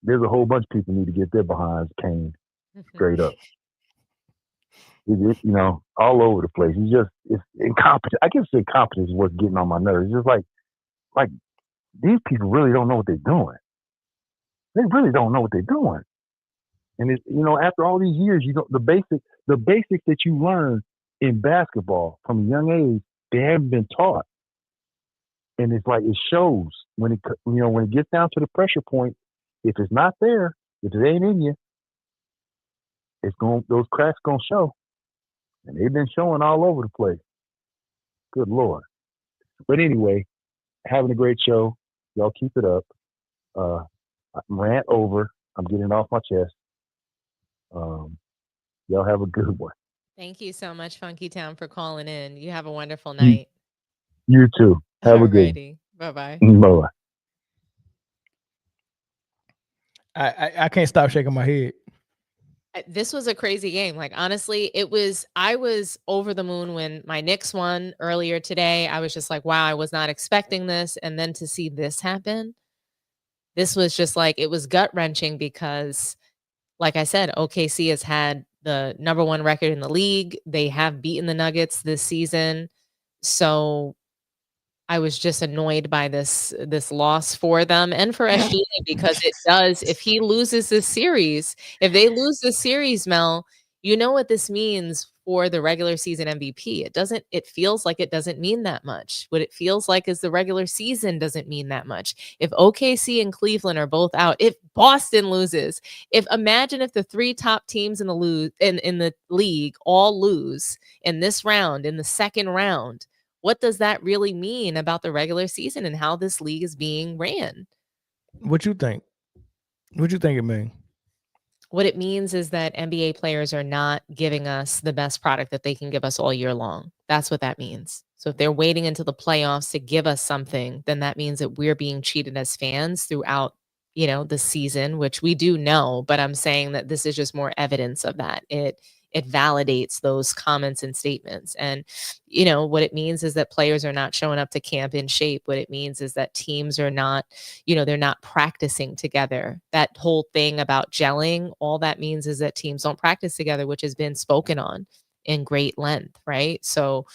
There's a whole bunch of people need to get their behinds caned straight up. All over the place. It's incompetent. I guess incompetence is what's getting on my nerves. It's just like these people really don't know what they're doing. They really don't know what they're doing. And it's, after all these years, the basics that you learn in basketball from a young age, they haven't been taught. And it's like, it shows when it gets down to the pressure point. If it's not there, if it ain't in you, those cracks gonna show. And they've been showing all over the place. Good Lord. But anyway, having a great show. Y'all keep it up. Rant over. I'm getting it off my chest. Y'all have a good one. Thank you so much, Funky Town, for calling in. You have a wonderful night. You too. Have a good one. Bye-bye. Bye-bye. I can't stop shaking my head. This was a crazy game. Like, honestly, I was over the moon when my Knicks won earlier today. I was just like, wow, I was not expecting this. And then to see this happen, This was just like, it was gut wrenching because, like I said, OKC has had the number 1 record in the league. They have beaten the Nuggets this season. So I was just annoyed by this loss for them and for SGA, because it does, if he loses this series, if they lose this series, Mel, you know what this means for the regular season MVP. It feels like it doesn't mean that much. What it feels like is the regular season doesn't mean that much. If OKC and Cleveland are both out, if Boston loses, imagine if the 3 top teams in the league all lose in this round, in the second round. What does that really mean about the regular season and how this league is being ran? What you think? What you think it means? What it means is that NBA players are not giving us the best product that they can give us all year long. That's what that means. So if they're waiting until the playoffs to give us something, then that means that we're being cheated as fans throughout, the season, which we do know, but I'm saying that this is just more evidence of that. It validates those comments and statements. And, what it means is that players are not showing up to camp in shape. What it means is that teams are not, they're not practicing together. That whole thing about gelling, all that means is that teams don't practice together, which has been spoken on in great length, right? So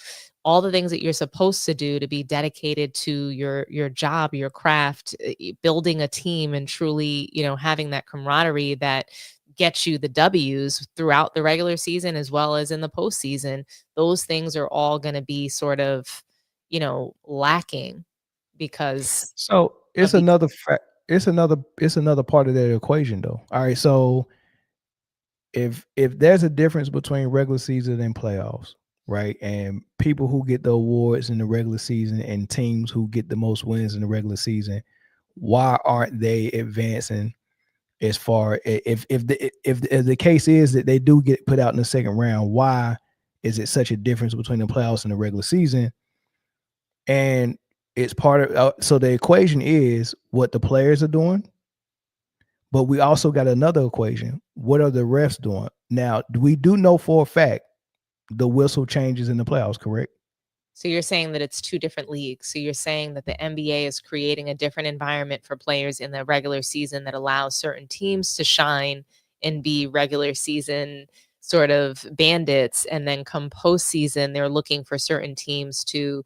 all the things that you're supposed to do to be dedicated to your job, your craft, building a team, and truly, having that camaraderie that gets you the W's throughout the regular season as well as in the postseason. Those things are all going to be sort of, lacking because. So it's another fact. It's another part of that equation, though. All right, so if there's a difference between regular season and playoffs, right, and people who get the awards in the regular season and teams who get the most wins in the regular season, why aren't they advancing? As far if the case is that they do get put out in the second round, why is it such a difference between the playoffs and the regular season? And it's part of so the equation is what the players are doing, but we also got another equation. What are the refs doing? Now, we do know for a fact the whistle changes in the playoffs, correct? So you're saying that it's 2 different leagues. So you're saying that the NBA is creating a different environment for players in the regular season that allows certain teams to shine and be regular season sort of bandits. And then come postseason, they're looking for certain teams to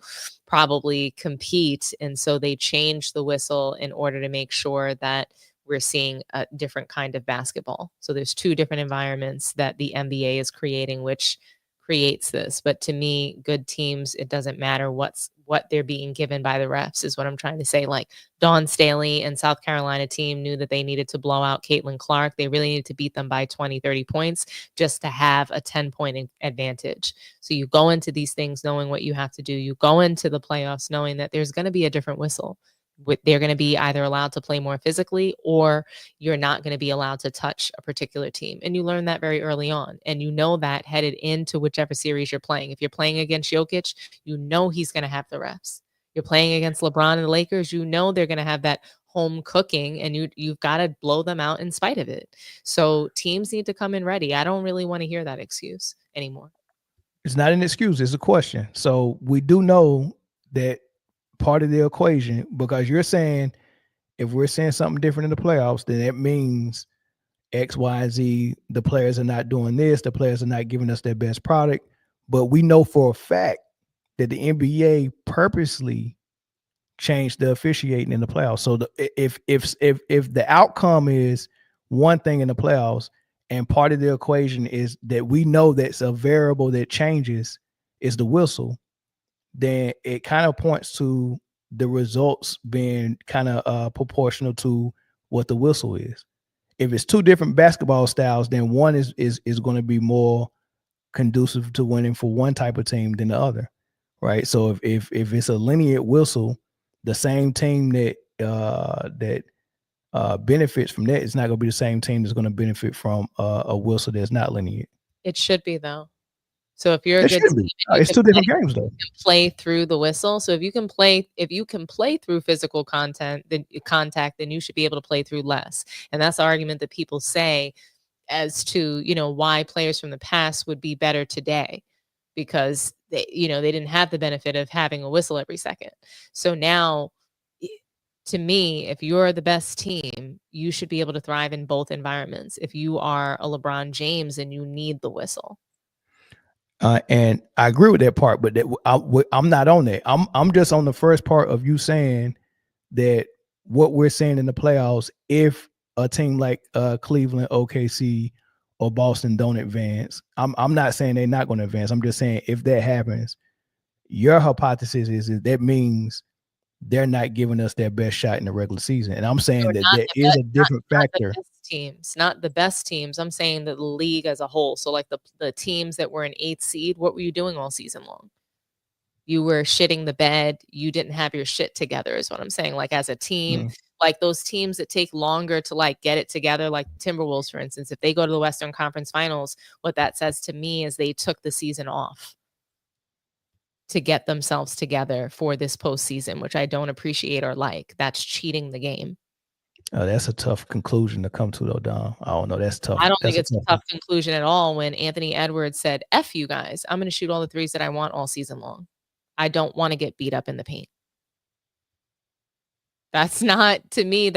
probably compete. And so they change the whistle in order to make sure that we're seeing a different kind of basketball. So there's 2 different environments that the NBA is creating, which creates this. But to me, good teams, it doesn't matter what they're being given by the refs, is what I'm trying to say. Like Dawn Staley and South Carolina team knew that they needed to blow out Caitlin Clark. They really needed to beat them by 20, 30 points just to have a 10-point advantage. So you go into these things knowing what you have to do. You go into the playoffs knowing that there's going to be a different whistle. They're going to be either allowed to play more physically, or you're not going to be allowed to touch a particular team. And you learn that very early on. And you know that headed into whichever series you're playing. If you're playing against Jokic, you know he's going to have the refs. You're playing against LeBron and the Lakers, you know they're going to have that home cooking, and you've got to blow them out in spite of it. So teams need to come in ready. I don't really want to hear that excuse anymore. It's not an excuse. It's a question. So we do know that part of the equation, because you're saying if we're saying something different in the playoffs, then it means X, Y, Z. The players are not doing this. The players are not giving us their best product. But we know for a fact that the NBA purposely changed the officiating in the playoffs. So if the outcome is one thing in the playoffs, and part of the equation is that we know that's a variable that changes is the whistle, then it kind of points to the results being kind of proportional to what the whistle is. If it's 2 different basketball styles, then one is going to be more conducive to winning for one type of team than the other, right? So if it's a linear whistle, the same team that benefits from that is not going to be the same team that's going to benefit from a whistle that's not linear. It should be, though. So if you're a good team, it's 2 different games, though. You can play through the whistle. So if you can play through physical contact, then you should be able to play through less. And that's the argument that people say as to, why players from the past would be better today, because they didn't have the benefit of having a whistle every second. So now, to me, if you're the best team, you should be able to thrive in both environments. If you are a LeBron James and you need the whistle. And I agree with that part, but I'm not on that. I'm just on the first part of you saying that what we're seeing in the playoffs, if a team like Cleveland, OKC, or Boston don't advance, I'm not saying they're not going to advance. I'm just saying if that happens, your hypothesis is that means they're not giving us their best shot in the regular season. And I'm saying that there is a different factor. Not the best teams. I'm saying the league as a whole. So like the teams that were in 8th seed, what were you doing all season long? You were shitting the bed. You didn't have your shit together is what I'm saying. Like as a team, like those teams that take longer to like get it together, like Timberwolves, for instance, if they go to the Western Conference Finals, what that says to me is they took the season off to get themselves together for this postseason, which I don't appreciate or like. That's cheating the game. Oh, that's a tough conclusion to come to, though, Dom. I don't know. That's tough. I don't think it's a tough conclusion at all when Anthony Edwards said, F you guys, I'm going to shoot all the threes that I want all season long. I don't want to get beat up in the paint. That's not, to me,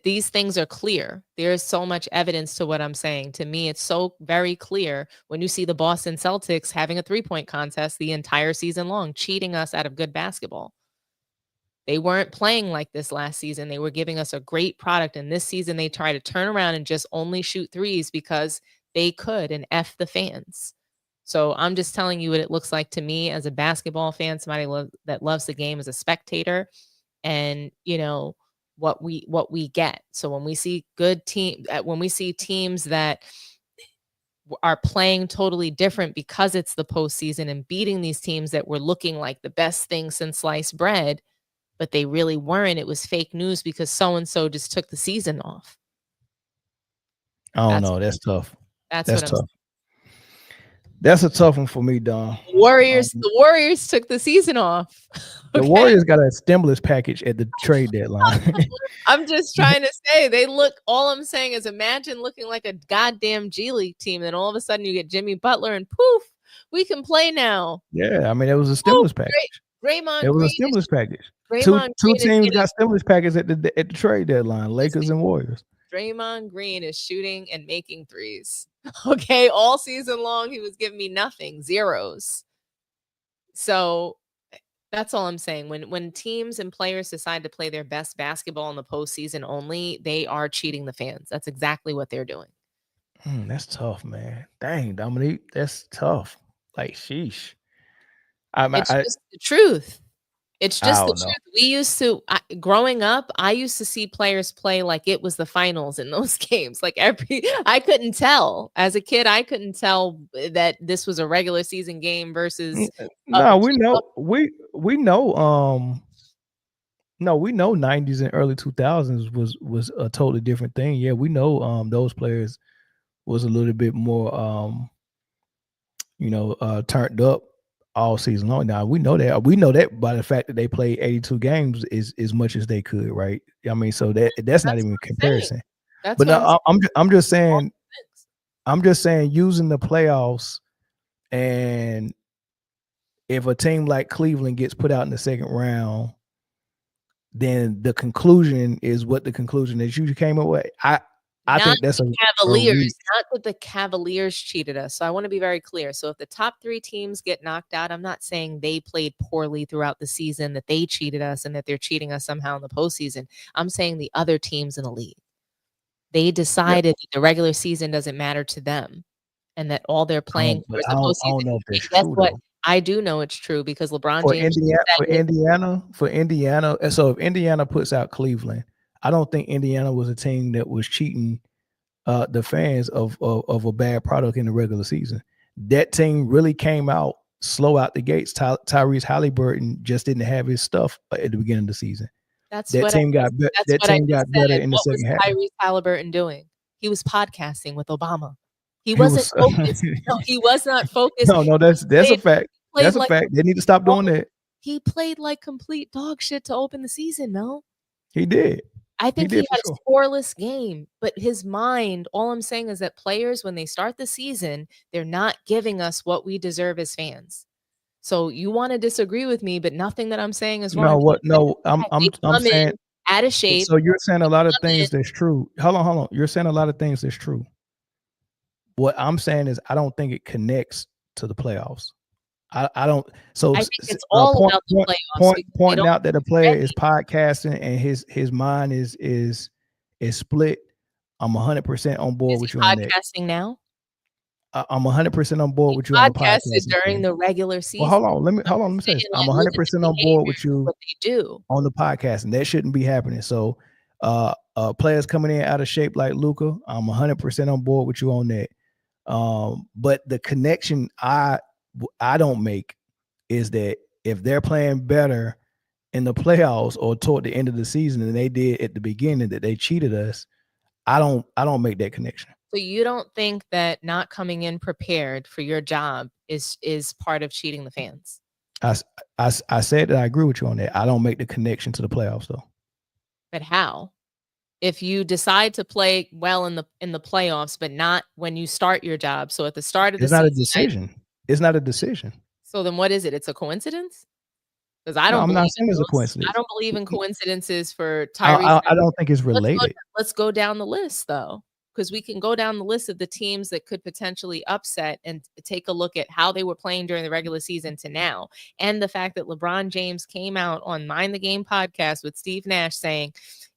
these things are clear. There's so much evidence to what I'm saying. To me, it's so very clear when you see the Boston Celtics having a 3-point contest the entire season long, cheating us out of good basketball. They weren't playing like this last season. They were giving us a great product. And this season, they try to turn around and just only shoot threes because they could and F the fans. So I'm just telling you what it looks like to me as a basketball fan, somebody that loves the game as a spectator. And you know what we get. So when we see when we see teams that are playing totally different because it's the postseason and beating these teams that were looking like the best thing since sliced bread, but they really weren't. It was fake news because so and so just took the season off. I don't know. That's tough. That's tough. That's a tough one for me, Don. The Warriors took the season off. Okay? The Warriors got a stimulus package at the trade deadline. I'm just trying to say all I'm saying is imagine looking like a goddamn G League team. Then all of a sudden you get Jimmy Butler and poof, we can play now. Yeah, I mean, it was a stimulus package. Draymond It was Green a stimulus package. Draymond Two teams got stimulus packages at the trade deadline, Lakers and Warriors. Draymond Green is shooting and making threes. Okay, all season long, he was giving me nothing, zeros. So that's all I'm saying. When teams and players decide to play their best basketball in the postseason only, they are cheating the fans. That's exactly what they're doing. That's tough, man. Dang, Dominique, that's tough. Like, sheesh. It's just the truth. It's just the truth. We used to, growing up, I used to see players play like it was the finals in those games. Like I couldn't tell. As a kid, I couldn't tell that this was a regular season game versus. No, we know. We know. No, we know 90s and early 2000s was a totally different thing. Yeah, we know those players was a little bit more turned up all season long. Now we know that by the fact that they played 82 games as much as they could, right? I mean, so that's not even a comparison. But no, I'm just saying using the playoffs, and if a team like Cleveland gets put out in the second round, then the conclusion is what the conclusion is you came up with. I think that's Cavaliers. Not that the Cavaliers cheated us. So I want to be very clear. So if the top 3 teams get knocked out, I'm not saying they played poorly throughout the season, that they cheated us and that they're cheating us somehow in the postseason. I'm saying the other teams in the league. They decided that the regular season doesn't matter to them and that all they're playing for is the postseason. I don't know if that's true, what? I do know it's true because LeBron James for Indiana. And so if Indiana puts out Cleveland, I don't think Indiana was a team that was cheating the fans of a bad product in the regular season. That team really came out slow out the gates. Tyrese Halliburton just didn't have his stuff at the beginning of the season. That team got better in the second half. What was Tyrese Halliburton doing? He was podcasting with Obama. He wasn't focused. No, he was not focused. No, that's a fact. That's a fact. They need to stop doing that. He played like complete dog shit to open the season, Mel. He did. I think he had a scoreless game, but his mind, all I'm saying is that players, when they start the season, they're not giving us what we deserve as fans. So you want to disagree with me, but nothing that I'm saying is wrong. No, I'm saying out of shape. So you're saying a lot of Love things it. that's true. Hold on. You're saying a lot of things that's true. What I'm saying is I don't think it connects to the playoffs. I don't. So I think it's all about the playoffs because they pointing don't out that a player ready. is podcasting and his mind is split. I'm 100% on board Is with he you on that. podcasting now? I'm 100% on board He with you on the podcasted podcasting during thing. the regular Well, season. hold on. Let me say this. Saying, I'm like, look at the 100% on board with behavior, you what they do. on the podcasting. That shouldn't be happening. So, players coming in out of shape like Luka, I'm 100% on board with you on that. But the connection I don't make is that if they're playing better in the playoffs or toward the end of the season than they did at the beginning, that they cheated us. I don't make that connection. So you don't think that not coming in prepared for your job is part of cheating the fans? I said that I agree with you on that. I don't make the connection to the playoffs though. But how? If you decide to play well in the playoffs, but not when you start your job. So at the start of the It's not a season, decision. It's not a decision. So then what is it? It's a coincidence? Because I No, don't I'm not believe saying in it's a those. coincidence. I don't believe in coincidences for Tyrese. I don't think it's related. Let's go down the list though, because we can go down the list of the teams that could potentially upset and take a look at how they were playing during the regular season to now, and the fact that LeBron James came out on Mind the Game podcast with Steve Nash saying,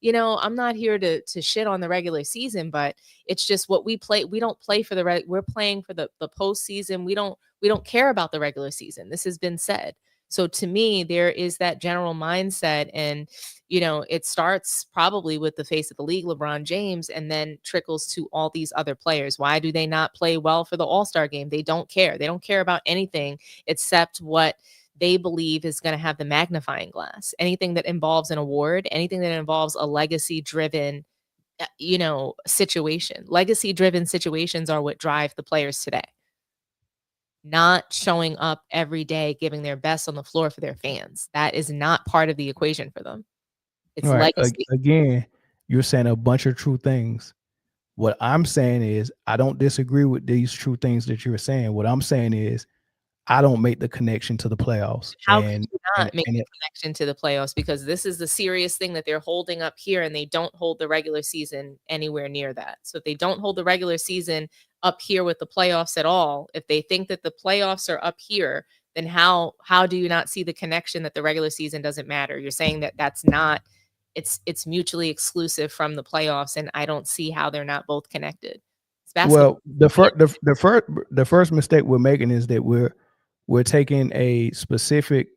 I'm not here to shit on the regular season, but it's just what we play. We don't play for we're playing for the postseason. We don't care about the regular season. This has been said. So to me, there is that general mindset, and it starts probably with the face of the league, LeBron James, and then trickles to all these other players. Why do they not play well for the All-Star game? They don't care. They don't care about anything except what they believe is going to have the magnifying glass. Anything that involves an award, anything that involves a legacy-driven, situation. Legacy-driven situations are what drive the players today. Not showing up every day, giving their best on the floor for their fans. That is not part of the equation for them. It's right. legacy. Again, you're saying a bunch of true things. What I'm saying is I don't disagree with these true things that you're saying. What I'm saying is I don't make the connection to the playoffs. How can you not make the connection to the playoffs? Because this is the serious thing that they're holding up here, and they don't hold the regular season anywhere near that. So if they don't hold the regular season up here with the playoffs at all, if they think that the playoffs are up here, then how do you not see the connection that the regular season doesn't matter? You're saying that that's not, it's mutually exclusive from the playoffs, and I don't see how they're not both connected. Well, the first mistake we're making is that we're taking a specific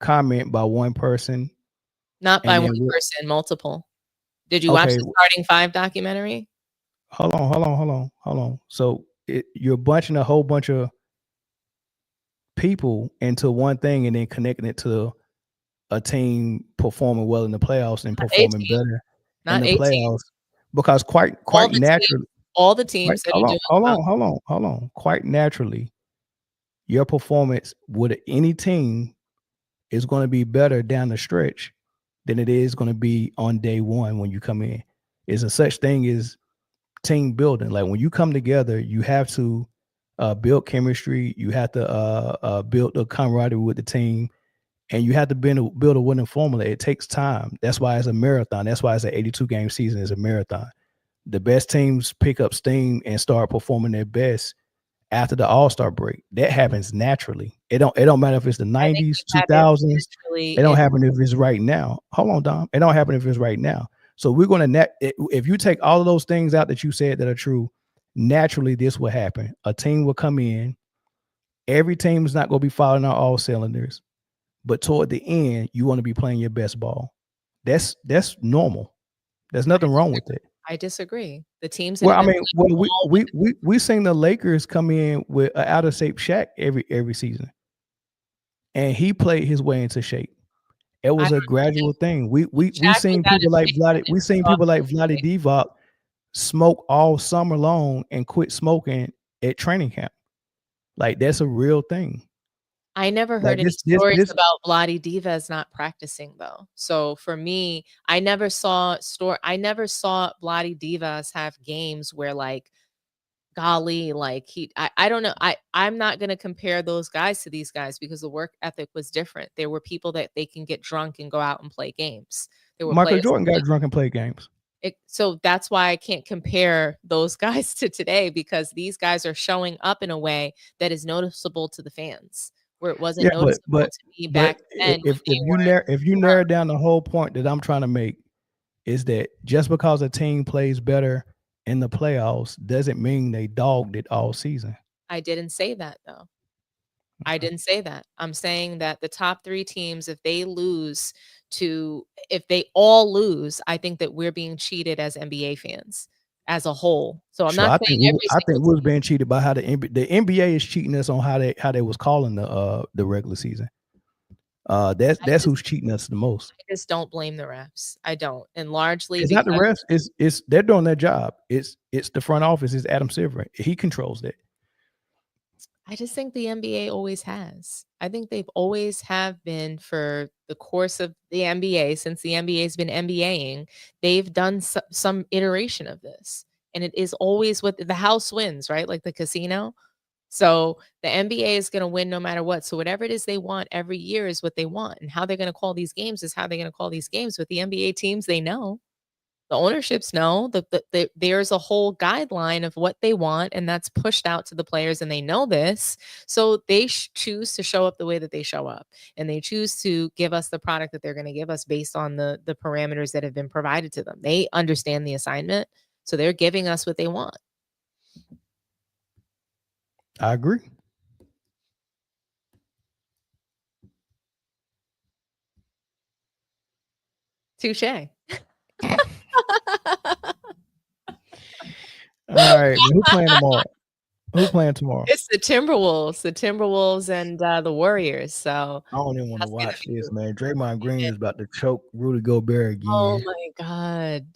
comment by one person. Not by one person, multiple. Did you watch the Starting Five documentary? Hold on. So you're bunching a whole bunch of people into one thing and then connecting it to a team performing well in the playoffs and performing better in the playoffs. Because quite naturally, all the teams that are doing hold on. Quite naturally, your performance with any team is going to be better down the stretch than it is going to be on day one when you come in. It's a such thing as team building. Like when you come together, you have to build chemistry. You have to build a camaraderie with the team, and you have to build a winning formula. It takes time. That's why it's a marathon. That's why it's an 82-game season. It's a marathon. The best teams pick up steam and start performing their best after the All-Star break. That happens naturally. It don't matter if it's the 90s, 2000s. It don't happen if it's right now. Hold on, Dom. It don't happen if it's right now. So we're going to if you take all of those things out that you said that are true, naturally this will happen. A team will come in. Every team is not going to be firing on all cylinders, but toward the end, you want to be playing your best ball. That's normal. There's nothing wrong with it. I disagree. The teams. We seen the Lakers come in with an out of shape Shaq every season, and he played his way into shape. It was a gradual thing. We seen people like Vlade. We seen people like Vlade Divac smoke all summer long and quit smoking at training camp. Like that's a real thing. I never heard any stories about Vlade Divac not practicing though. So for me, I never saw Vlade Divac have games where like golly, like I don't know. I'm not going to compare those guys to these guys because the work ethic was different. There were people that they can get drunk and go out and play games. There were Michael players Jordan got drunk and played games. So that's why I can't compare those guys to today, because these guys are showing up in a way that is noticeable to the fans, where it wasn't noticeable to me back then. If you narrow down the whole point that I'm trying to make is that just because a team plays better in the playoffs doesn't mean they dogged it all season. I didn't say that, though. I didn't say that. I'm saying that the top 3 teams, if they all lose, I think that we're being cheated as NBA fans as a whole. So I'm not saying I think we was being cheated by how the NBA is cheating us on how they was calling the regular season. That's who's cheating us the most. I just don't blame the refs. I don't. And largely it's not the refs, it's they're doing their job. It's the front office, it's Adam Silver. He controls that. I just think the NBA always has. I think they've always have been for the course of the NBA, since the NBA has been NBAing, they've done some iteration of this. And it is always what the house wins, right? Like the casino. So the NBA is going to win no matter what. So whatever it is they want every year is what they want. And how they're going to call these games is how they're going to call these games. With the NBA teams, they know. The ownerships know that there's a whole guideline of what they want, and that's pushed out to the players, and they know this. So they choose to show up the way that they show up, and they choose to give us the product that they're going to give us based on the parameters that have been provided to them. They understand the assignment, so they're giving us what they want. I agree. Touche. All right, who playing tomorrow? Who's playing tomorrow? It's the Timberwolves and the Warriors. So I don't even want to watch this, man. Draymond Green is about to choke Rudy Gobert again. Oh my God.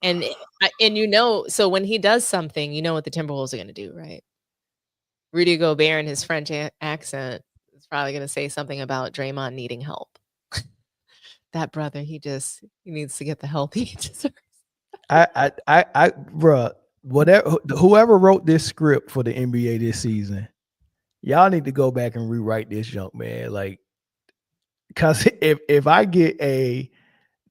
And so when he does something, you know what the Timberwolves are going to do, right? Rudy Gobert in his French accent is probably going to say something about Draymond needing help. That brother, he needs to get the help he deserves. Bruh, whoever wrote this script for the NBA this season, y'all need to go back and rewrite this junk, man. Like, because if I get a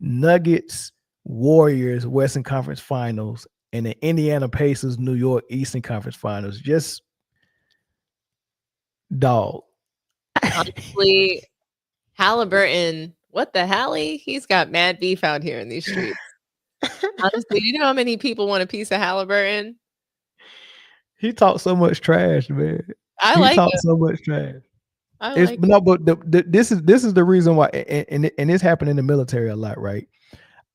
Nuggets Warriors Western Conference Finals and the Indiana Pacers New York Eastern Conference Finals, just dog. Honestly, Halliburton, what the hell? He's got mad beef out here in these streets. Honestly, you know how many people want a piece of Halliburton? He talks so much trash, man. He talks so much trash. This is the reason why, and this happened in the military a lot, right?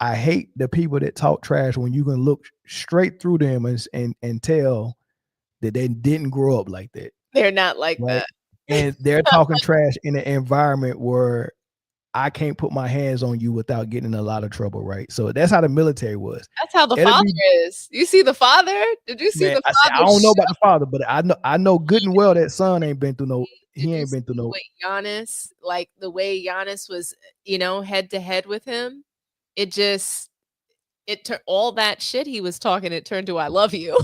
I hate the people that talk trash when you can look straight through them and tell that they didn't grow up like that. They're not like right? that. And they're talking trash in an environment where I can't put my hands on you without getting in a lot of trouble, right? So that's how the military was. That's how the father is. You see the father? Did you see the father? I don't know about the father, but I know good and well that son ain't been through no. He ain't been through no. Giannis, like the way Giannis was, head to head with him, all that shit he was talking, it turned to "I love you."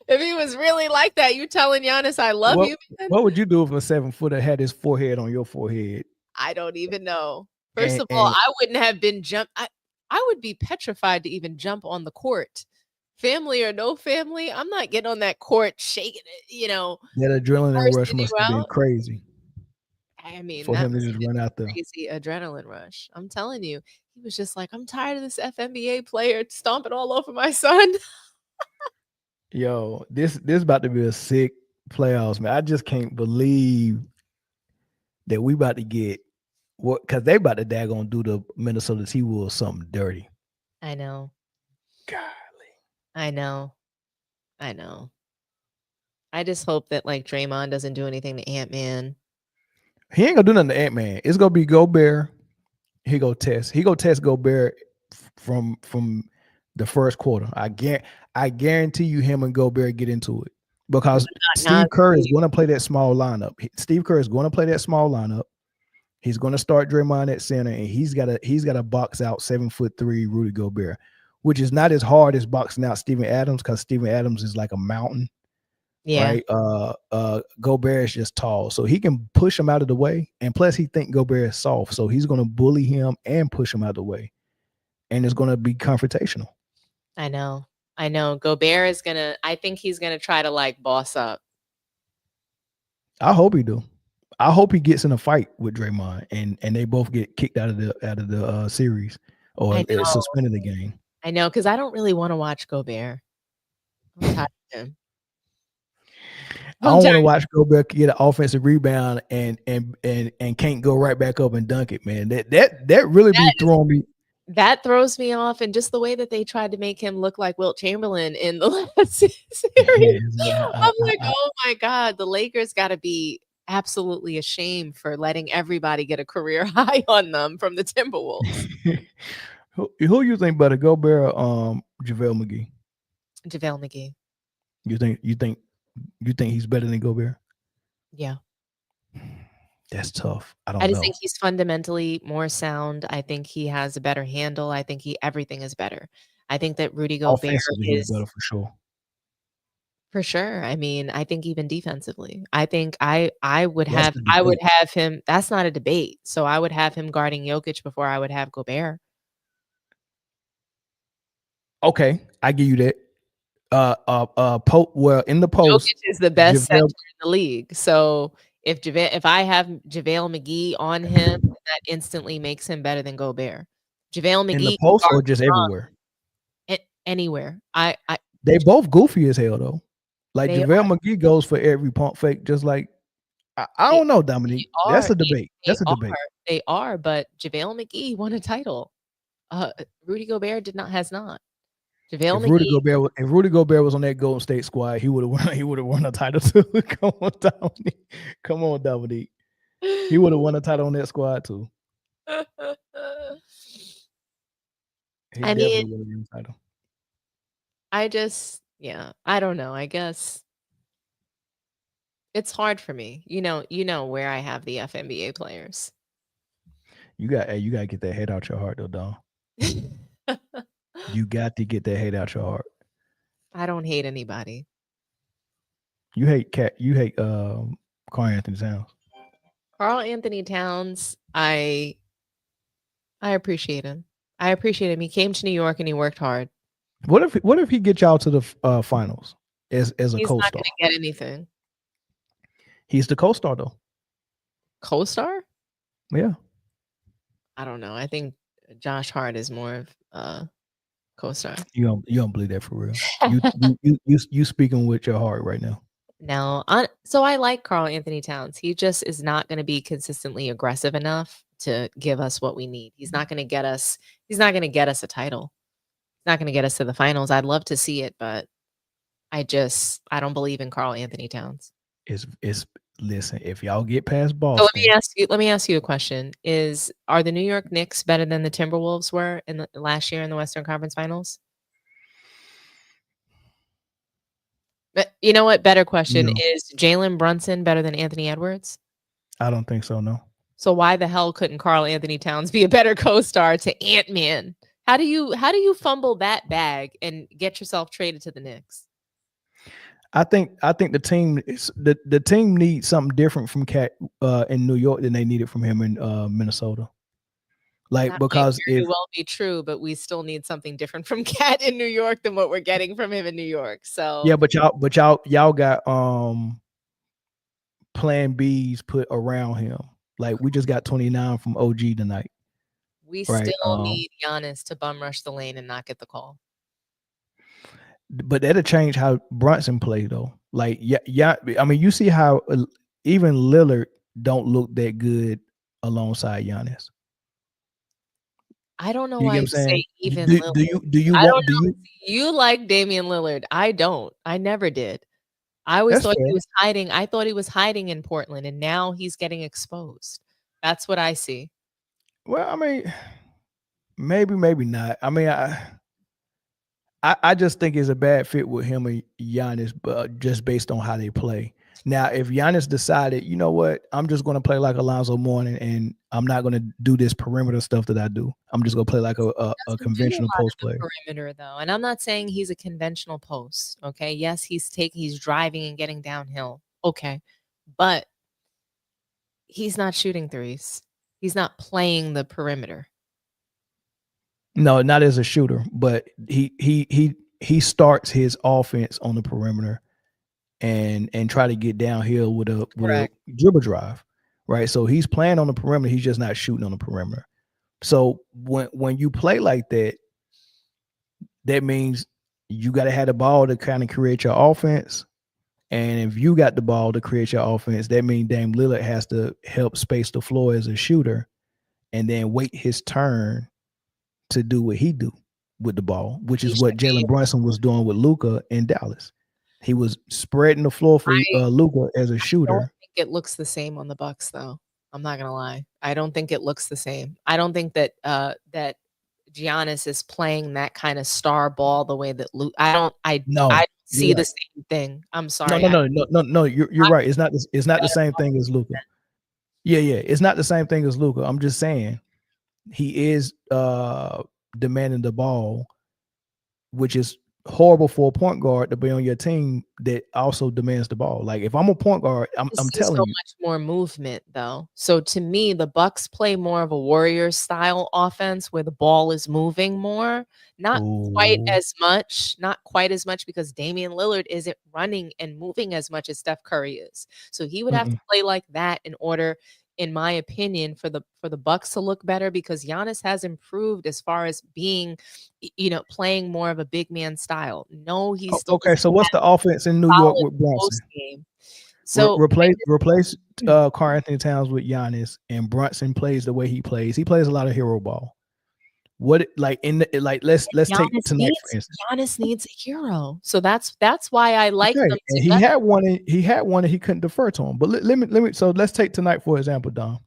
If he was really like that, you telling Giannis "I love you"? Man? What would you do if a 7-footer had his forehead on your forehead? I don't even know. First of all, I wouldn't have been jumped. I would be petrified to even jump on the court. Family or no family, I'm not getting on that court shaking it, That adrenaline rush must have been crazy. I mean, for him to just run out there. Crazy adrenaline rush. I'm telling you, he was just like, I'm tired of this FNBA player stomping all over my son. Yo, this about to be a sick playoffs, man. I just can't believe that we about to get what, because they about to daggone do the Minnesota T-Wolves something dirty. I know. Golly. I know. I just hope that like Draymond doesn't do anything to Ant-Man. He ain't gonna do nothing to Ant-Man. It's gonna be Gobert. He go test Gobert from the first quarter. I guarantee you him and Gobert get into it because Steve Kerr is going to play that small lineup. Steve Kerr is going to play that small lineup. He's going to start Draymond at center, and he's got to box out 7'3" Rudy Gobert. which is not as hard as boxing out Steven Adams, because Steven Adams is like a mountain, Yeah. right? Gobert is just tall, so he can push him out of the way, and plus he think Gobert is soft, so he's going to bully him and push him out of the way, and it's going to be confrontational. I know. Gobert is gonna. I think he's gonna try to like boss up. I hope he do. I hope he gets in a fight with Draymond, and they both get kicked out of the series or suspended the game. I know, because I don't really want to watch Gobert. I'm tired of him. I don't want to watch Gobert get an offensive rebound and can't go right back up and dunk it, man. That really be throwing me. That throws me off, and just the way that they tried to make him look like Wilt Chamberlain in the last series. I'm like, oh my God, the Lakers got to be absolutely ashamed for letting everybody get a career high on them from the Timberwolves. Who you think better, Gobert or JaVale McGee? JaVale McGee. You think he's better than Gobert? Yeah. That's tough. I just think he's fundamentally more sound. I think he has a better handle. I think everything is better. I think that Rudy Gobert is better for sure. For sure. I mean, I think even defensively, I think I would have him. That's not a debate. So I would have him guarding Jokic before I would have Gobert. Okay, I give you that. In the post, Jokic is the best center in the league. So if I have JaVale McGee on him, that instantly makes him better than Gobert. JaVale McGee in the post or just everywhere? Anywhere. They both goofy as hell though. Like JaVale McGee goes for every pump fake, just like I don't know, Dominique. That's a debate. They are, but JaVale McGee won a title. Rudy Gobert has not. If Rudy Gobert was on that Golden State squad, he would have won a title too. Come on, Dominique. He would have won a title on that squad too. I mean, I don't know. I guess it's hard for me. You know where I have the FNBA players. You got to get that hate out your heart though, Dom. You got to get that hate out your heart. I don't hate anybody. You hate Karl Anthony Towns. Karl Anthony Towns, I appreciate him. He came to New York and he worked hard. What if he gets y'all to the finals as a co-star? He's not going to get anything. He's the co-star though. Co-star? Yeah. I don't know. I think Josh Hart is more of co-star. You don't believe that for real. You speaking with your heart right now. No, so I like Karl Anthony Towns. He just is not going to be consistently aggressive enough to give us what we need. He's not going to get us. He's not going to get us a title. He's not going to get us to the finals. I'd love to see it, but I don't believe in Karl Anthony Towns. Listen, if y'all get past Boston. So let me ask you a question. Are the New York Knicks better than the Timberwolves were in the last year in the Western Conference Finals? But you know what? Better question. No. Is Jalen Brunson better than Anthony Edwards? I don't think so, no. So why the hell couldn't Karl Anthony Towns be a better co-star to Ant-Man? How do you fumble that bag and get yourself traded to the Knicks? I think the team needs something different from Cat in New York than they needed from him in Minnesota. Like, because it may well be true, but we still need something different from Cat in New York than what we're getting from him in New York. So yeah, but y'all got plan Bs put around him. Like, we just got 29 from OG tonight. We still need Giannis to bum rush the lane and not get the call. But that'll change how Brunson plays, though. Like, yeah. I mean, you see how even Lillard don't look that good alongside Giannis. I don't know why you say even Lillard. You like Damian Lillard? I don't. I never did. I always thought he was hiding. I thought he was hiding in Portland, and now he's getting exposed. That's what I see. Well, I mean, maybe not. I mean, I just think it's a bad fit with him and Giannis, but just based on how they play. Now, if Giannis decided, you know what, I'm just going to play like Alonzo Mourning, and I'm not going to do this perimeter stuff that I do. I'm just going to play like a Doesn't do conventional lot post of the player. perimeter though, and I'm not saying he's a conventional post. Okay, yes, he's driving and getting downhill. Okay, but he's not shooting threes. He's not playing the perimeter. No, not as a shooter, but he starts his offense on the perimeter and try to get downhill with a dribble drive, right? So he's playing on the perimeter. He's just not shooting on the perimeter. So when you play like that, that means you got to have the ball to kind of create your offense. And if you got the ball to create your offense, that means Dame Lillard has to help space the floor as a shooter and then wait his turn to do what he do with the ball, which is what Jalen Brunson was doing with Luka in Dallas. He was spreading the floor for Luka as a shooter. I don't think it looks the same on the Bucks, though. I'm not gonna lie. I don't think it looks the same. I don't think that that Giannis is playing that kind of star ball the way that Luka. I don't see the same thing. I'm sorry. No. You're right. It's not the same thing as Luka. Yeah. It's not the same thing as Luka. I'm just saying he is demanding the ball, which is horrible for a point guard to be on your team that also demands the ball. Like if I'm a point guard, I'm telling you, much more movement though. So to me, the Bucks play more of a Warriors style offense where the ball is moving more, not quite as much because Damian Lillard isn't running and moving as much as Steph Curry is. So he would have to play like that in order, in my opinion, for the Bucks to look better, because Giannis has improved as far as being, playing more of a big man style. No, he's still okay. So what's the offense in New York with Brunson? So replace Karl Anthony Towns with Giannis, and Brunson plays the way he plays. He plays a lot of hero ball. What let's take tonight for instance. Giannis needs a hero, so that's why I like them. And he had one and he couldn't defer to him. But let me. So let's take tonight for example, Dom.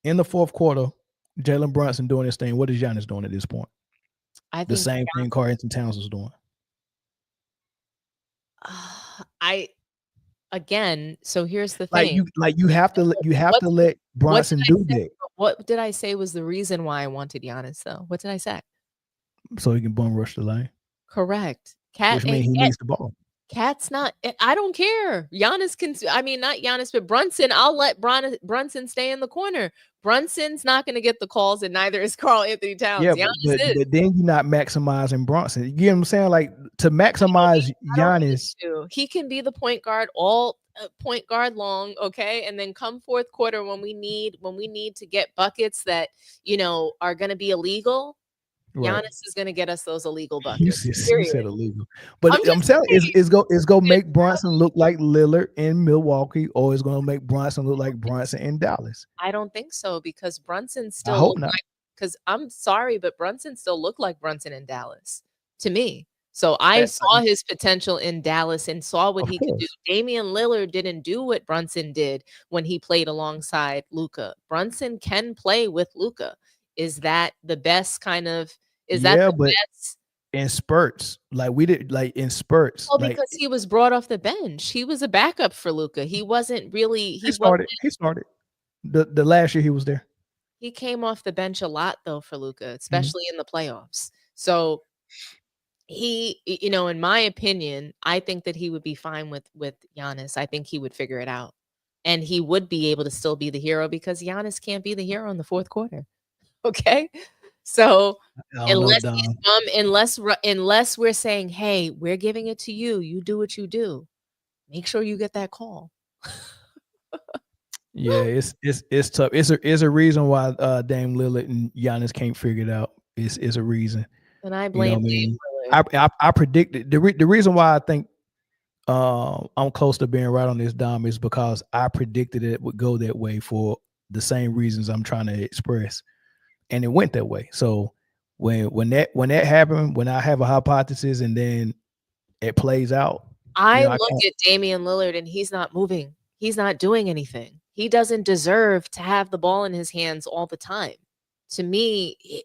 In the fourth quarter, Jalen Brunson doing his thing. What is Giannis doing at this point? I think the same thing Karl Anthony Towns was doing. So here's the thing. You have to let Brunson do that. What did I say was the reason why I wanted Giannis though? What did I say? So he can bum rush the lane. Correct. Which means he needs the ball. Cat's not. I don't care. Giannis can. I mean, not Giannis, but Brunson. I'll let Brunson stay in the corner. Brunson's not going to get the calls, and neither is Karl Anthony Towns. Yeah, but then you're not maximizing Brunson. You get what I'm saying? Like to maximize Giannis, he can be the point guard all point guard long, okay, and then come fourth quarter when we need to get buckets that are going to be illegal. Right. Giannis is going to get us those illegal buckets. You said illegal, but I'm telling you, it's going to make Brunson look like Lillard in Milwaukee, or it's going to make Brunson look like Brunson in Dallas. I don't think so, because Brunson still. I hope not. Because I'm sorry, but Brunson still looked like Brunson in Dallas to me. So I saw his potential in Dallas and saw what he could do. Damian Lillard didn't do what Brunson did when he played alongside Luka. Brunson can play with Luka. Is that the best kind of? Best? In spurts, like we did, like in spurts. Well, because he was brought off the bench. He was a backup for Luka. He wasn't really. He started. The last year he was there. He came off the bench a lot though for Luka, especially in the playoffs. So he, in my opinion, I think that he would be fine with Giannis. I think he would figure it out, and he would be able to still be the hero, because Giannis can't be the hero in the fourth quarter. Okay. So unless we're saying, hey, we're giving it to you, you do what you do, make sure you get that call. Yeah, it's tough. It's a reason why Dame Lillard and Giannis can't figure it out. It's a reason. And I blame Dame Lillard. I predicted the reason why I think I'm close to being right on this, Dom, is because I predicted it would go that way for the same reasons I'm trying to express. And it went that way. So when that happened, when I have a hypothesis and then it plays out, I look at Damian Lillard and he's not moving. He's not doing anything. He doesn't deserve to have the ball in his hands all the time. To me,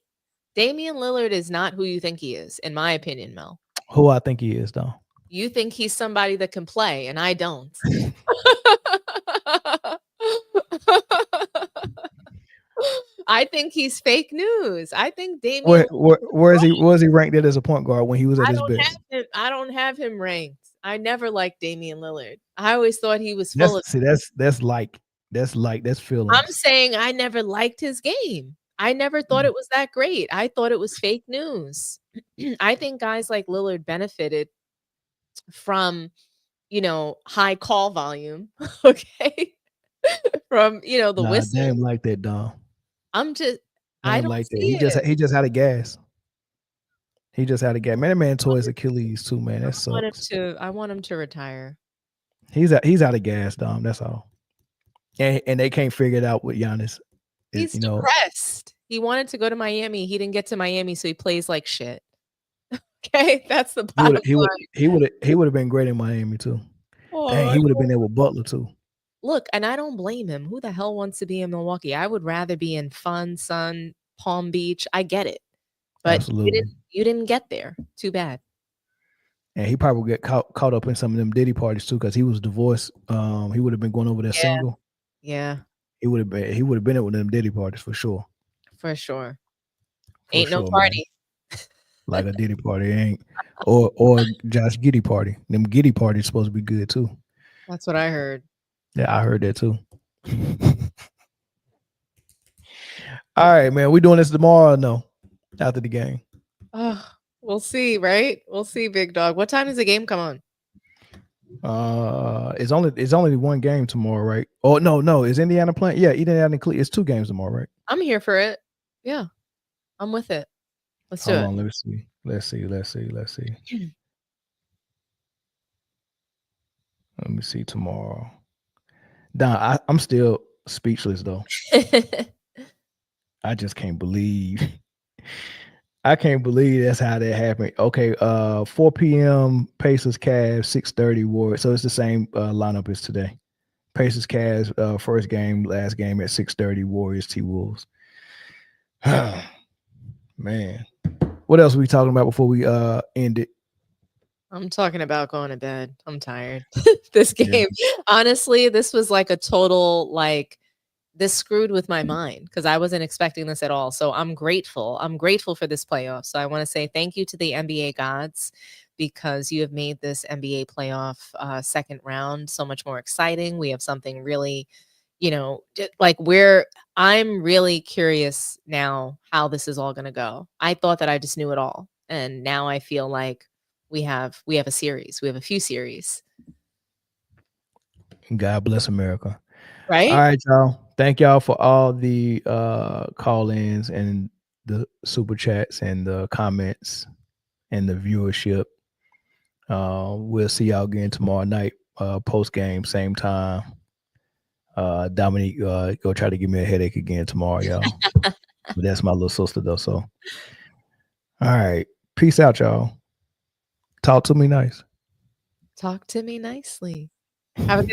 Damian Lillard is not who you think he is, in my opinion, Mel. Who I think he is, though. You think he's somebody that can play, and I don't. I think he's fake news. I think Damian. Where is he? Was he ranked at as a point guard when he was at his best? I don't have him ranked. I never liked Damian Lillard. I always thought he was full of. That's feelings. I'm saying I never liked his game. I never thought it was that great. I thought it was fake news. I think guys like Lillard benefited from, high call volume. Okay. From, the whistle. Damn like that, Dom. I don't like that. see it. He just had a gas. He just had a gas. Man, that man tore his Achilles too, man. That sucks. I want him to retire. He's out of gas, Dom. That's all. And they can't figure it out with Giannis. He's depressed. He wanted to go to Miami. He didn't get to Miami, so he plays like shit. Okay, that's the bottom line. He would have been great in Miami too. Dang, he would have been there with Butler too. Look, and I don't blame him. Who the hell wants to be in Milwaukee? I would rather be in Fun, Sun, Palm Beach. I get it. But you didn't get there. Too bad. And he probably would get caught up in some of them Diddy parties too, because he was divorced. He would have been going over there single. Yeah. He would have been at one of them Diddy parties for sure. For sure. Ain't no party. Man. Like a Diddy party ain't. Or Josh Giddey party. Them Giddey parties supposed to be good too. That's what I heard. Yeah, I heard that too. All right, man. We doing this tomorrow or no? After the game. Oh, we'll see, right? We'll see, big dog. What time does the game come on? It's only one game tomorrow, right? Oh no, is Indiana playing? Yeah, Indiana and Cleveland. It's 2 games tomorrow, right? I'm here for it. Yeah, I'm with it. Let's do it. Hold on, let's see. Let me see tomorrow. Don, I'm still speechless though. I just can't believe. I can't believe that's how that happened. Okay, 4 p.m. Pacers, Cavs, 6:30 Warriors. So it's the same lineup as today. Pacers, Cavs, first game, last game at 6:30 Warriors, T-Wolves. Man, what else are we talking about before we end it? I'm talking about going to bed. I'm tired. This game, honestly, this was like a total this screwed with my mind because I wasn't expecting this at all. So I'm grateful. I'm grateful for this playoff. So I want to say thank you to the NBA gods because you have made this NBA playoff second round so much more exciting. We have something really, I'm really curious now how this is all going to go. I thought that I just knew it all. And now I feel like we have a series. We have a few series. God bless America. Right? All right, y'all. Thank y'all for all the call-ins and the super chats and the comments and the viewership. We'll see y'all again tomorrow night, post game, same time. Dominique, go try to give me a headache again tomorrow, y'all. But that's my little sister though. So, all right, peace out, y'all. Talk to me nice. Talk to me nicely. Have a good night.